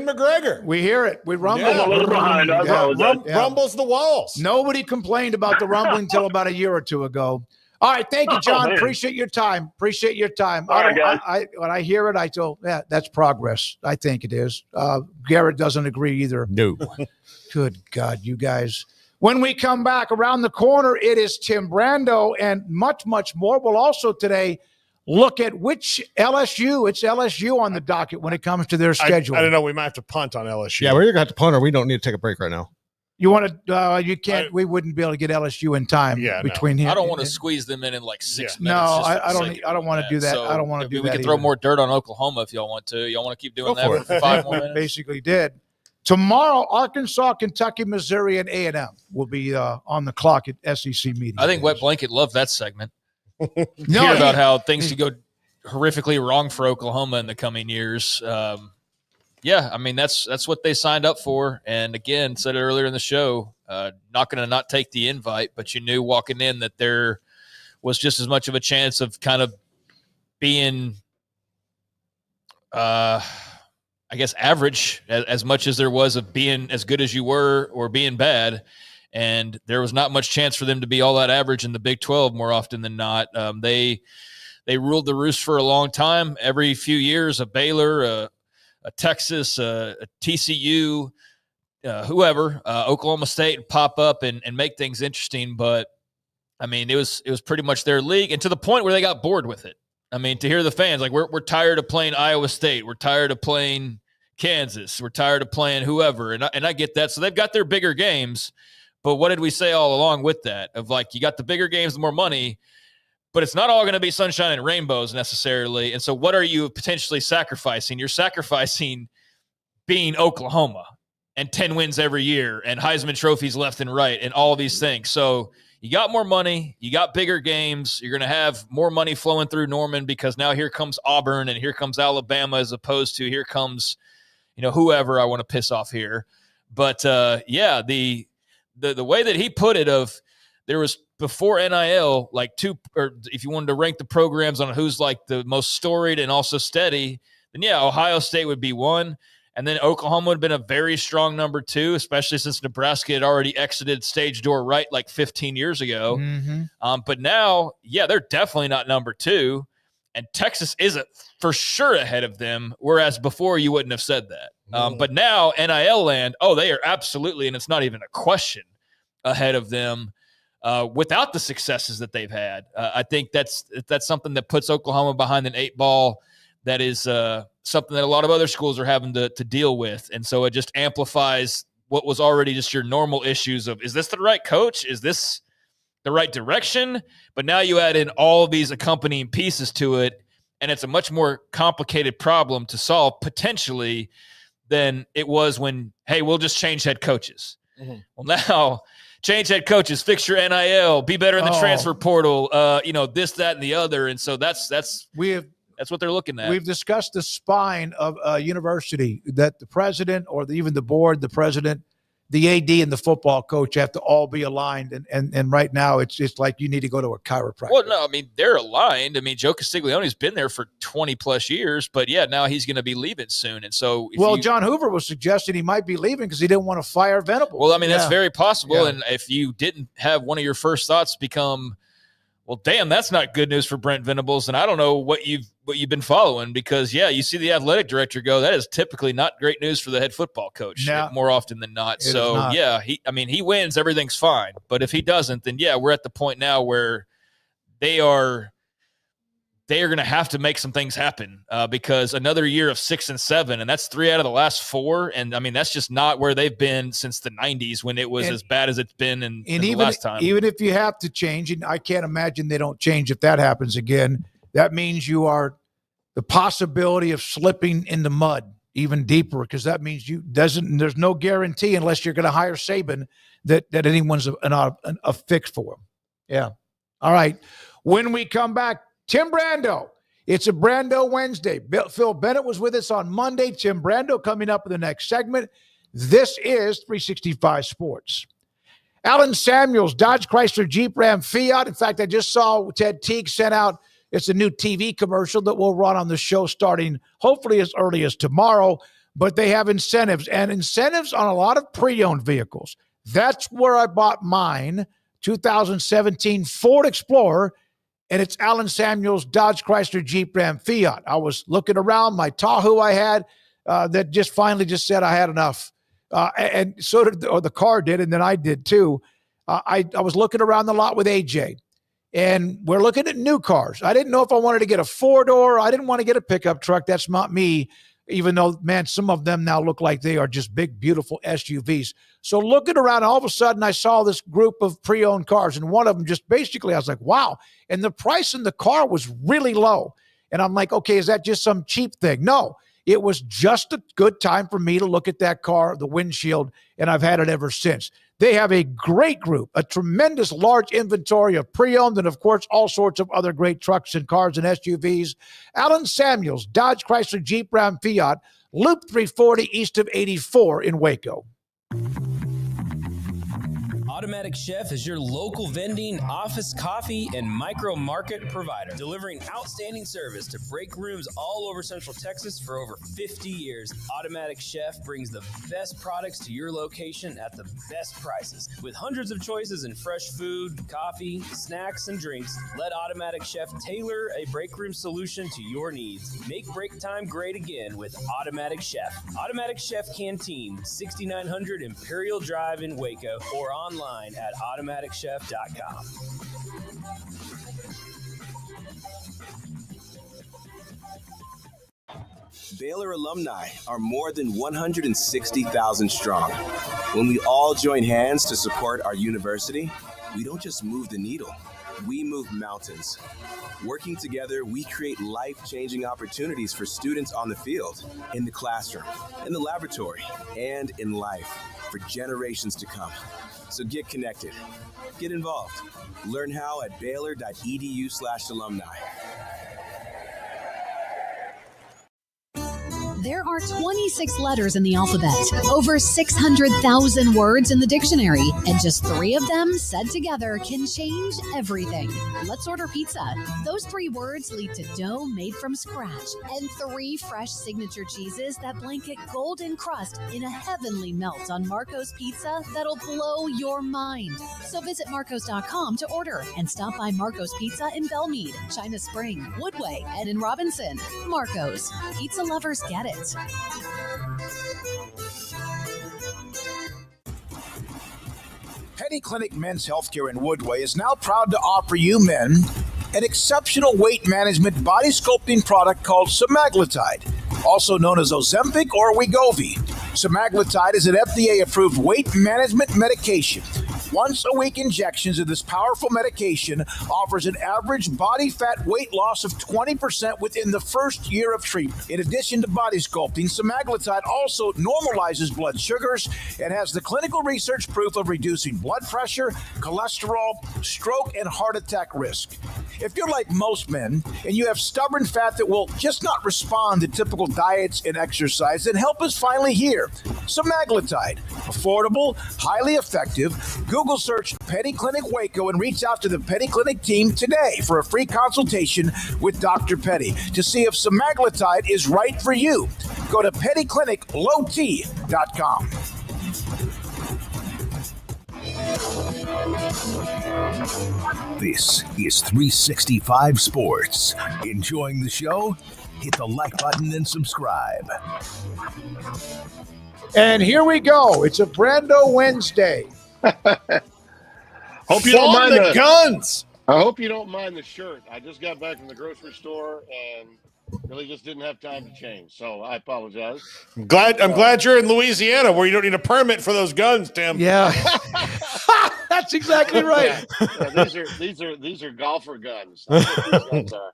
McGregor. We hear it. We rumble. I'm a little behind. I apologize. Rumbles the walls. Nobody complained about the rumbling until about a year or two ago. All right, thank you, John. Appreciate your time. All right, guys. When I hear it, I go, yeah, that's progress. I think it is. Garrett doesn't agree either. No. Good God, you guys. When we come back around the corner, it is Tim Brando and much, much more. We'll also today look at which LSU. It's LSU on the docket when it comes to their schedule. I don't know. We might have to punt on LSU. Yeah, we're going to have to punt, or we don't need to take a break right now. You want to? You can't. We wouldn't be able to get LSU in time between here. I don't want to squeeze them in like 6 minutes. No, I don't. I don't want to do that. So I don't want to do that. We can throw more dirt on Oklahoma if y'all want to. Y'all want to keep doing that for 5 more minutes? Basically did. Tomorrow, Arkansas, Kentucky, Missouri, and A&M will be on the clock at SEC meetings. I think Wet Blanket loved that segment. No, Hear about how things could go horrifically wrong for Oklahoma in the coming years. Yeah, I mean, that's what they signed up for. And again, said it earlier in the show, not going to not take the invite, but you knew walking in that there was just as much of a chance of kind of being I guess average as much as there was of being as good as you were or being bad. And there was not much chance for them to be all that average in the Big 12 more often than not. They ruled the roost for a long time. Every few years, a Baylor, a Texas, a TCU, whoever, Oklahoma State pop up and make things interesting. But I mean, it was pretty much their league, and to the point where they got bored with it. I mean, to hear the fans like we're tired of playing Iowa State, we're tired of playing Kansas, we're tired of playing whoever, and I get that. So they've got their bigger games, but what did we say all along with that? Of like, you got the bigger games, the more money, but it's not all going to be sunshine and rainbows necessarily. And so, what are you potentially sacrificing? You're sacrificing being Oklahoma and 10 wins every year and Heisman trophies left and right and all these things. So you got more money, you got bigger games, you're going to have more money flowing through Norman because now here comes Auburn and here comes Alabama as opposed to here comes, whoever I want to piss off here. But yeah, the way that he put it of there was before NIL, like two, or if you wanted to rank the programs on who's like the most storied and also steady, then yeah, Ohio State would be one. And then Oklahoma would have been a very strong number two, especially since Nebraska had already exited stage door right like 15 years ago. Mm-hmm. But now, yeah, they're definitely not number two. And Texas isn't for sure ahead of them, whereas before you wouldn't have said that. But now NIL land, they are absolutely, and it's not even a question, ahead of them without the successes that they've had. I think that's something that puts Oklahoma behind an 8 ball. That is something that a lot of other schools are having to deal with. And so it just amplifies what was already just your normal issues of, is this the right coach? Is this the right direction? But now you add in all these accompanying pieces to it, and it's a much more complicated problem to solve potentially than it was when, hey, we'll just change head coaches. Mm-hmm. Well, now change head coaches, fix your NIL, be better in the transfer portal, this, that, and the other. And so that's what they're looking at. We've discussed the spine of a university that the president or even the board, the president, the AD, and the football coach have to all be aligned. And right now it's just like you need to go to a chiropractor. Well, no, I mean, they're aligned. I mean, Joe Castiglione's been there for 20 plus years, but yeah, now he's going to be leaving soon. And so, John Hoover was suggesting he might be leaving because he didn't want to fire Venables. Well, I mean, that's very possible. Yeah. And if you didn't have one of your first thoughts become, well, damn, that's not good news for Brent Venables. And I don't know what you've been following because, yeah, you see the athletic director go, that is typically not great news for the head football coach more often than not. So, yeah, he wins, everything's fine. But if he doesn't, then, yeah, we're at the point now where they are going to have to make some things happen because another year of 6 and 7, and that's 3 out of the last 4. And, I mean, that's just not where they've been since the 90s when it was as bad as it's been in the last time. Even if you have to change, and I can't imagine they don't change if that happens again, that means you are the possibility of slipping in the mud even deeper because that means there's no guarantee unless you're going to hire Saban that anyone's a fix for him. Yeah. All right. When we come back, Tim Brando. It's a Brando Wednesday. Phil Bennett was with us on Monday. Tim Brando coming up in the next segment. This is 365 Sports. Alan Samuels, Dodge Chrysler Jeep Ram Fiat. In fact, I just saw Ted Teague sent out It's a new TV commercial that will run on the show starting hopefully as early as tomorrow. But they have incentives on a lot of pre-owned vehicles. That's where I bought mine, 2017 Ford Explorer, and it's Allen Samuels Dodge Chrysler Jeep Ram Fiat. I was looking around my Tahoe I had that just finally just said I had enough. And so did the car did, and then I did too. I was looking around the lot with AJ, and we're looking at new cars. I didn't know if I wanted to get a four-door. I didn't want to get a pickup truck. That's not me, even though, man, some of them now look like they are just big, beautiful SUVs. So looking around, all of a sudden I saw this group of pre-owned cars, and one of them just basically, I was like, wow. And the price in the car was really low. And I'm like, okay, is that just some cheap thing? No, it was just a good time for me to look at that car, the windshield, and I've had it ever since. They have a great group, a tremendous large inventory of pre-owned and, of course, all sorts of other great trucks and cars and SUVs. Allen Samuels, Dodge Chrysler Jeep Ram Fiat, Loop 340 east of 84 in Waco. Automatic Chef is your local vending, office coffee, and micro market provider, delivering outstanding service to break rooms all over Central Texas for over 50 years. Automatic Chef brings the best products to your location at the best prices. With hundreds of choices in fresh food, coffee, snacks, and drinks, let Automatic Chef tailor a break room solution to your needs. Make break time great again with Automatic Chef. Automatic Chef Canteen, 6900 Imperial Drive in Waco, or online at automaticchef.com. Baylor alumni are more than 160,000 strong. When we all join hands to support our university, we don't just move the needle, we move mountains. Working together, we create life-changing opportunities for students on the field, in the classroom, in the laboratory, and in life for generations to come. So get connected, get involved. Learn how at baylor.edu/alumni. There are 26 letters in the alphabet, over 600,000 words in the dictionary, and just 3 of them said together can change everything. Let's order pizza. Those 3 words lead to dough made from scratch and 3 fresh signature cheeses that blanket golden crust in a heavenly melt on Marco's Pizza that'll blow your mind. So visit marcos.com to order and stop by Marco's Pizza in Belmead, China Spring, Woodway, and in Robinson. Marco's. Pizza lovers get it. Penny Clinic Men's Healthcare in Woodway is now proud to offer you men an exceptional weight management body sculpting product called semaglutide, also known as Ozempic or Wegovy. Semaglutide is an FDA-approved weight management medication. Once-a-week injections of this powerful medication offers an average body fat weight loss of 20% within the first year of treatment. In addition to body sculpting, semaglutide also normalizes blood sugars and has the clinical research proof of reducing blood pressure, cholesterol, stroke, and heart attack risk. If you're like most men and you have stubborn fat that will just not respond to typical diets and exercise, then help is finally here. Semaglutide, affordable, highly effective. Google search Penny Clinic Waco and reach out to the Penny Clinic team today for a free consultation with Dr. Penny to see if semaglutide is right for you. Go to pennycliniclowt.com. This is 365 Sports. Enjoying the show? Hit the like button and subscribe. And here we go. It's a Brando Wednesday. Hope you don't mind the guns. I hope you don't mind the shirt. I just got back from the grocery store and really just didn't have time to change. So I apologize. I'm glad you're in Louisiana where you don't need a permit for those guns, Tim. Yeah. That's exactly right. Yeah, these are golfer guns. That's what these guns are.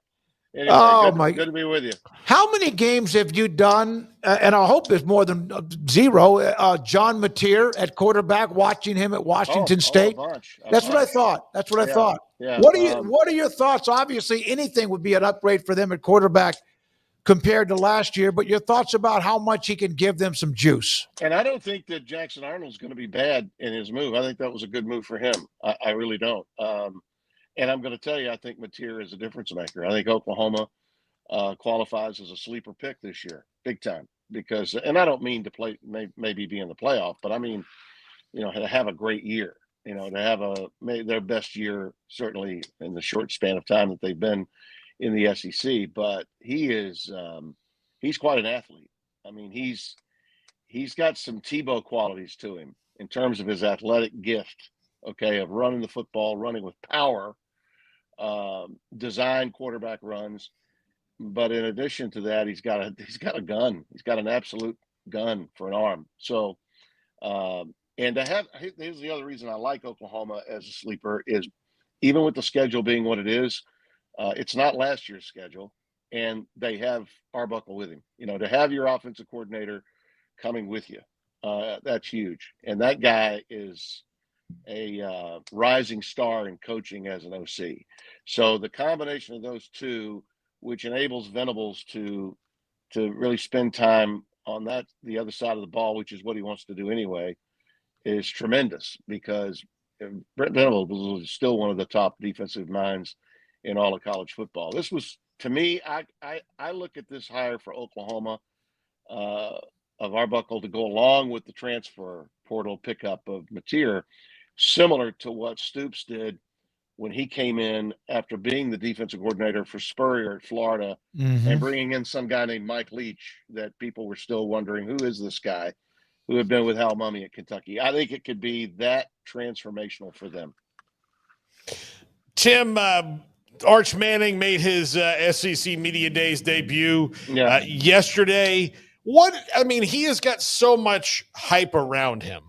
Anyway, good to be with you. How many games have you done? And I hope there's more than 0. John Mateer at quarterback, watching him at Washington State. That's what I thought. Yeah. What are your thoughts? Obviously, anything would be an upgrade for them at quarterback compared to last year. But your thoughts about how much he can give them some juice? And I don't think that Jackson Arnold's going to be bad in his move. I think that was a good move for him. I really don't. And I'm going to tell you, I think Mateer is a difference maker. I think Oklahoma qualifies as a sleeper pick this year, big time. Because, and I don't mean to play, maybe be in the playoff, but I mean, to have a great year, to have their best year, certainly in the short span of time that they've been in the SEC. But he's quite an athlete. I mean, he's got some Tebow qualities to him in terms of his athletic gift, okay, of running the football, running with power, design quarterback runs. But in addition to that, he's got a gun. He's got an absolute gun for an arm. So, and here's the other reason I like Oklahoma as a sleeper is even with the schedule being what it is, it's not last year's schedule, and they have Arbuckle with him. To have your offensive coordinator coming with you, that's huge. And that guy is a rising star in coaching as an OC. So the combination of those two, which enables Venables to really spend time on the other side of the ball, which is what he wants to do anyway, is tremendous because Brent Venables is still one of the top defensive minds in all of college football. This was, to me, I look at this hire for Oklahoma of Arbuckle to go along with the transfer portal pickup of Mateer, similar to what Stoops did when he came in after being the defensive coordinator for Spurrier at Florida and bringing in some guy named Mike Leach that people were still wondering, who is this guy, who had been with Hal Mumme at Kentucky. I think it could be that transformational for them. Tim, Arch Manning made his SEC Media Days debut yesterday. He has got so much hype around him.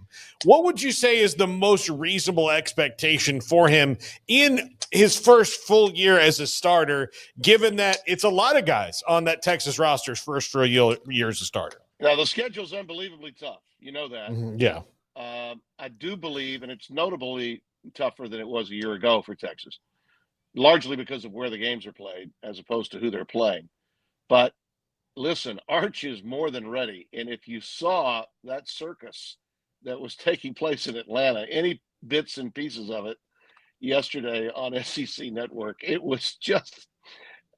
What would you say is the most reasonable expectation for him in his first full year as a starter, given that it's a lot of guys on that Texas roster's first full year as a starter? Now, the schedule's unbelievably tough. You know that. Yeah. I do believe, and it's notably tougher than it was a year ago for Texas, largely because of where the games are played as opposed to who they're playing. But listen, Arch is more than ready. And if you saw that circus that was taking place in Atlanta, any bits and pieces of it yesterday on SEC Network, it was just,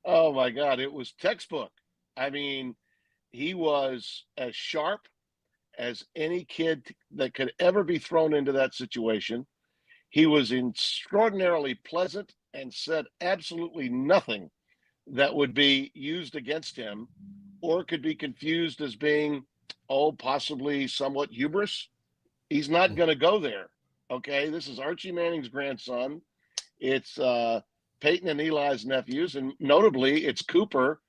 oh my God, it was textbook. I mean, he was as sharp as any kid that could ever be thrown into that situation. He was extraordinarily pleasant and said absolutely nothing that would be used against him or could be confused as being, possibly somewhat hubris. He's not going to go there. Okay. This is Archie Manning's grandson. It's Peyton and Eli's nephews. And notably it's Cooper.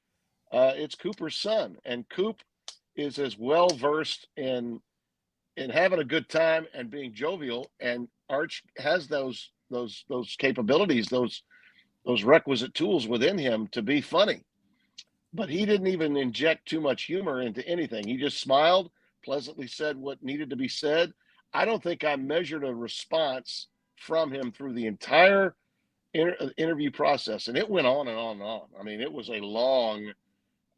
It's Cooper's son. And Coop is as well-versed in having a good time and being jovial. And Arch has those capabilities, those requisite tools within him to be funny. But he didn't even inject too much humor into anything. He just smiled, pleasantly said what needed to be said. I don't think I measured a response from him through the entire interview process. And it went on and on and on. I mean, it was a long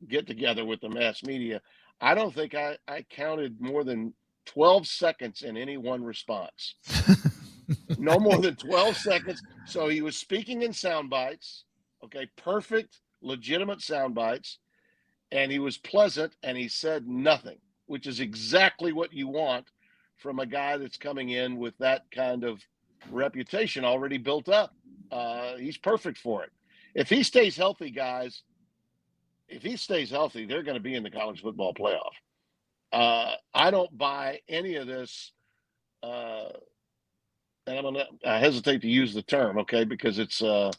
get-together with the mass media. I don't think I counted more than 12 seconds in any one response. No more than 12 seconds. So he was speaking in sound bites. Okay, perfect, legitimate sound bites. And he was pleasant, and he said nothing, which is exactly what you want from a guy that's coming in with that kind of reputation already built up. He's perfect for it. If he stays healthy, guys, they're going to be in the college football playoff. I don't buy any of this. And I hesitate to use the term, okay, because it's I'm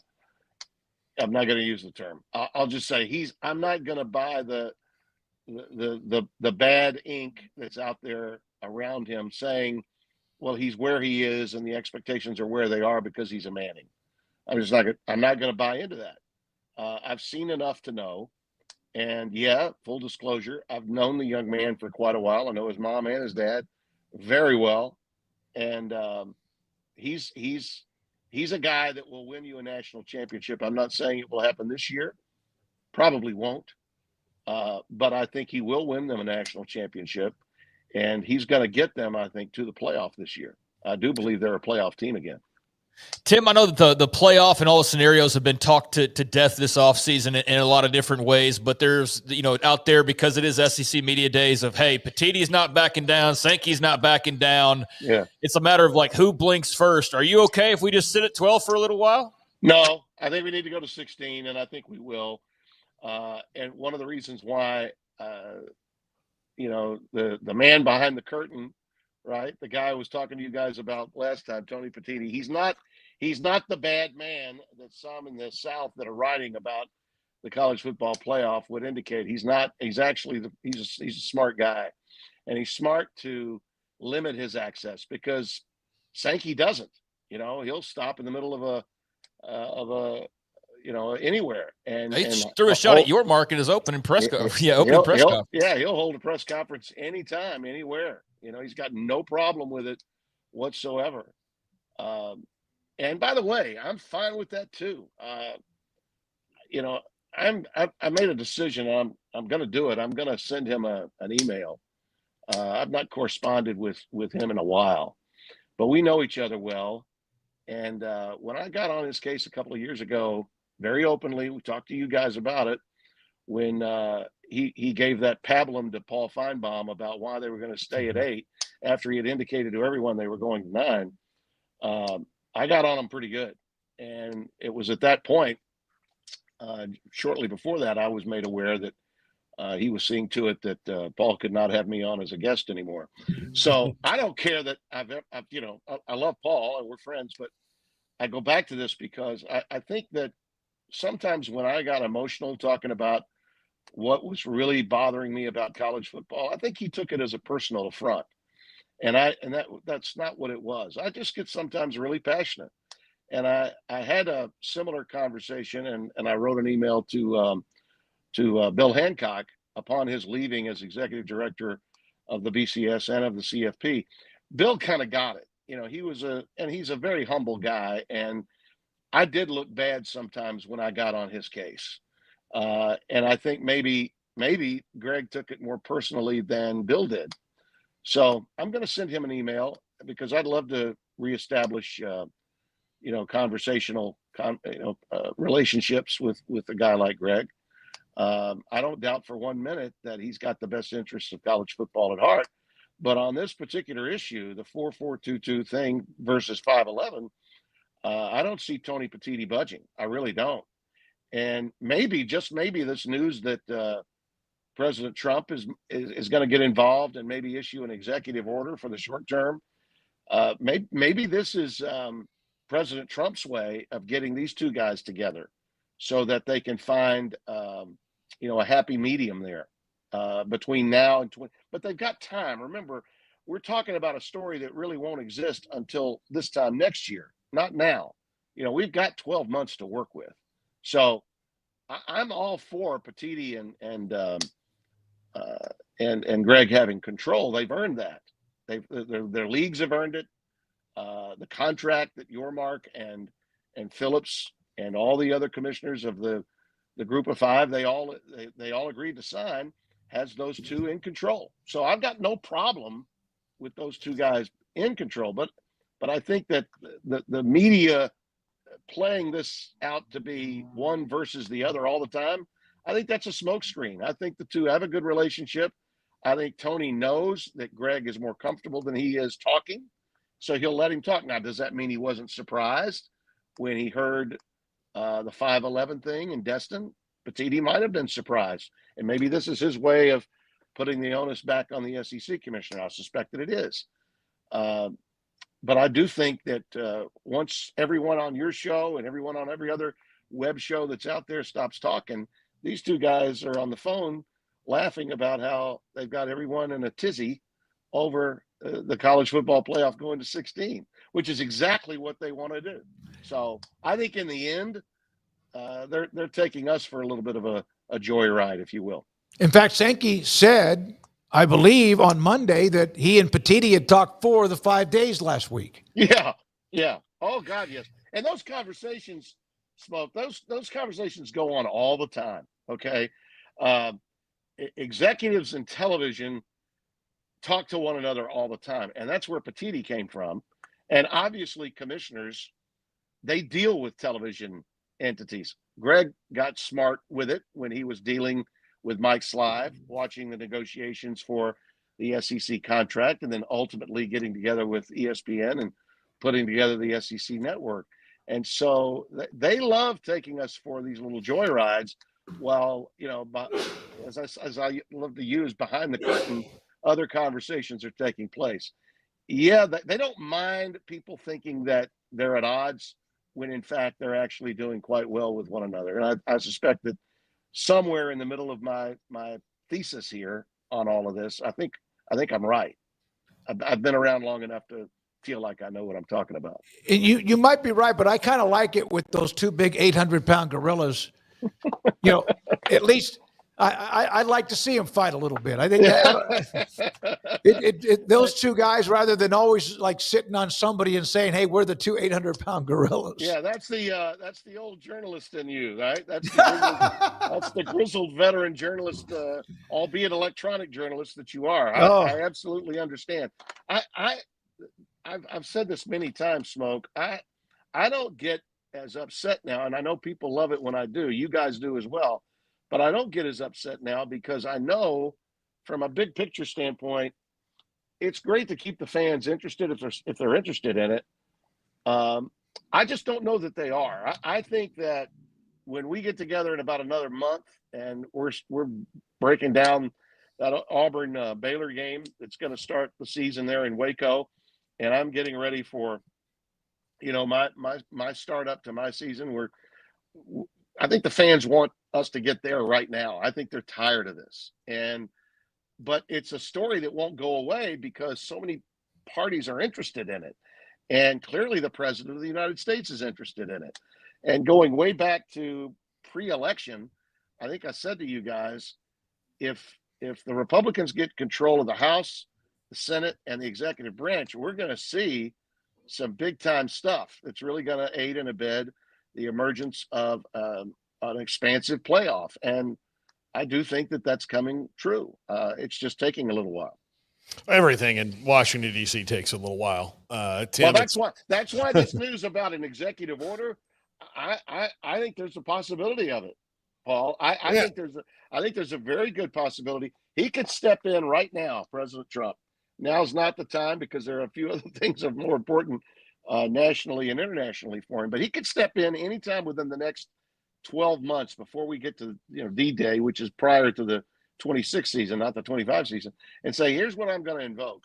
not going to use the term. I'll just say I'm not going to buy the bad ink that's out there around him saying, well, he's where he is and the expectations are where they are because he's a Manning. I'm not going to buy into that. I've seen enough to know. And yeah, full disclosure, I've known the young man for quite a while. I know his mom and his dad very well. And he's a guy that will win you a national championship. I'm not saying it will happen this year. Probably won't. But I think he will win them a national championship. And he's going to get them, I think, to the playoff this year. I do believe they're a playoff team again. Tim, I know that the playoff and all the scenarios have been talked to death this offseason in a lot of different ways, but there's, out there, because it is SEC Media Days, of, hey, Petitti's not backing down, Sankey's not backing down. Yeah. It's a matter of, who blinks first. Are you okay if we just sit at 12 for a little while? No, I think we need to go to 16, and I think we will. And one of the reasons why, the man behind the curtain, right? The guy I was talking to you guys about last time, Tony Petitti. He's not the bad man that some in the South that are writing about the college football playoff would indicate. He's not. He's actually he's a smart guy, and he's smart to limit his access, because Sankey doesn't. He'll stop in the middle of anywhere. And he threw a shot at your market as opening press conference. Yeah, opening press conference. Yeah, he'll hold a press conference anytime, anywhere. He's got no problem with it whatsoever. And by the way, I'm fine with that too. I made a decision. I'm going to do it. I'm going to send him an email. I've not corresponded with him in a while, but we know each other well. And when I got on his case a couple of years ago, very openly, we talked to you guys about it, when he gave that pablum to Paul Feinbaum about why they were going to stay at 8 after he had indicated to everyone they were going to 9. I got on him pretty good. And it was at that point, shortly before that, I was made aware that he was seeing to it that Paul could not have me on as a guest anymore. So I don't care that I love Paul and we're friends, but I go back to this because I think that sometimes when I got emotional talking about what was really bothering me about college football, I think he took it as a personal affront. And that's not what it was. I just get sometimes really passionate. And I had a similar conversation, and I wrote an email to Bill Hancock upon his leaving as executive director of the BCS and of the CFP. Bill kind of got it. He's a very humble guy, and I did look bad sometimes when I got on his case. And I think maybe Greg took it more personally than Bill did. So I'm going to send him an email because I'd love to reestablish, conversational, relationships with a guy like Greg. I don't doubt for 1 minute that he's got the best interests of college football at heart. But on this particular issue, the 4-4-2-2 thing versus 5-11, I don't see Tony Petitti budging. I really don't. And maybe, just maybe, this news that President Trump is going to get involved and maybe issue an executive order for the short term. Maybe this is President Trump's way of getting these two guys together so that they can find, a happy medium there between now and 20. But they've got time. Remember, we're talking about a story that really won't exist until this time next year, not now. We've got 12 months to work with. So I'm all for Petitti and Greg having control. They've earned that. Their leagues have earned it. The contract that Yormark and Phillips and all the other commissioners of the group of 5, they all agreed to sign, has those two in control. So I've got no problem with those two guys in control. But I think that the media playing this out to be one versus the other all the time, I think that's a smokescreen. I think the two have a good relationship. I think Tony knows that Greg is more comfortable than he is talking, so he'll let him talk. Now, does that mean he wasn't surprised when he heard the 5-11 thing in Destin? Petitti might have been surprised, and maybe this is his way of putting the onus back on the SEC commissioner. I suspect that it is. But I do think that once everyone on your show and everyone on every other web show that's out there stops talking, these two guys are on the phone laughing about how they've got everyone in a tizzy over the college football playoff going to 16, which is exactly what they want to do. So I think in the end, they're taking us for a little bit of a joyride, if you will. In fact, Sankey said, I believe, on Monday that he and Petitti had talked 4 of the 5 days last week. Yeah. Oh, God, yes. And those conversations, Smoak, those conversations go on all the time, okay? Executives in television talk to one another all the time, and that's where Petitti came from. And obviously commissioners they deal with television entities. Greg got smart with it when he was dealing with Mike Slive, watching the negotiations for the SEC contract, and then ultimately getting together with ESPN and putting together the SEC network. And so they love taking us for these little joyrides. Well, as I love to use, behind the curtain, other conversations are taking place. Yeah, they don't mind people thinking that they're at odds when in fact they're actually doing quite well with one another. And I suspect that somewhere in the middle of my thesis here on all of this, I think I'm right. I've been around long enough to feel like I know what I'm talking about. And you might be right, but I kind of like it with those two big 800-pound gorillas. At least I'd like to see them fight a little bit. I think those two guys, rather than always like sitting on somebody and saying, "Hey, we're the two 800-pound gorillas." Yeah, that's the old journalist in you, right? That's the grizzled veteran journalist, albeit electronic journalist that you are. I absolutely understand. I've said this many times, Smoak. I don't get as upset now, and I know people love it when I do. You guys do as well. But I don't get as upset now because I know from a big picture standpoint, it's great to keep the fans interested if they're interested in it. I just don't know that they are. I think that when we get together in about another month and we're breaking down that Auburn Baylor game that's going to start the season there in Waco, and I'm getting ready for my start up to my season, I think the fans want us to get there right now. I think they're tired of this. But it's a story that won't go away because so many parties are interested in it. And clearly the president of the United States is interested in it. And going way back to pre-election, I think I said to you guys, if the Republicans get control of the House, the Senate, and the executive branch, we're going to see some big time stuff that's really going to aid and abet the emergence of an expansive playoff. And I do think that that's coming true. It's just taking a little while. Everything in Washington, D.C. takes a little while. Tim, well, that's why this news about an executive order, I think there's a possibility of it, Paul. I think there's a very good possibility. He could step in right now, President Trump. Now's not the time because there are a few other things that are more important nationally and internationally for him. But he could step in anytime within the next 12 months before we get to D-Day, which is prior to the 26 season, not the 25 season, and say, here's what I'm going to invoke.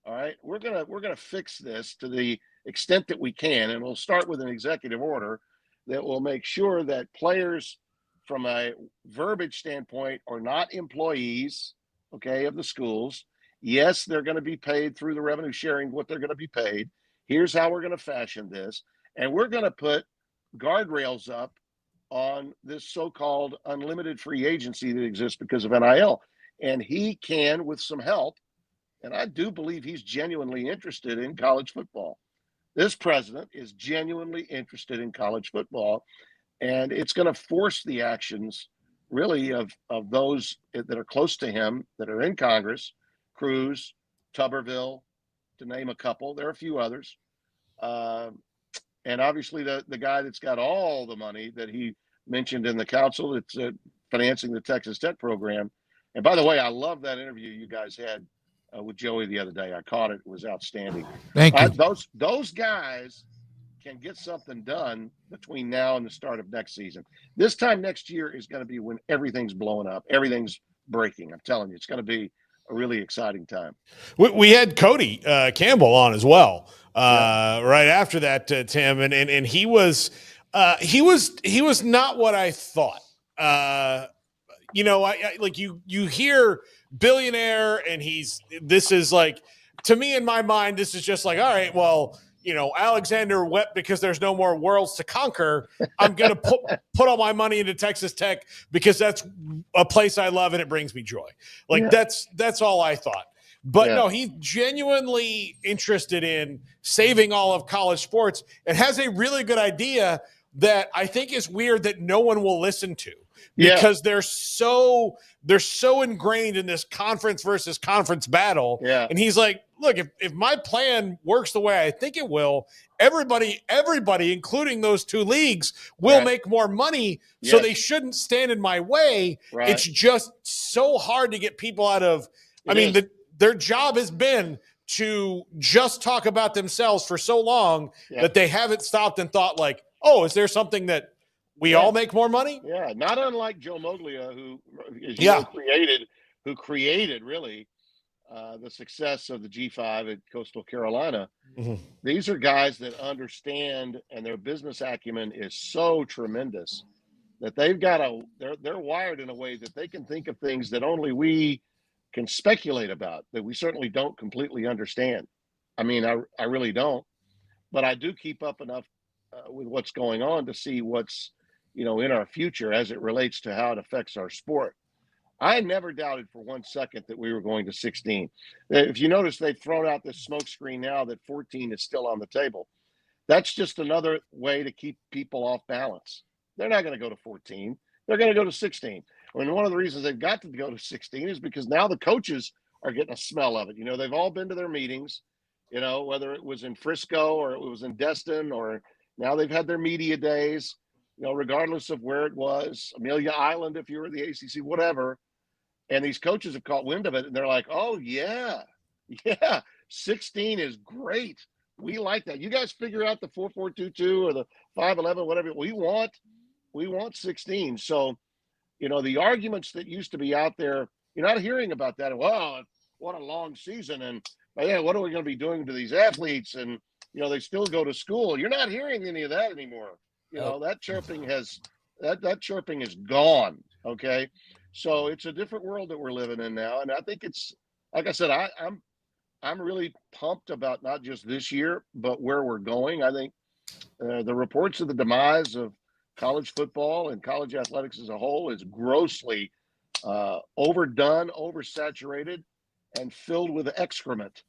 All right, we're gonna fix this to the extent that we can, and we'll start with an executive order that will make sure that players, from a verbiage standpoint, are not employees, okay, of the schools. Yes, they're going to be paid through the revenue sharing what they're going to be paid. Here's how we're going to fashion this, and we're going to put guardrails up on this so-called unlimited free agency that exists because of NIL. And he can, with some help, and I do believe he's genuinely interested in college football. This president is genuinely interested in college football, and it's going to force the actions, really, of those that are close to him, that are in Congress, Cruz, Tuberville, to name a couple. There are a few others. And obviously the guy that's got all the money that he mentioned in the council that's financing the Texas Tech program. And by the way, I love that interview you guys had with Joey the other day. I caught it. It was outstanding. Thank you. Those guys can get something done between now and the start of next season. This time next year is going to be when everything's blowing up. Everything's breaking. I'm telling you, it's going to be a really exciting time. We had Cody Campbell on as well right after that, Tim, and he was not what I thought. I like you hear billionaire, and this is like, to me in my mind, this is just like, all right, well, Alexander wept because there's no more worlds to conquer. I'm going to put all my money into Texas Tech because that's a place I love and it brings me joy. That's all I thought. But no, he's genuinely interested in saving all of college sports and has a really good idea that I think is weird that no one will listen to. Because they're so ingrained in this conference versus conference battle. Yeah. And he's like, look, if my plan works the way I think it will, everybody, including those two leagues, will make more money. So they shouldn't stand in my way. Right. It's just so hard to get people out of. Their job has been to just talk about themselves for so long that they haven't stopped and thought like, oh, is there something that we all make more money? Yeah, not unlike Joe Moglia, who created really the success of the G5 at Coastal Carolina. Mm-hmm. These are guys that understand, and their business acumen is so tremendous that they're wired in a way that they can think of things that only we can speculate about, that we certainly don't completely understand. I mean, I really don't, but I do keep up enough with what's going on to see what's, in our future as it relates to how it affects our sport. I never doubted for 1 second that we were going to 16. If you notice, they've thrown out this smoke screen now that 14 is still on the table. That's just another way to keep people off balance. They're not going to go to 14. They're going to go to 16. I mean, one of the reasons they've got to go to 16 is because now the coaches are getting a smell of it. They've all been to their meetings, whether it was in Frisco or it was in Destin, or now they've had their media days, regardless of where it was, Amelia Island, if you were the ACC, whatever. And these coaches have caught wind of it, and they're like, oh, yeah, 16 is great. We like that. You guys figure out the 4-4-2-2 or the 5-11, whatever. We want 16. So, the arguments that used to be out there, you're not hearing about that. Well, what a long season. And, what are we going to be doing to these athletes? And, they still go to school. You're not hearing any of that anymore. That chirping that chirping is gone. Okay. So it's a different world that we're living in now. And I think it's, like I said, I'm really pumped about not just this year, but where we're going. I think the reports of the demise of college football and college athletics as a whole is grossly overdone, oversaturated, and filled with excrement.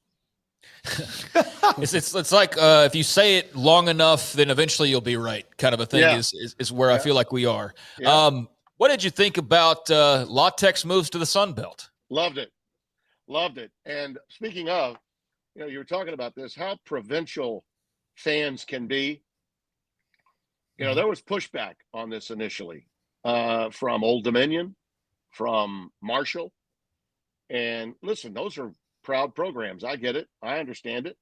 It's like if you say it long enough, then eventually you'll be right, kind of a thing. Is where I feel like we are. What did you think about La Tech's moves to the Sun Belt? Loved it. And speaking of, you were talking about this, how provincial fans can be. There was pushback on this initially from Old Dominion, from Marshall. And listen, those are proud programs. I get it. I understand it.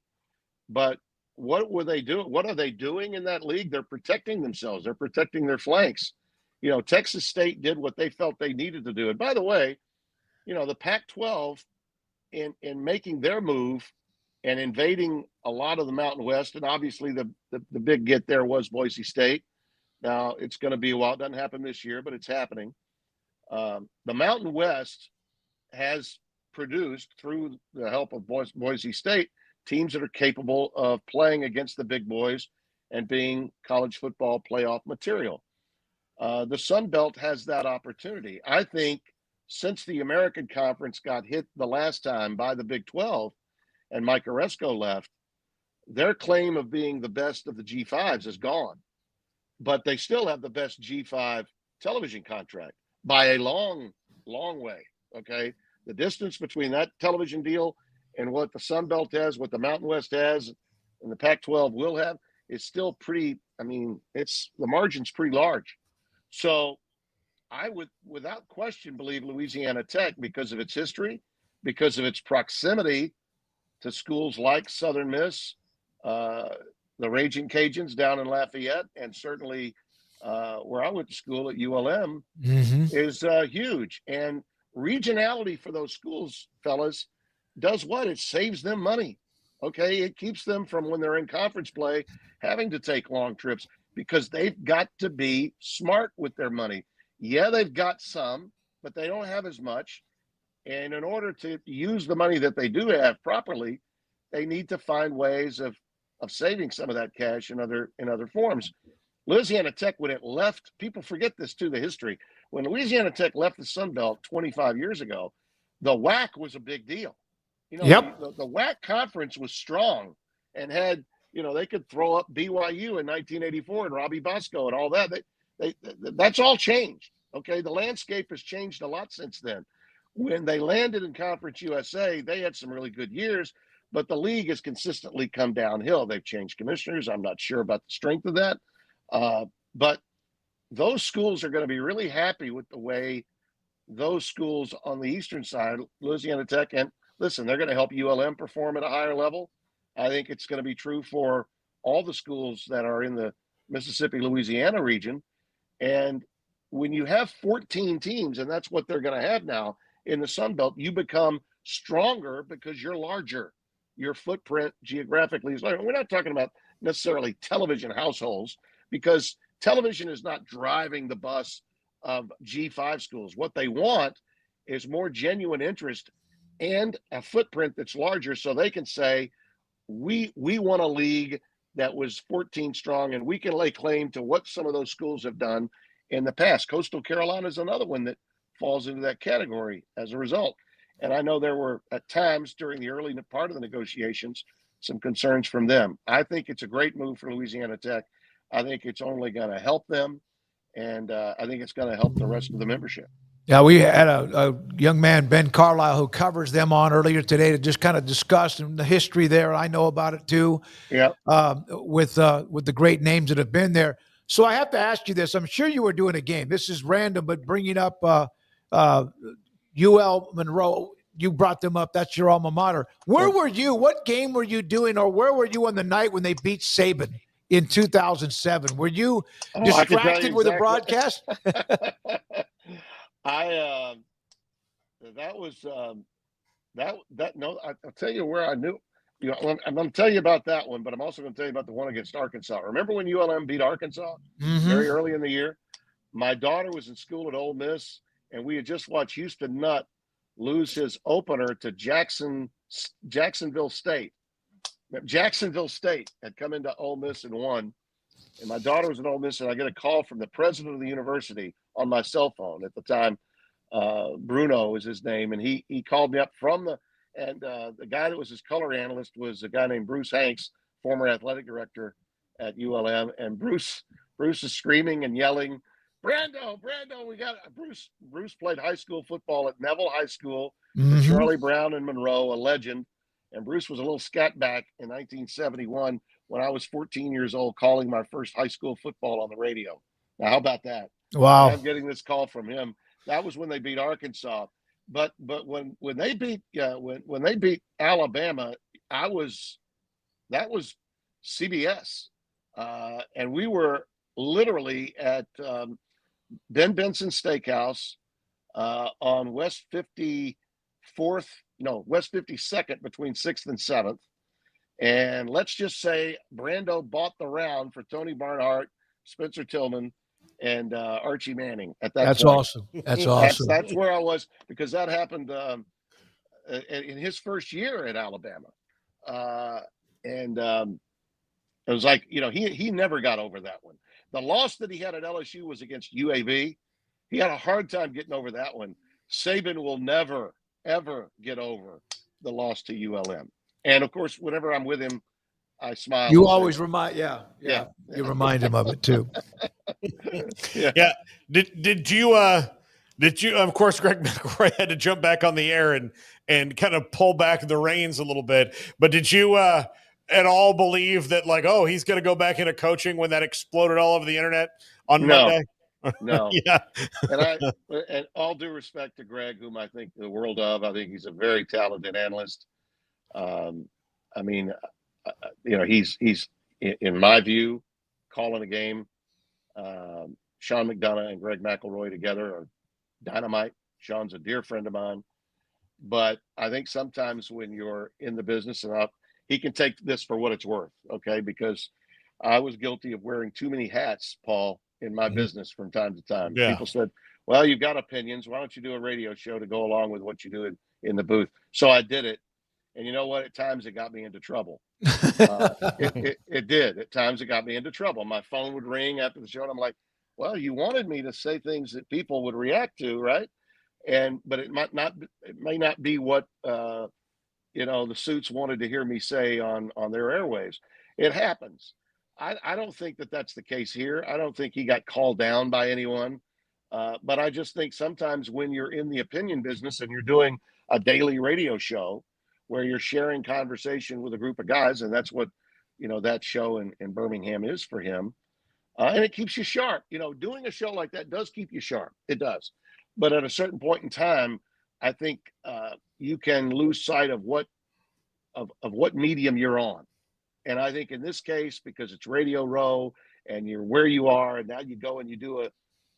But what were they doing? What are they doing in that league? They're protecting themselves. They're protecting their flanks. Texas State did what they felt they needed to do. And by the way, the Pac-12 in making their move and invading a lot of the Mountain West, and obviously the big get there was Boise State. Now it's going to be a while. It doesn't happen this year, but it's happening. The Mountain West has produced, through the help of Boise State, teams that are capable of playing against the big boys and being college football playoff material. The Sun Belt has that opportunity. I think since the American Conference got hit the last time by the Big 12 and Mike Oresco left, their claim of being the best of the G5s is gone. But they still have the best G5 television contract by a long, long way, okay? The distance between that television deal and what the Sun Belt has, what the Mountain West has, and the Pac-12 will have is still pretty, the margin's pretty large. So I would, without question, believe Louisiana Tech, because of its history, because of its proximity to schools like Southern Miss, the Raging Cajuns down in Lafayette, and certainly where I went to school at ULM is huge. And regionality for those schools, fellas, does what? It saves them money. Okay, it keeps them from, when they're in conference play, having to take long trips, because they've got to be smart with their money. Yeah, they've got some, but they don't have as much. And in order to use the money that they do have properly, they need to find ways of saving some of that cash in other forms. Louisiana Tech, when it left, people forget this too, the history. When Louisiana Tech left the Sun Belt 25 years ago, the WAC was a big deal. The WAC conference was strong and had, they could throw up BYU in 1984 and Robbie Bosco and all that. That's all changed. Okay, the landscape has changed a lot since then. When they landed in Conference USA, they had some really good years, But the league has consistently come downhill. They've changed commissioners. I'm not sure about the strength of that. But those schools are going to be really happy with the way those schools on the eastern side, Louisiana Tech, and listen, they're going to help ULM perform at a higher level. I think it's going to be true for all the schools that are in the Mississippi, Louisiana region. And when you have 14 teams, and that's what they're going to have now in the Sun Belt, you become stronger because you're larger. Your footprint geographically is larger. We're not talking about necessarily television households, because television is not driving the bus of G5 schools. What they want is more genuine interest and a footprint that's larger, so they can say, we want a league that was 14 strong, and we can lay claim to what some of those schools have done in the past. Coastal Carolina is another one that falls into that category as a result. And I know there were at times during the early part of the negotiations some concerns from them. I think it's a great move for Louisiana Tech. I think it's only going to help them, and I think it's going to help the rest of the membership. Yeah, we had a young man, Ben Carlisle, who covers them on earlier today to just kind of discuss the history there. I know about it too. Yeah. With the great names that have been there. So I have to ask you this. I'm sure you were doing a game. This is random, but bringing up UL Monroe, you brought them up. That's your alma mater. Where were you? What game were you doing, or where were you on the night when they beat Saban in 2007? Were you distracted with the broadcast? I'll tell you where I knew. I'm going to tell you about that one, but I'm also going to tell you about the one against Arkansas. Remember when ULM beat Arkansas very early in the year? My daughter was in school at Ole Miss, and we had just watched Houston Nutt lose his opener to Jacksonville State. Jacksonville State had come into Ole Miss and won. And my daughter was in Ole Miss, and I get a call from the president of the university on my cell phone at the time. Bruno was his name, and he called me up from the guy that was his color analyst was a guy named Bruce Hanks, former athletic director at ULM. And Bruce is screaming and yelling, Brando, we got Bruce. Bruce played high school football at Neville High School with Charlie Brown and Monroe, a legend. And Bruce was a little scat back in 1971 when I was 14 years old, calling my first high school football on the radio. Now, how about that? Wow. I'm getting this call from him. That was when they beat Arkansas. But when they beat when they beat Alabama, that was CBS, and we were literally at Ben Benson's Steakhouse on West 52nd between 6th and 7th. And let's just say Brando bought the round for Tony Barnhart, Spencer Tillman, and Archie Manning at that That's point. awesome. That's awesome. That's where I was, because that happened in his first year at Alabama. It was like, he never got over that one. The loss that he had at LSU was against UAB. He had a hard time getting over that one. Saban will never, ever get over the loss to ULM. And, of course, whenever I'm with him, I smile. You always remind, you remind him of it too. Yeah. Did you? Of course, Greg McElroy had to jump back on the air and kind of pull back the reins a little bit. But did you at all believe that, like, oh, he's going to go back into coaching when that exploded all over the internet on Monday? No. Yeah. And all due respect to Greg, whom I think the world of, I think he's a very talented analyst. He's in my view, calling a game. Sean McDonough and Greg McElroy together are dynamite. Sean's a dear friend of mine, but I think sometimes when you're in the business enough, he can take this for what it's worth. Okay. Because I was guilty of wearing too many hats, Paul, in my business from time to time. Yeah. People said, well, you've got opinions. Why don't you do a radio show to go along with what you do in the booth? So I did it. And you know what? At times it got me into trouble. It did. At times it got me into trouble. My phone would ring after the show, and I'm like, well, you wanted me to say things that people would react to, right? But it may not be what the suits wanted to hear me say on their airwaves. It happens. I don't think that that's the case here. I don't think he got called down by anyone. But I just think sometimes when you're in the opinion business and you're doing a daily radio show, where you're sharing conversation with a group of guys, and that's what, that show in Birmingham is for him. And it keeps you sharp. Doing a show like that does keep you sharp. It does. But at a certain point in time, I think you can lose sight of what medium you're on. And I think in this case, because it's Radio Row and you're where you are, and now you go and you do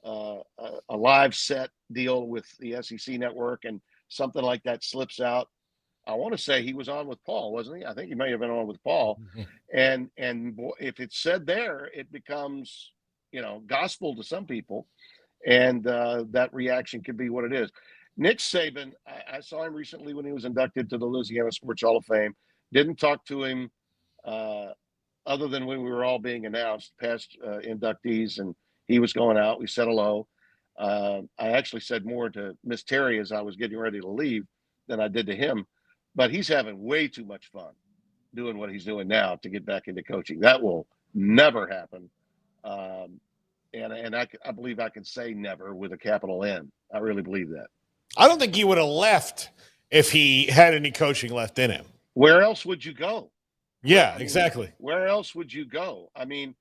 a live set deal with the SEC network, and something like that slips out. I want to say he was on with Paul, wasn't he? I think he may have been on with Paul. And if it's said there, it becomes, gospel to some people. And that reaction could be what it is. Nick Saban, I saw him recently when he was inducted to the Louisiana Sports Hall of Fame. Didn't talk to him other than when we were all being announced, past inductees, and he was going out. We said hello. I actually said more to Miss Terry as I was getting ready to leave than I did to him. But he's having way too much fun doing what he's doing now to get back into coaching. That will never happen. And I believe I can say never with a capital N. I really believe that. I don't think he would have left if he had any coaching left in him. Where else would you go? Yeah, exactly. Where else would you go? I mean,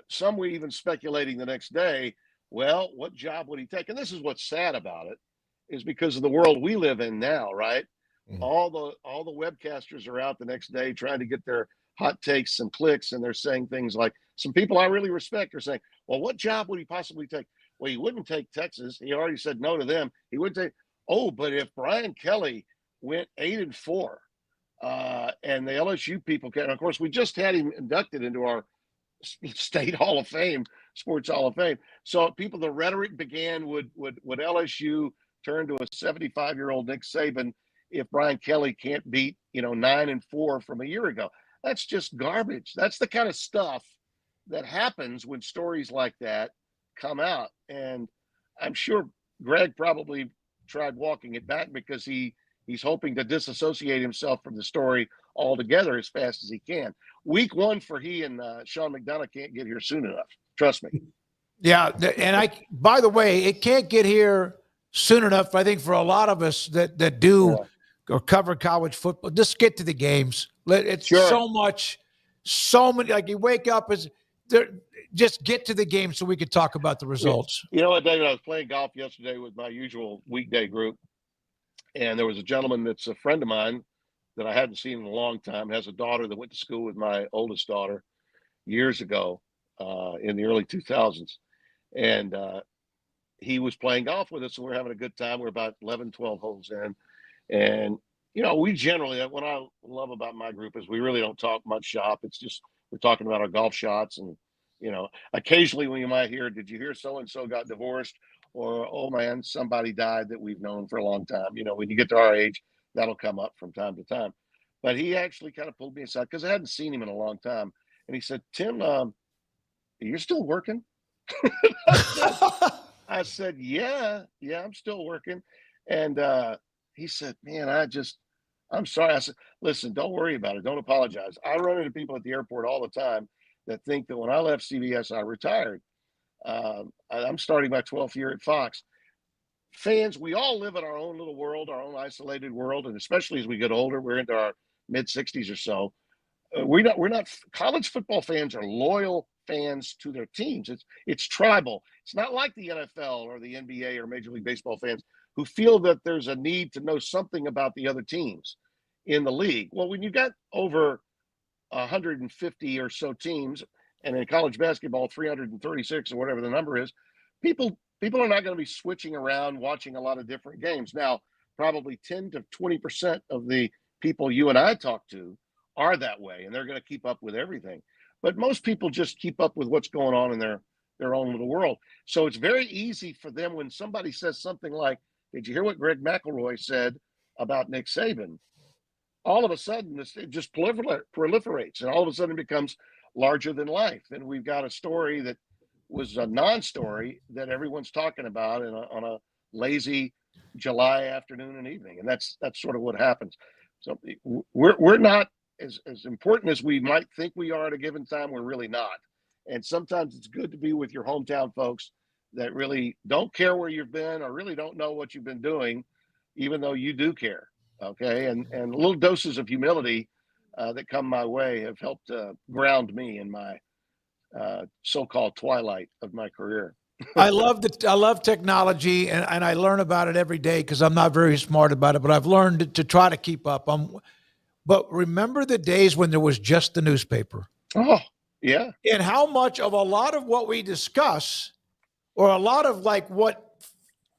some were even speculating the next day, well, what job would he take? And this is what's sad about it, is because of the world we live in now, right? Mm-hmm. All the webcasters are out the next day trying to get their hot takes and clicks, and they're saying things like, some people I really respect are saying, well, what job would he possibly take? Well, he wouldn't take Texas. He already said no to them. He would take, but if Brian Kelly went 8-4, and the LSU people can, of course, we just had him inducted into our state Hall of Fame, Sports Hall of Fame. So the rhetoric began, would LSU turn to a 75-year-old Nick Saban if Brian Kelly can't beat, 9-4 from a year ago? That's just garbage. That's the kind of stuff that happens when stories like that come out. And I'm sure Greg probably tried walking it back because he's hoping to disassociate himself from the story altogether as fast as he can. Week one for he and Sean McDonough can't get here soon enough. Trust me. Yeah. And by the way, it can't get here soon enough, I think, for a lot of us that do or cover college football. Just get to the games. It's so many, like you wake up just get to the game so we could talk about the results. You know what, David, I was playing golf yesterday with my usual weekday group, and there was a gentleman that's a friend of mine that I hadn't seen in a long time, has a daughter that went to school with my oldest daughter years ago in the early 2000s. And he was playing golf with us, and we're having a good time. We're about 11, 12 holes in. And, we generally, what I love about my group is we really don't talk much shop. It's just we're talking about our golf shots. And, occasionally when you might hear, did you hear so-and-so got divorced? Or, oh, man, somebody died that we've known for a long time. When you get to our age, that'll come up from time to time. But he actually kind of pulled me aside because I hadn't seen him in a long time. And he said, Tim, you're still working? I said, yeah, I'm still working. And he said, man, I'm sorry. I said, listen, don't worry about it. Don't apologize. I run into people at the airport all the time that think that when I left CBS, I retired. I'm starting my 12th year at Fox. Fans, we all live in our own little world, our own isolated world. And especially as we get older, we're into our mid 60s or so. We're not college football fans are loyal fans to their teams. It's tribal. It's not like the NFL or the NBA or Major League Baseball fans who feel that there's a need to know something about the other teams in the league. Well, when you've got over 150 or so teams, and in college basketball, 336 or whatever the number is, people are not going to be switching around watching a lot of different games. Now, probably 10 to 20% of the people you and I talk to are that way, and they're going to keep up with everything. But most people just keep up with what's going on in their own little world. So it's very easy for them when somebody says something like, did you hear what Greg McElroy said about Nick Saban? All of a sudden, it just proliferates, and all of a sudden it becomes larger than life. And we've got a story that was a non-story that everyone's talking about on a lazy July afternoon and evening. And that's sort of what happens. So we're not as important as we might think we are at a given time. We're really not. And sometimes it's good to be with your hometown folks that really don't care where you've been or really don't know what you've been doing, even though you do care. Okay. And little doses of humility that come my way have helped ground me in my so-called twilight of my career. I love technology, and I learn about it every day because I'm not very smart about it, but I've learned to try to keep up. But remember the days when there was just the newspaper. Oh, yeah. And how much of a lot of what we discuss, or a lot of like what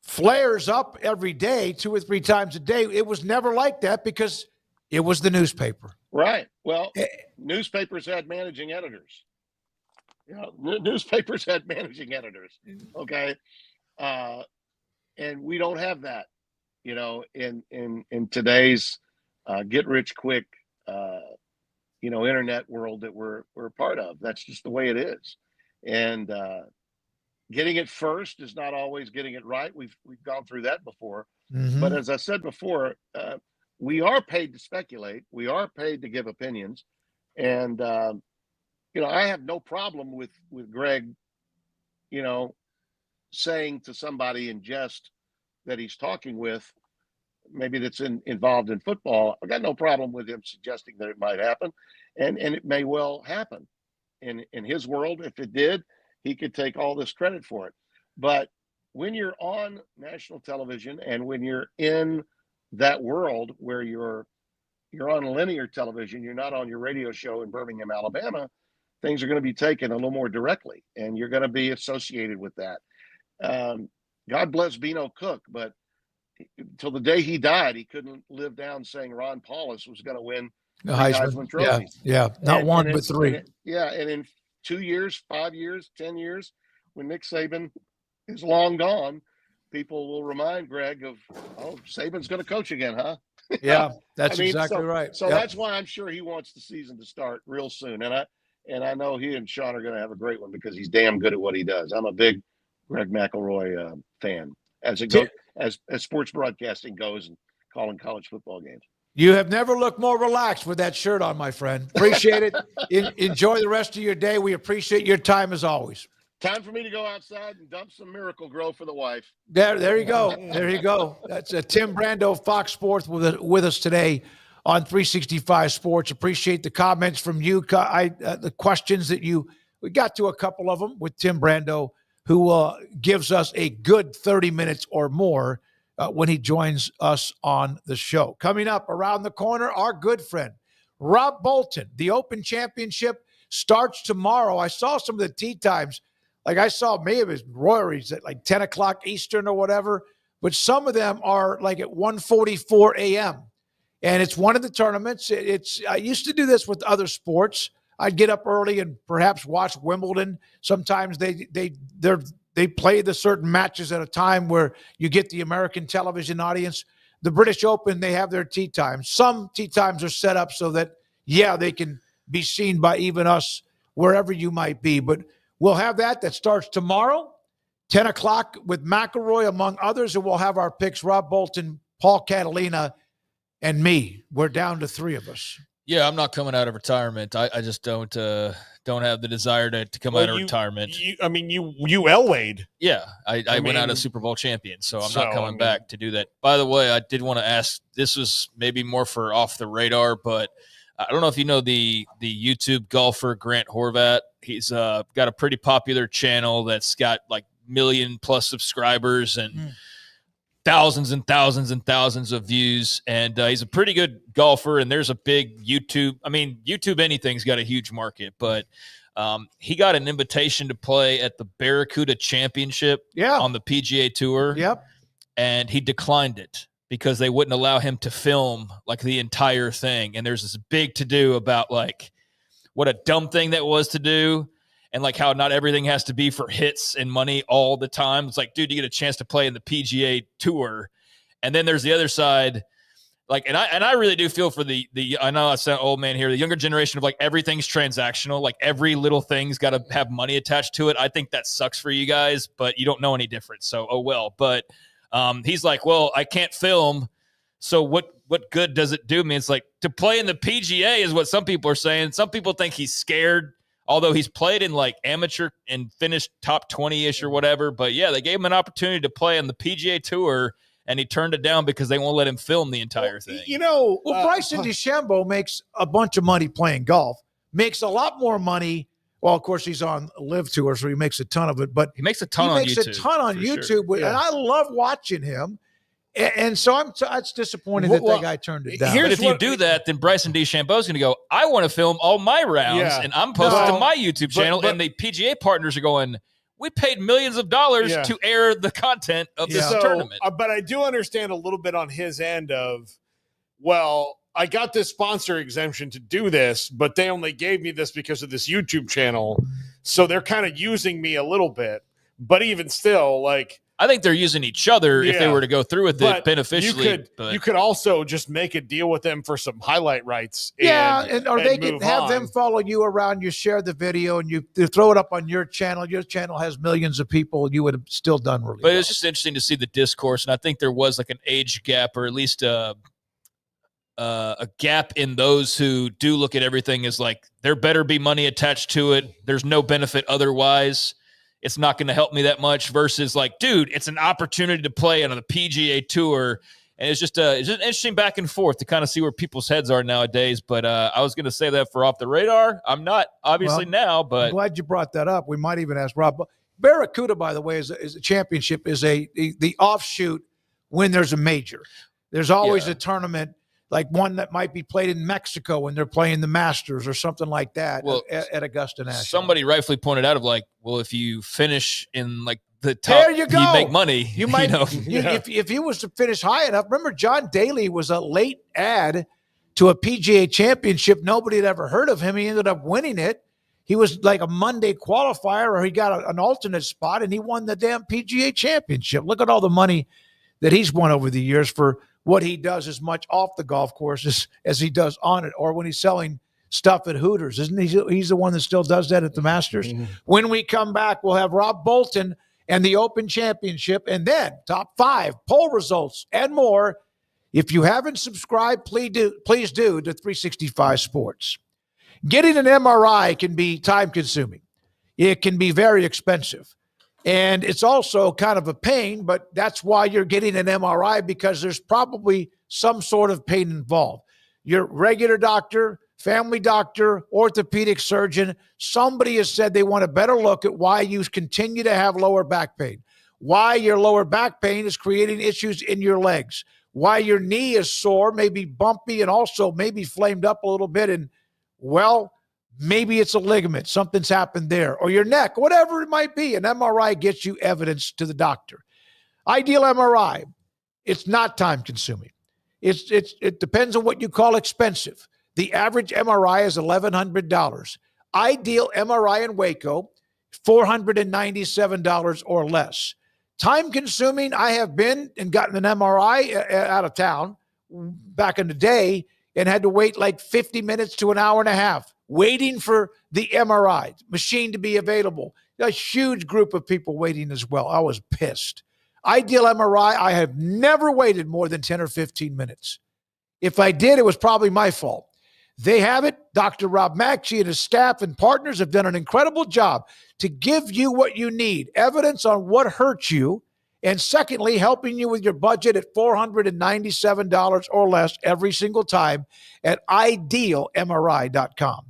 flares up every day, 2 or 3 times a day, it was never like that because it was the newspaper. Right. Well, newspapers had managing editors. Newspapers had managing editors. Okay. And we don't have that, in today's get rich quick, internet world that we're a part of. That's just the way it is. And getting it first is not always getting it right. We've gone through that before. Mm-hmm. But as I said before, we are paid to speculate. We are paid to give opinions. And, I have no problem with Greg, saying to somebody in jest that he's talking with, maybe that's involved in football. I've got no problem with him suggesting that it might happen. And it may well happen in his world. If it did, he could take all this credit for it. But when you're on national television and when you're in that world where you're on linear television, you're not on your radio show in Birmingham, Alabama, things are going to be taken a little more directly, and you're going to be associated with that. God bless Beano Cook, but until the day he died, he couldn't live down saying Ron Paulus was going to win the Heisman Trophy. Yeah, not one, but 3. And in 2 years, 5 years, 10 years, when Nick Saban is long gone, people will remind Greg of, Saban's going to coach again, huh? Yeah, that's exactly right. So that's why I'm sure he wants the season to start real soon. And I know he and Sean are going to have a great one because he's damn good at what he does. I'm a big Greg McElroy fan as it goes, as sports broadcasting goes and calling college football games. You have never looked more relaxed with that shirt on, my friend. Appreciate it. Enjoy the rest of your day. We appreciate your time as always. Time for me to go outside and dump some Miracle Grow for the wife. There you go. There you go. That's Tim Brando, Fox Sports, with us today on 365 Sports. Appreciate the comments from you. The questions that we got to a couple of them with Tim Brando, who gives us a good 30 minutes or more when he joins us on the show. Coming up around the corner, our good friend, Rob Bolton. The Open Championship starts tomorrow. I saw some of the tee times. Like I saw maybe it was Rory's at like 10 o'clock Eastern or whatever, but some of them are like at 1:44 a.m. And it's one of the tournaments. I used to do this with other sports. I'd get up early and perhaps watch Wimbledon. Sometimes they play the certain matches at a time where you get the American television audience. The British Open, they have their tee times. Some tee times are set up so that, they can be seen by even us wherever you might be. But we'll have that starts tomorrow, 10 o'clock with McElroy, among others, and we'll have our picks, Rob Bolton, Paul Catalina, and me. We're down to 3 of us. Yeah, I'm not coming out of retirement. I just don't have the desire to come out of retirement. You Elway'd. Yeah, I went out as Super Bowl champion, so I'm not coming back to do that. By the way, I did want to ask, this was maybe more for off the radar, but I don't know if you know the YouTube golfer Grant Horvat. He's got a pretty popular channel that's got like 1 million+ subscribers and thousands and thousands and thousands of views. And he's a pretty good golfer, and there's a big YouTube. I mean, YouTube anything's got a huge market, but he got an invitation to play at the Barracuda Championship on the PGA Tour. Yep. And he declined it because they wouldn't allow him to film like the entire thing. And there's this big to-do about like what a dumb thing that was to do, and like how not everything has to be for hits and money all the time. It's like, dude, you get a chance to play in the PGA Tour. And then there's the other side. Like, and I really do feel for the I know I sound old man here, the younger generation of like everything's transactional. Like every little thing's got to have money attached to it. I think that sucks for you guys, but you don't know any different. So, oh well. But he's like, well, I can't film. So what good does it do me? It's like, to play in the PGA is what some people are saying. Some people think he's scared, although he's played in like amateur and finished top 20-ish or whatever. But yeah, they gave him an opportunity to play on the PGA Tour, and he turned it down because they won't let him film the entire thing. Bryson DeChambeau makes a bunch of money playing golf, makes a lot more money. Well, of course, he's on Live Tour, so he makes a ton of it. But he makes a ton on YouTube. Sure. And I love watching him. And so it's disappointing that guy turned it down. But if you do that, then Bryson DeChambeau is going to go, I want to film all my rounds, and I'm posting to my YouTube channel. And the PGA partners are going, we paid millions of dollars to air the content of this tournament. But I do understand a little bit on his end of, well, I got this sponsor exemption to do this, but they only gave me this because of this YouTube channel. So they're kind of using me a little bit. But even still, like, I think they're using each other if they were to go through with it beneficially. You could also just make a deal with them for some highlight rights. Or they could have them follow you around. You share the video and you throw it up on your channel. Your channel has millions of people. You would have still done really well. But it's just interesting to see the discourse, and I think there was like an age gap, or at least a gap in those who do look at everything as like there better be money attached to it. There's no benefit otherwise. It's not going to help me that much versus like, dude, it's an opportunity to play on the PGA Tour. And it's just interesting back and forth to kind of see where people's heads are nowadays. But I was going to say that for Off the Radar. I'm not, obviously, now. But I'm glad you brought that up. We might even ask Rob. Barracuda, by the way, is a championship, is the offshoot when there's a major. There's always a tournament, like one that might be played in Mexico when they're playing the Masters or something like that at Augusta National. Somebody rightfully pointed out of like, well, if you finish in like the top, there you go. You make money. You might, if he was to finish high enough. Remember, John Daly was a late add to a PGA championship. Nobody had ever heard of him. He ended up winning it. He was like a Monday qualifier, or he got an alternate spot, and he won the damn PGA championship. Look at all the money that he's won over the years for what he does as much off the golf course as he does on it, or when he's selling stuff at Hooters. Isn't he? He's the one that still does that at the Masters. Mm-hmm. When we come back, we'll have Rob Bolton and the Open Championship, and then top 5 poll results and more. If you haven't subscribed, please do to 365 Sports. Getting an MRI can be time-consuming. It can be very expensive. And it's also kind of a pain, but that's why you're getting an MRI, because there's probably some sort of pain involved. Your regular doctor, family doctor, orthopedic surgeon, somebody has said they want a better look at why you continue to have lower back pain, why your lower back pain is creating issues in your legs, why your knee is sore, maybe bumpy, and also maybe flamed up a little bit. And, well, maybe it's a ligament. Something's happened there. Or your neck, whatever it might be. An MRI gets you evidence to the doctor. Ideal MRI, it's not time-consuming. It depends on what you call expensive. The average MRI is $1,100. Ideal MRI in Waco, $497 or less. Time-consuming, I have been and gotten an MRI out of town back in the day and had to wait like 50 minutes to an hour and a half waiting for the MRI machine to be available. A huge group of people waiting as well. I was pissed. Ideal MRI, I have never waited more than 10 or 15 minutes. If I did, it was probably my fault. They have it. Dr. Rob Maxey and his staff and partners have done an incredible job to give you what you need, evidence on what hurts you, and secondly, helping you with your budget at $497 or less every single time at idealmri.com.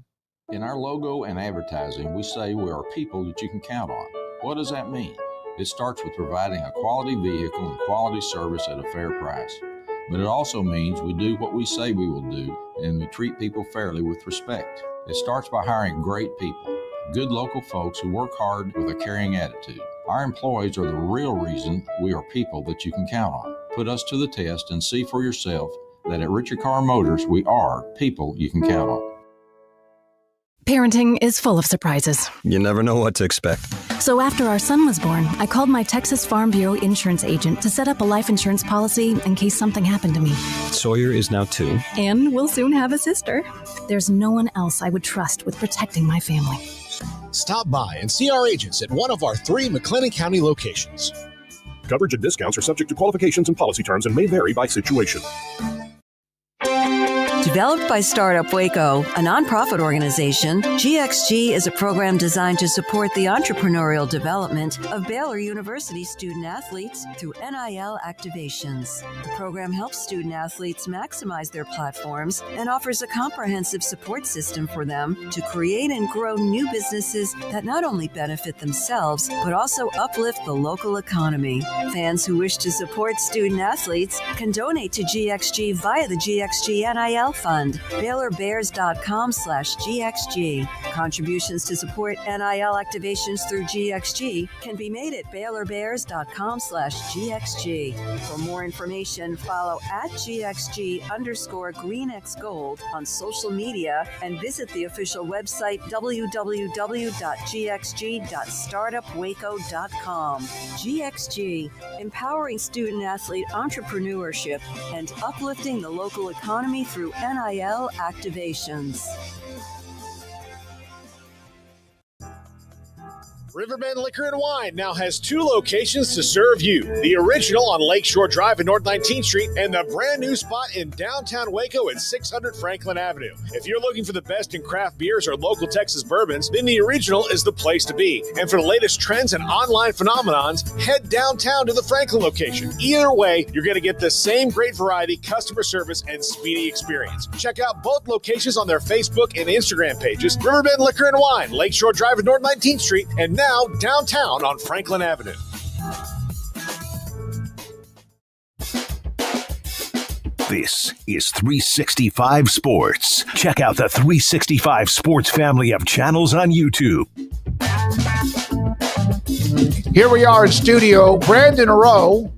In our logo and advertising, we say we are people that you can count on. What does that mean? It starts with providing a quality vehicle and quality service at a fair price. But it also means we do what we say we will do, and we treat people fairly with respect. It starts by hiring great people, good local folks who work hard with a caring attitude. Our employees are the real reason we are people that you can count on. Put us to the test and see for yourself that at Richard Carr Motors, we are people you can count on. Parenting is full of surprises. You never know what to expect. So after our son was born, I called my Texas Farm Bureau insurance agent to set up a life insurance policy in case something happened to me. Sawyer is now 2. And we'll soon have a sister. There's no one else I would trust with protecting my family. Stop by and see our agents at one of our 3 McLennan County locations. Coverage and discounts are subject to qualifications and policy terms and may vary by situation. Developed by Startup Waco, a nonprofit organization, GXG is a program designed to support the entrepreneurial development of Baylor University student-athletes through NIL activations. The program helps student-athletes maximize their platforms and offers a comprehensive support system for them to create and grow new businesses that not only benefit themselves, but also uplift the local economy. Fans who wish to support student-athletes can donate to GXG via the GXG NIL Fund, BaylorBears.com/GXG. Contributions to support NIL activations through GXG can be made at BaylorBears.com/GXG. For more information, follow at GXG_GreenXGold on social media and visit the official website www.gxg.startupwaco.com. GXG, empowering student-athlete entrepreneurship and uplifting the local economy through NIL activations. Riverbend Liquor and Wine now has 2 locations to serve you. The original on Lakeshore Drive at North 19th Street and the brand new spot in downtown Waco at 600 Franklin Avenue. If you're looking for the best in craft beers or local Texas bourbons, then the original is the place to be. And for the latest trends and online phenomenons, head downtown to the Franklin location. Either way, you're going to get the same great variety, customer service, and speedy experience. Check out both locations on their Facebook and Instagram pages, Riverbend Liquor and Wine, Lakeshore Drive at North 19th Street, and now downtown on Franklin Avenue. This is 365 Sports. Check out the 365 Sports family of channels on YouTube. Here we are in studio. Brandon Rowe,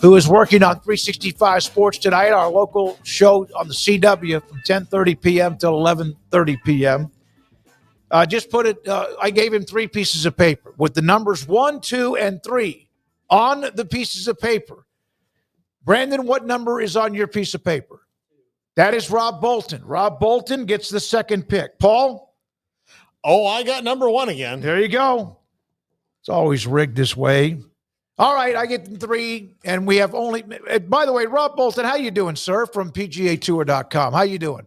who is working on 365 Sports tonight, our local show on the CW from 10:30 p.m. till 11:30 p.m. I gave him 3 pieces of paper with the numbers 1, 2, and 3 on the pieces of paper. Brandon, what number is on your piece of paper? That is Rob Bolton. Rob Bolton gets the second pick. Paul? Oh, I got number 1 again. There you go. It's always rigged this way. All right, I get 3, and we have only – by the way, Rob Bolton, how you doing, sir, from PGAtour.com? How you doing?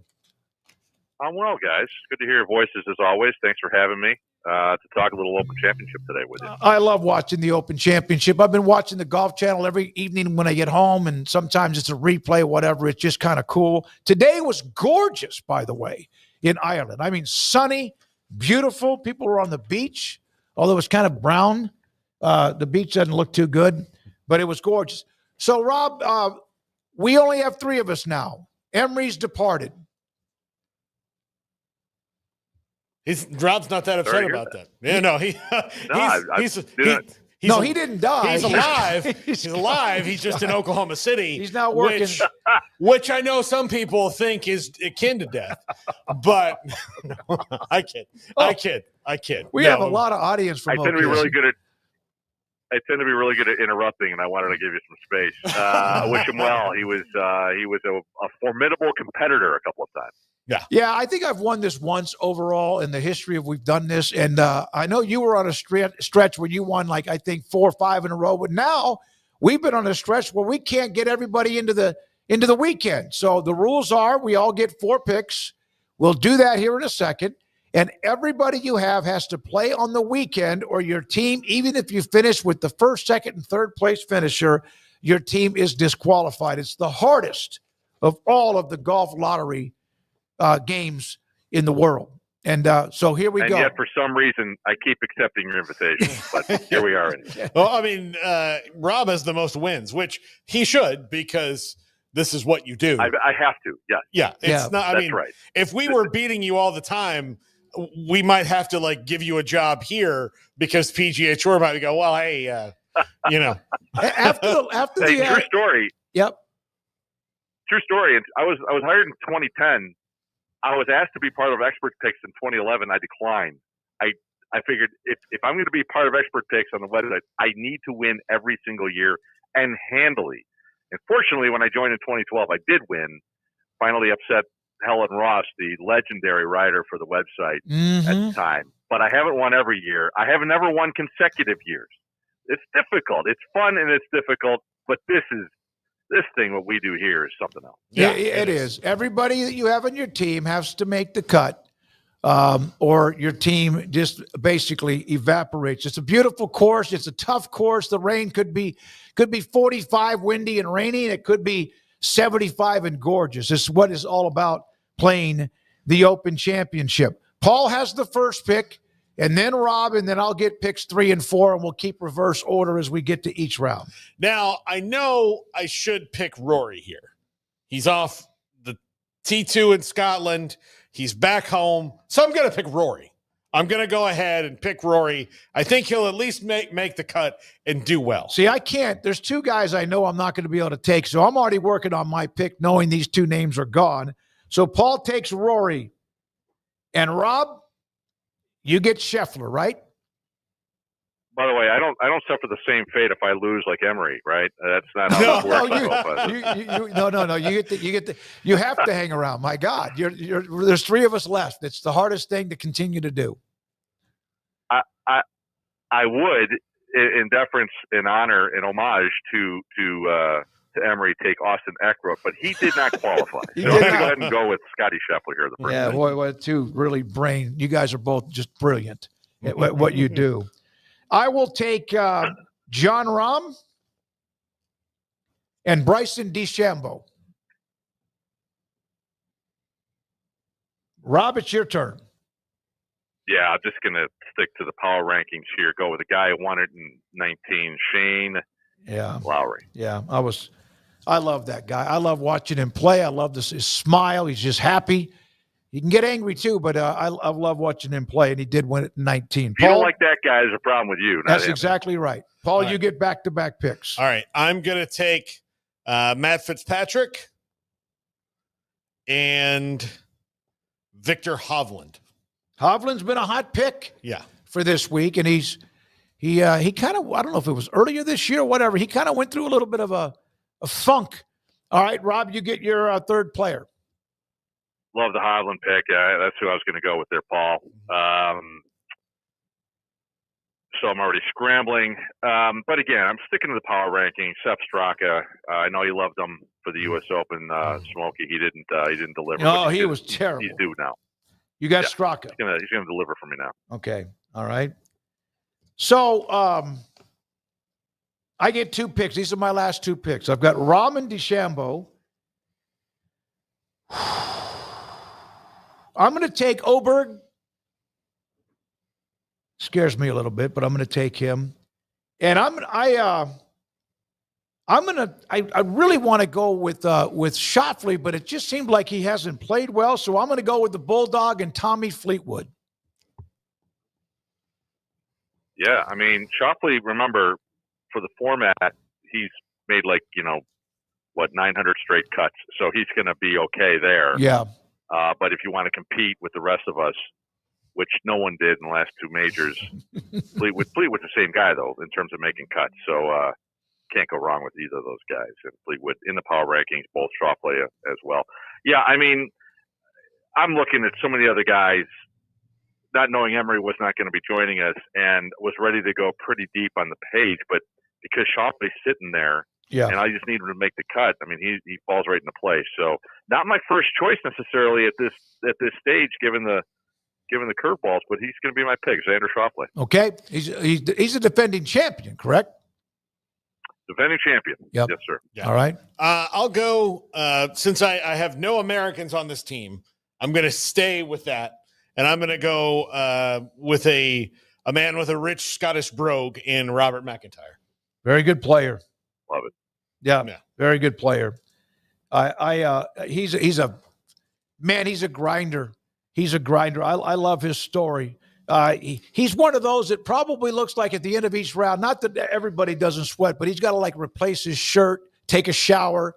I'm well, guys. Good to hear your voices as always. Thanks for having me to talk a little Open Championship today with you. I love watching the Open Championship. I've been watching the Golf Channel every evening when I get home, and sometimes it's a replay, whatever. It's just kind of cool. Today was gorgeous, by the way, in Ireland. I mean, sunny, beautiful. People were on the beach, although it was kind of brown. The beach doesn't look too good, but it was gorgeous. So, Rob, we only have 3 of us now. Emery's departed. Rob's not that upset about that. Yeah, no, he didn't die. He's alive. He's alive. He's just in Oklahoma City. He's not working. Which I know some people think is akin to death. But no, I kid. We have a lot of audience from I tend to be really good at interrupting, and I wanted to give you some space. I wish him well. He was a formidable competitor a couple of times. Yeah, I think I've won this once overall in the history of we've done this. And I know you were on a stretch where you won, like, I think 4 or 5 in a row. But now we've been on a stretch where we can't get everybody into the weekend. So the rules are we all get 4 picks. We'll do that here in a second. And everybody you have has to play on the weekend, or your team, even if you finish with the first, second, and third place finisher, your team is disqualified. It's the hardest of all of the golf lottery games in the world. And so here we go. And yet, for some reason, I keep accepting your invitation. But here we are. Well, I mean, Rob has the most wins, which he should, because this is what you do. I have to, Yeah, it's not. I mean, right. If we were beating you all the time, we might have to, like, give you a job here because PGA Tour might go, well, hey, after true story. Yep. True story. I was hired in 2010. I was asked to be part of Expert Picks in 2011. I declined. I figured if I'm going to be part of Expert Picks on the website, I need to win every single year and handily. And fortunately, when I joined in 2012, I did win. Finally upset Helen Ross, the legendary writer for the website at the time. But I haven't won every year. I have never won consecutive years. It's difficult. It's fun and it's difficult. But this is this thing, what we do here, is something else. Yeah, it is. Everybody that you have on your team has to make the cut, or your team just basically evaporates. It's a beautiful course. It's a tough course. The rain could be 45, windy and rainy, and it could be 75 and gorgeous. It's what it's all about, playing the Open Championship. Paul has the first pick, and then Rob, and then I'll get picks 3 and 4, and we'll keep reverse order as we get to each round. Now, I know I should pick Rory here. He's off the T2 in Scotland. He's back home. So I'm going to pick Rory. I'm going to go ahead and pick Rory. I think he'll at least make the cut and do well. See, I can't. There's 2 guys I know I'm not going to be able to take, so I'm already working on my pick knowing these 2 names are gone. So Paul takes Rory. And Rob, you get Scheffler, right? By the way, I don't suffer the same fate if I lose like Emery, right? That's not how it works. No. You have to hang around. My God, there's 3 of us left. It's the hardest thing to continue to do. I would, in deference, in honor, in homage to Emery, take Austin Eckroat, but he did not qualify. So I'm going to go ahead and go with Scotty Scheffler here. The first boy, 2 really brain. You guys are both just brilliant at what you do. I will take John Rahm and Bryson DeChambeau. Rob, it's your turn. Yeah, I'm just going to stick to the power rankings here. Go with the guy who won it in 19, Shane Lowry. Yeah, I love that guy. I love watching him play. I love his smile. He's just happy. He can get angry too, but I love watching him play, and he did win it in 19. Paul, you don't like that guy, there's a problem with you. That's exactly right. Paul, you get back-to-back picks. All right, I'm going to take Matt Fitzpatrick and Victor Hovland. Hovland's been a hot pick for this week, and he kind of, I don't know if it was earlier this year or whatever, he kind of went through a little bit of a funk. All right, Rob, you get your third player. Love the Hovland pick. That's who I was going to go with there, Paul. So I'm already scrambling. But again, I'm sticking to the power ranking. Sepp Straka. I know you loved him for the U.S. Open. Smokey, he didn't deliver. No, he was terrible. He's due now. You got Straka. He's gonna deliver for me now. Okay. All right. So I get 2 picks. These are my last 2 picks. I've got Rahm and DeChambeau. I'm going to take Oberg. Scares me a little bit, but I'm going to take him. And I really want to go with Schauffele, but it just seemed like he hasn't played well, so I'm going to go with the Bulldog and Tommy Fleetwood. Yeah, I mean, Schauffele, remember, for the format, he's made 900 straight cuts, so he's going to be okay there. Yeah. But if you want to compete with the rest of us, which no one did in the last 2 majors, Fleetwood's the same guy, though, in terms of making cuts. So can't go wrong with either of those guys. And Fleetwood in the power rankings, both Schauffele as well. Yeah, I mean, I'm looking at so many other guys, not knowing Emery was not going to be joining us, and was ready to go pretty deep on the page. But because Schauffele's sitting there, and I just need him to make the cut, I mean, he falls right into place. So not my first choice necessarily at this stage, given the curveballs, but he's going to be my pick, Xander Schauffele. Okay, he's a defending champion, correct? Defending champion. Yep. Yes, sir. Yeah. All right. I'll go, since I have no Americans on this team, I'm going to stay with that. And I'm going to go with a man with a rich Scottish brogue in Robert McIntyre. Very good player. Love it. Yeah. Very good player. He's a grinder. He's a grinder. I love his story. He's one of those that probably looks like at the end of each round, not that everybody doesn't sweat, but he's got to replace his shirt, take a shower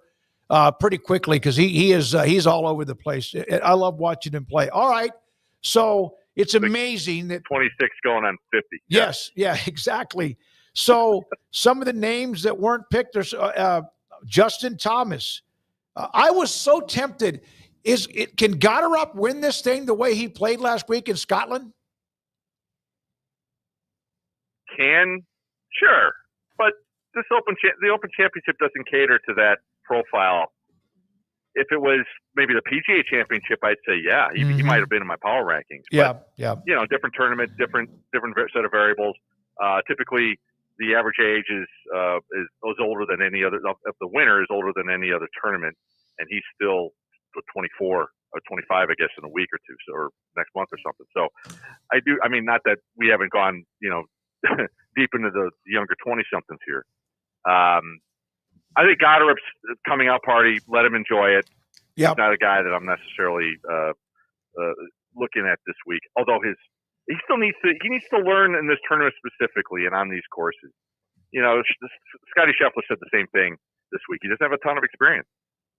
pretty quickly because he's all over the place. I love watching him play. All right. So it's amazing that 26 going on 50. Yes. Yeah, exactly. So some of the names that weren't picked are Justin Thomas. I was so tempted. Can Goddard win this thing the way he played last week in Scotland? Sure, but the Open Championship doesn't cater to that profile. If it was maybe the PGA Championship, I'd say he might have been in my power rankings. But, different tournament, different set of variables. Typically, the average age is older than any other. If the winner is older than any other tournament, and he's still 24 or 25, I guess, in a week or two, or next month or something. So, I mean, not that we haven't gone, deep into the younger 20-somethings here. I think Goddard's coming out party. Let him enjoy it. He's not a guy that I'm necessarily looking at this week. Although he still needs to learn in this tournament specifically and on these courses. Scotty Scheffler said the same thing this week. He doesn't have a ton of experience.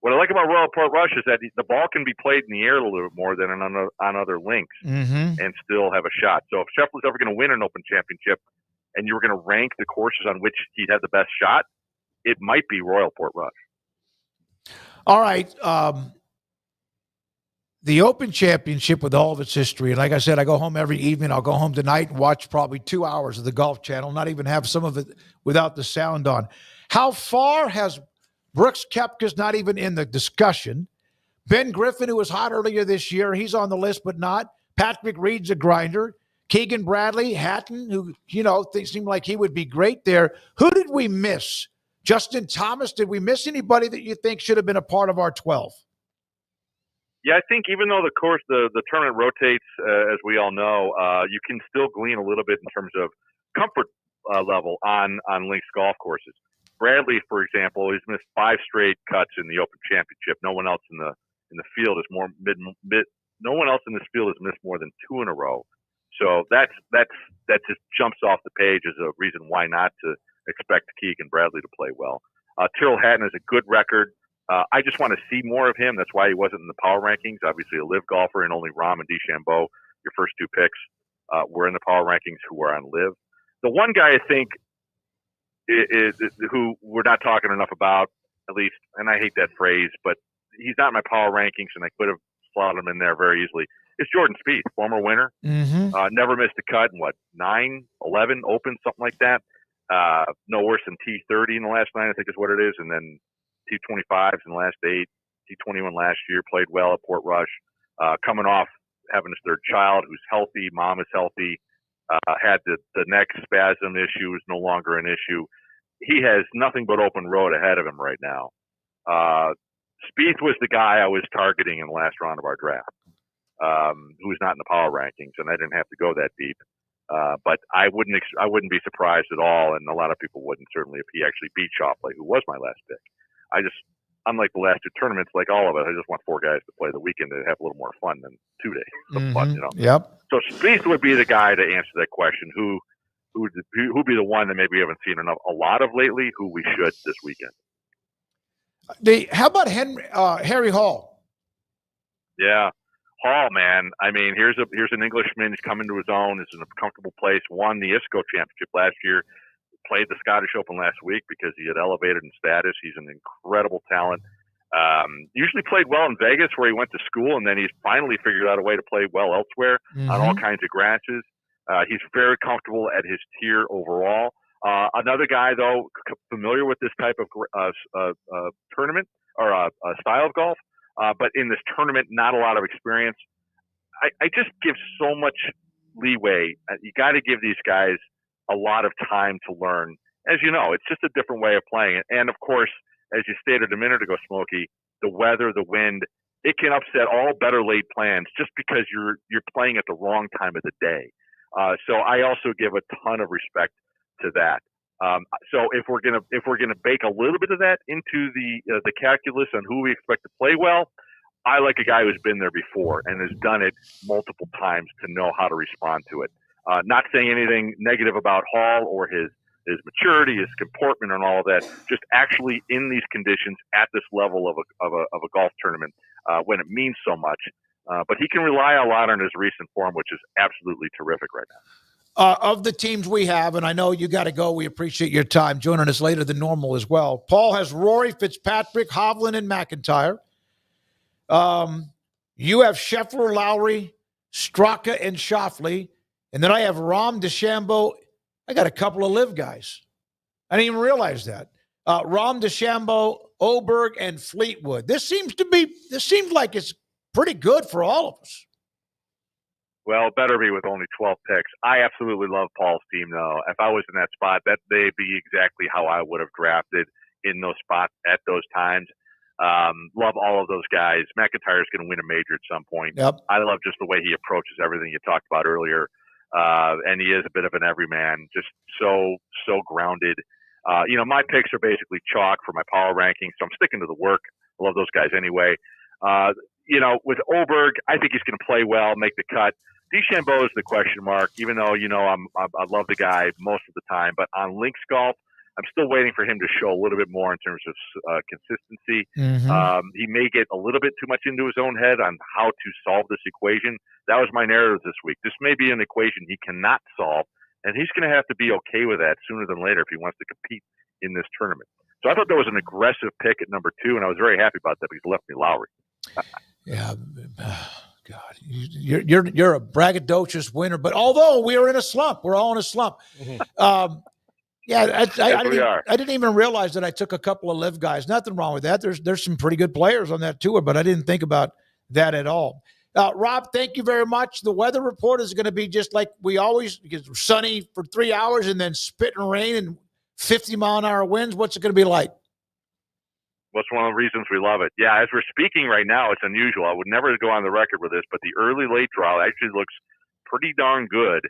What I like about Royal Portrush is that the ball can be played in the air a little bit more than on other links and still have a shot. So if Scheffler's ever going to win an Open Championship and you were going to rank the courses on which he'd had the best shot, it might be Royal Portrush. All right. The Open Championship with all of its history, and like I said, I go home every evening. I'll go home tonight and watch probably 2 hours of the Golf Channel, not even have some of it without the sound on. How far has Brooks Koepka's not even in the discussion? Ben Griffin, who was hot earlier this year, he's on the list, but not. Patrick Reed's a grinder. Keegan Bradley, Hatton, who, things seem like he would be great there. Who did we miss? Justin Thomas, did we miss anybody that you think should have been a part of our 12? Yeah, I think even though the tournament rotates, as we all know, you can still glean a little bit in terms of comfort level on links golf courses. Bradley, for example, he's missed 5 straight cuts in the Open Championship. No one else in the field is more mid. No one else in this field has missed more than 2 in a row. So that just jumps off the page as a reason why not to expect Keegan Bradley to play well. Tyrrell Hatton has a good record. I just want to see more of him. That's why he wasn't in the power rankings. Obviously, a live golfer, and only Rahm and DeChambeau, your first 2 picks, were in the power rankings who were on live. The one guy I think is who we're not talking enough about, at least, and I hate that phrase, but he's not in my power rankings, and I could have slotted him in there very easily. It's Jordan Spieth, former winner. Never missed a cut in 9, 11 Opens, something like that. No worse than T30 in the last 9, I think is what it is, and then T25s in the last 8, T21 last year, played well at Portrush. Coming off having his 3rd child, who's healthy, mom is healthy, had the neck spasm issue, is no longer an issue. He has nothing but open road ahead of him right now. Spieth was the guy I was targeting in the last round of our draft, who was not in the power rankings, and I didn't have to go that deep. But I wouldn't be surprised at all, and a lot of people wouldn't, certainly, if he actually beat Schauffele, who was my last pick. Unlike the last 2 tournaments, like all of us, I just want 4 guys to play the weekend to have a little more fun than 2 days of fun, Yep. So Spieth would be the guy to answer that question. Who would be the one that maybe we haven't seen a lot of lately, who we should this weekend? How about Harry Hall? Yeah. Hall, man. I mean, here's an Englishman. He's come into his own. He's in a comfortable place. Won the ISCO Championship last year. Played the Scottish Open last week because he had elevated in status. He's an incredible talent. Usually played well in Vegas, where he went to school, and then he's finally figured out a way to play well elsewhere on all kinds of grasses. He's very comfortable at his tier overall. Another guy, though, familiar with this type of tournament or style of golf, but in this tournament, not a lot of experience. I just give so much leeway. You got to give these guys a lot of time to learn. As you know, it's just a different way of playing it. And of course, as you stated a minute ago, Smokey, the weather, the wind, it can upset all better laid plans just because you're playing at the wrong time of the day. So I also give a ton of respect to that. So if we're gonna bake a little bit of that into the calculus on who we expect to play well, I like a guy who's been there before and has done it multiple times to know how to respond to it. Not saying anything negative about Hall or his maturity, his comportment, and all of that. Just actually in these conditions at this level of a golf tournament when it means so much. But he can rely a lot on his recent form, which is absolutely terrific right now. Of the teams we have, and I know you got to go, we appreciate your time joining us later than normal as well. Paul has Rory, Fitzpatrick, Hovland, and McIntyre. You have Scheffler, Lowry, Straka, and Schauffele. And then I have Rahm, DeChambeau. I got a couple of live guys. I didn't even realize that. Rom DeChambeau, Oberg, and Fleetwood. This seems like it's pretty good for all of us. Well, it better be with only 12 picks. I absolutely love Paul's team, though. If I was in that spot, they'd be exactly how I would have drafted in those spots at those times. Love all of those guys. McIntyre's going to win a major at some point. Yep. I love just the way he approaches everything you talked about earlier. And he is a bit of an everyman, just so grounded. My picks are basically chalk for my power rankings, so I'm sticking to the work. I love those guys anyway. With Oberg, I think he's going to play well, make the cut. DeChambeau is the question mark, even though, I love the guy most of the time. But on links golf, I'm still waiting for him to show a little bit more in terms of consistency. Mm-hmm. He may get a little bit too much into his own head on how to solve this equation. That was my narrative this week. This may be an equation he cannot solve, and he's going to have to be okay with that sooner than later if he wants to compete in this tournament. So I thought that was an aggressive pick at number 2, and I was very happy about that because he left me Lowry. Yeah, God, you're a braggadocious winner. But although we are in a slump, we're all in a slump. I didn't even realize that I took a couple of live guys. Nothing wrong with that. There's some pretty good players on that tour, but I didn't think about that at all. Rob, thank you very much. The weather report is going to be just like we always, because sunny for 3 hours and then spitting rain and 50-mile-an-hour winds. What's it going to be like? That's one of the reasons we love it. Yeah, as we're speaking right now, it's unusual. I would never go on the record with this, but the early-late draw actually looks pretty darn good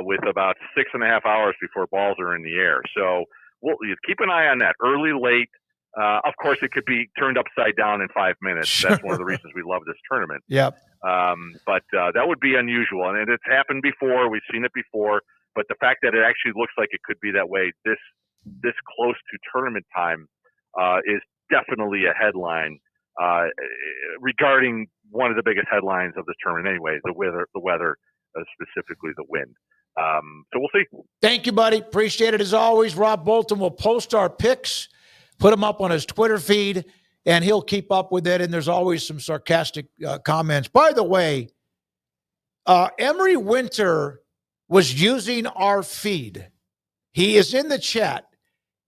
with about 6.5 hours before balls are in the air. So we'll keep an eye on that. Early-late, of course, it could be turned upside down in 5 minutes. Sure. That's one of the reasons we love this tournament. Yep. But that would be unusual, and it's happened before. We've seen it before. But the fact that it actually looks like it could be that way this close to tournament time is definitely a headline regarding one of the biggest headlines of this tournament anyway, the weather, specifically the wind. So we'll see. Thank you, buddy. Appreciate it as always. Rob Bolton will post our picks, put them up on his Twitter feed, and he'll keep up with it. And there's always some sarcastic comments. By the way, Emery Winter was using our feed. He is in the chat.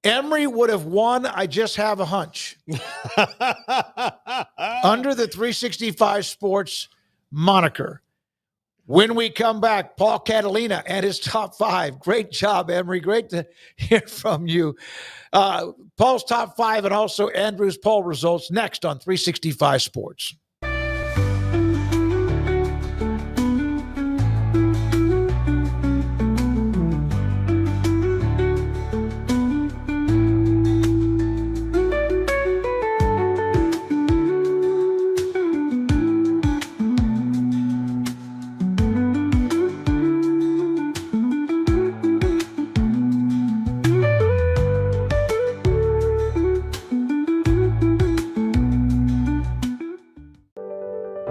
Emery would have won. I just have a hunch. Under the 365 Sports moniker. When we come back, Paul Catalina and his top 5. Great job, Emery. Great to hear from you. Paul's top 5 and also Andrew's poll results next on 365 Sports.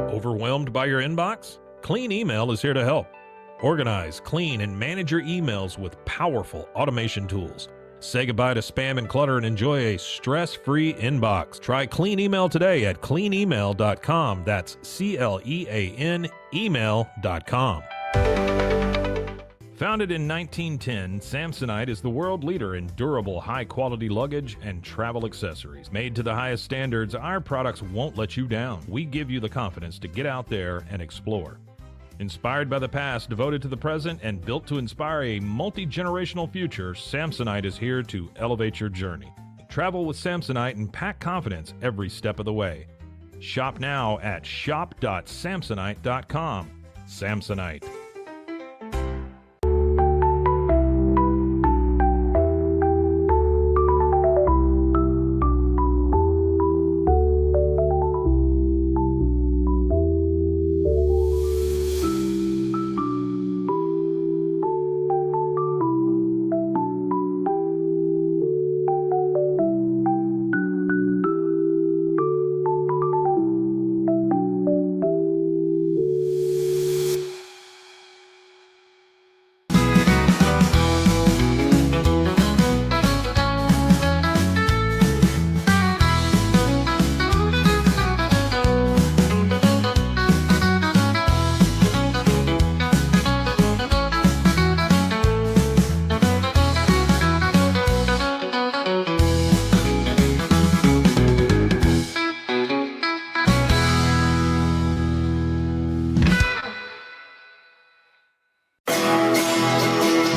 Overwhelmed by your inbox? Clean Email is here to help. Organize, clean, and manage your emails with powerful automation tools. Say goodbye to spam and clutter and enjoy a stress-free inbox. Try Clean Email today at cleanemail.com. That's CLEAN email.com. Founded in 1910, Samsonite is the world leader in durable, high-quality luggage and travel accessories. Made to the highest standards, our products won't let you down. We give you the confidence to get out there and explore. Inspired by the past, devoted to the present, and built to inspire a multi-generational future, Samsonite is here to elevate your journey. Travel with Samsonite and pack confidence every step of the way. Shop now at shop.samsonite.com. Samsonite.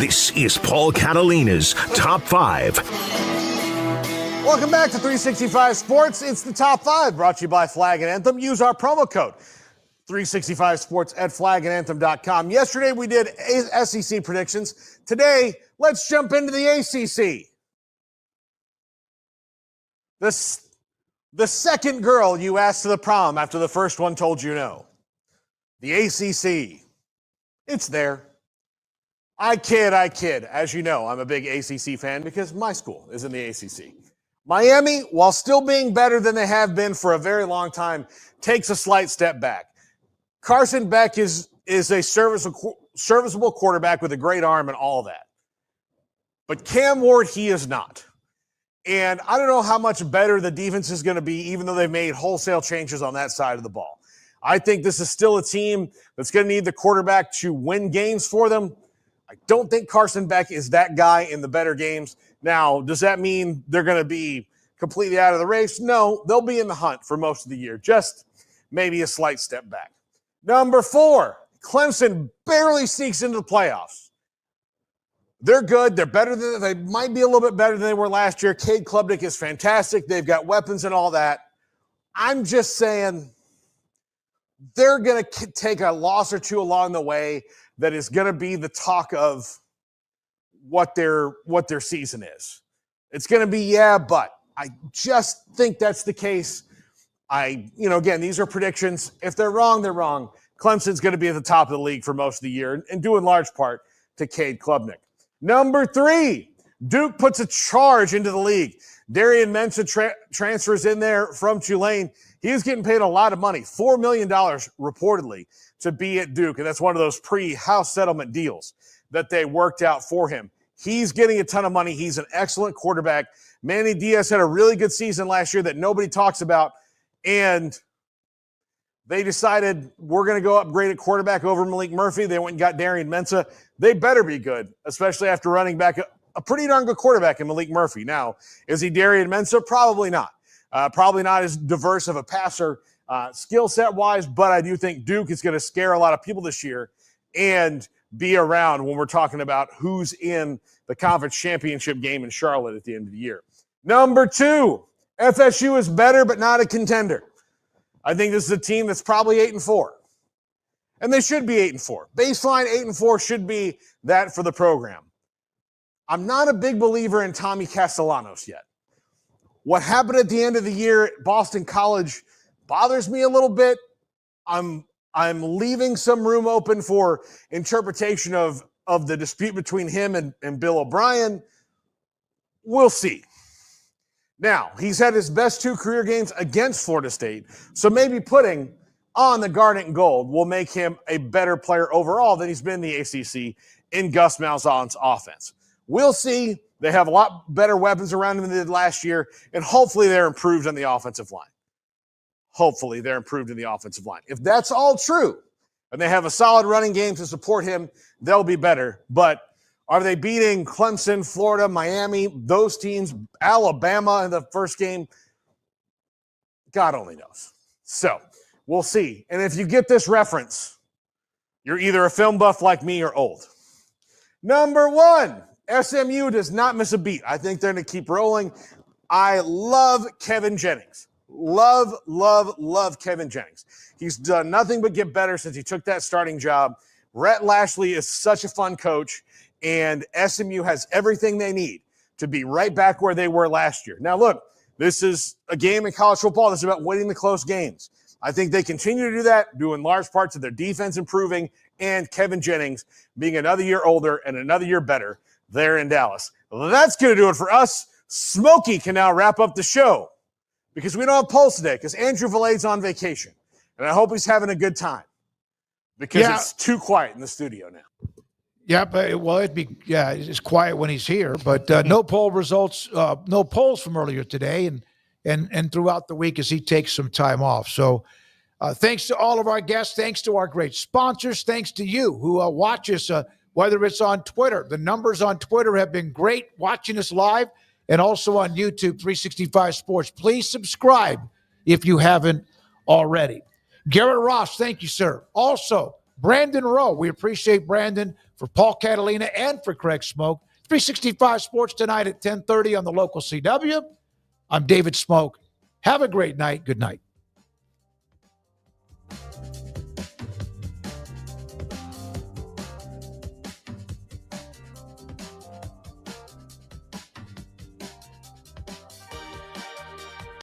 This is Paul Catalina's Top 5. Welcome back to 365 Sports. It's the Top 5 brought to you by Flag and Anthem. Use our promo code 365 Sports at flagandanthem.com. Yesterday we did SEC predictions. Today, let's jump into the ACC. The second girl you asked to the prom after the first one told you no. The ACC. It's there. I kid. As you know, I'm a big ACC fan because my school is in the ACC. Miami, while still being better than they have been for a very long time, takes a slight step back. Carson Beck is a serviceable quarterback with a great arm and all that. But Cam Ward, he is not. And I don't know how much better the defense is going to be, even though they've made wholesale changes on that side of the ball. I think this is still a team that's going to need the quarterback to win games for them. I don't think Carson Beck is that guy in the better games. Now, does that mean they're going to be completely out of the race? No, they'll be in the hunt for most of the year, just maybe a slight step back. Number 4, Clemson barely sneaks into the playoffs. They're good. They're better than they might be a little bit better than they were last year. Cade Klubnik is fantastic. They've got weapons and all that. I'm just saying they're going to take a loss or two along the way that is going to be the talk of what their season is. It's going to be, but I just think that's the case. Again, these are predictions. If they're wrong, they're wrong. Clemson's going to be at the top of the league for most of the year, and due in large part to Cade Klubnik. Number 3, Duke puts a charge into the league. Darian Mensah transfers in there from Tulane. He's getting paid a lot of money, $4 million reportedly, to be at Duke, and that's one of those pre-house settlement deals that they worked out for him. He's getting a ton of money. He's an excellent quarterback. Manny Diaz had a really good season last year that nobody talks about, and they decided we're going to go upgrade at quarterback over Malik Murphy. They went and got Darian Mensah. They better be good, especially after running back a pretty darn good quarterback in Malik Murphy. Now, is he Darian Mensah? Probably not. Probably not as diverse of a passer skill set wise, but I do think Duke is going to scare a lot of people this year and be around when we're talking about who's in the conference championship game in Charlotte at the end of the year. Number 2, FSU is better but not a contender. I think this is a team that's probably 8-4. And they should be 8-4. Baseline 8-4 should be that for the program. I'm not a big believer in Tommy Castellanos yet. What happened at the end of the year at Boston College bothers me a little bit. I'm leaving some room open for interpretation of the dispute between him and Bill O'Brien. We'll see. Now, he's had his best 2 career games against Florida State, so maybe putting on the garnet and gold will make him a better player overall than he's been in the ACC in Gus Malzahn's offense. We'll see. They have a lot better weapons around him than they did last year, and hopefully they're improved on the offensive line. If that's all true, and they have a solid running game to support him, they'll be better. But are they beating Clemson, Florida, Miami, those teams, Alabama in the first game? God only knows. So we'll see. And if you get this reference, you're either a film buff like me or old. Number 1, SMU does not miss a beat. I think they're going to keep rolling. I love Kevin Jennings. Love Kevin Jennings. He's done nothing but get better since he took that starting job. Rhett Lashley is such a fun coach, and SMU has everything they need to be right back where they were last year. Now, look, this is a game in college football. This is about winning the close games. I think they continue to do that, due in large part to their defense improving and Kevin Jennings being another year older and another year better there in Dallas. That's going to do it for us. Smokey can now wrap up the show because we don't have Pulse today because Andrew Vallet's on vacation. And I hope he's having a good time because it's too quiet in the studio now. Yeah, but it's quiet when he's here, but no poll results, no polls from earlier today and throughout the week as he takes some time off. So thanks to all of our guests, thanks to our great sponsors, thanks to you who watch us, whether it's on Twitter. The numbers on Twitter have been great watching us live and also on YouTube 365 Sports. Please subscribe if you haven't already. Garrett Ross, thank you, sir. Also, Brandon Rowe, we appreciate Brandon For Paul Catalina and for Craig Smoak, 365 Sports tonight at 10:30 on the local CW. I'm David Smoak. Have a great night. Good night.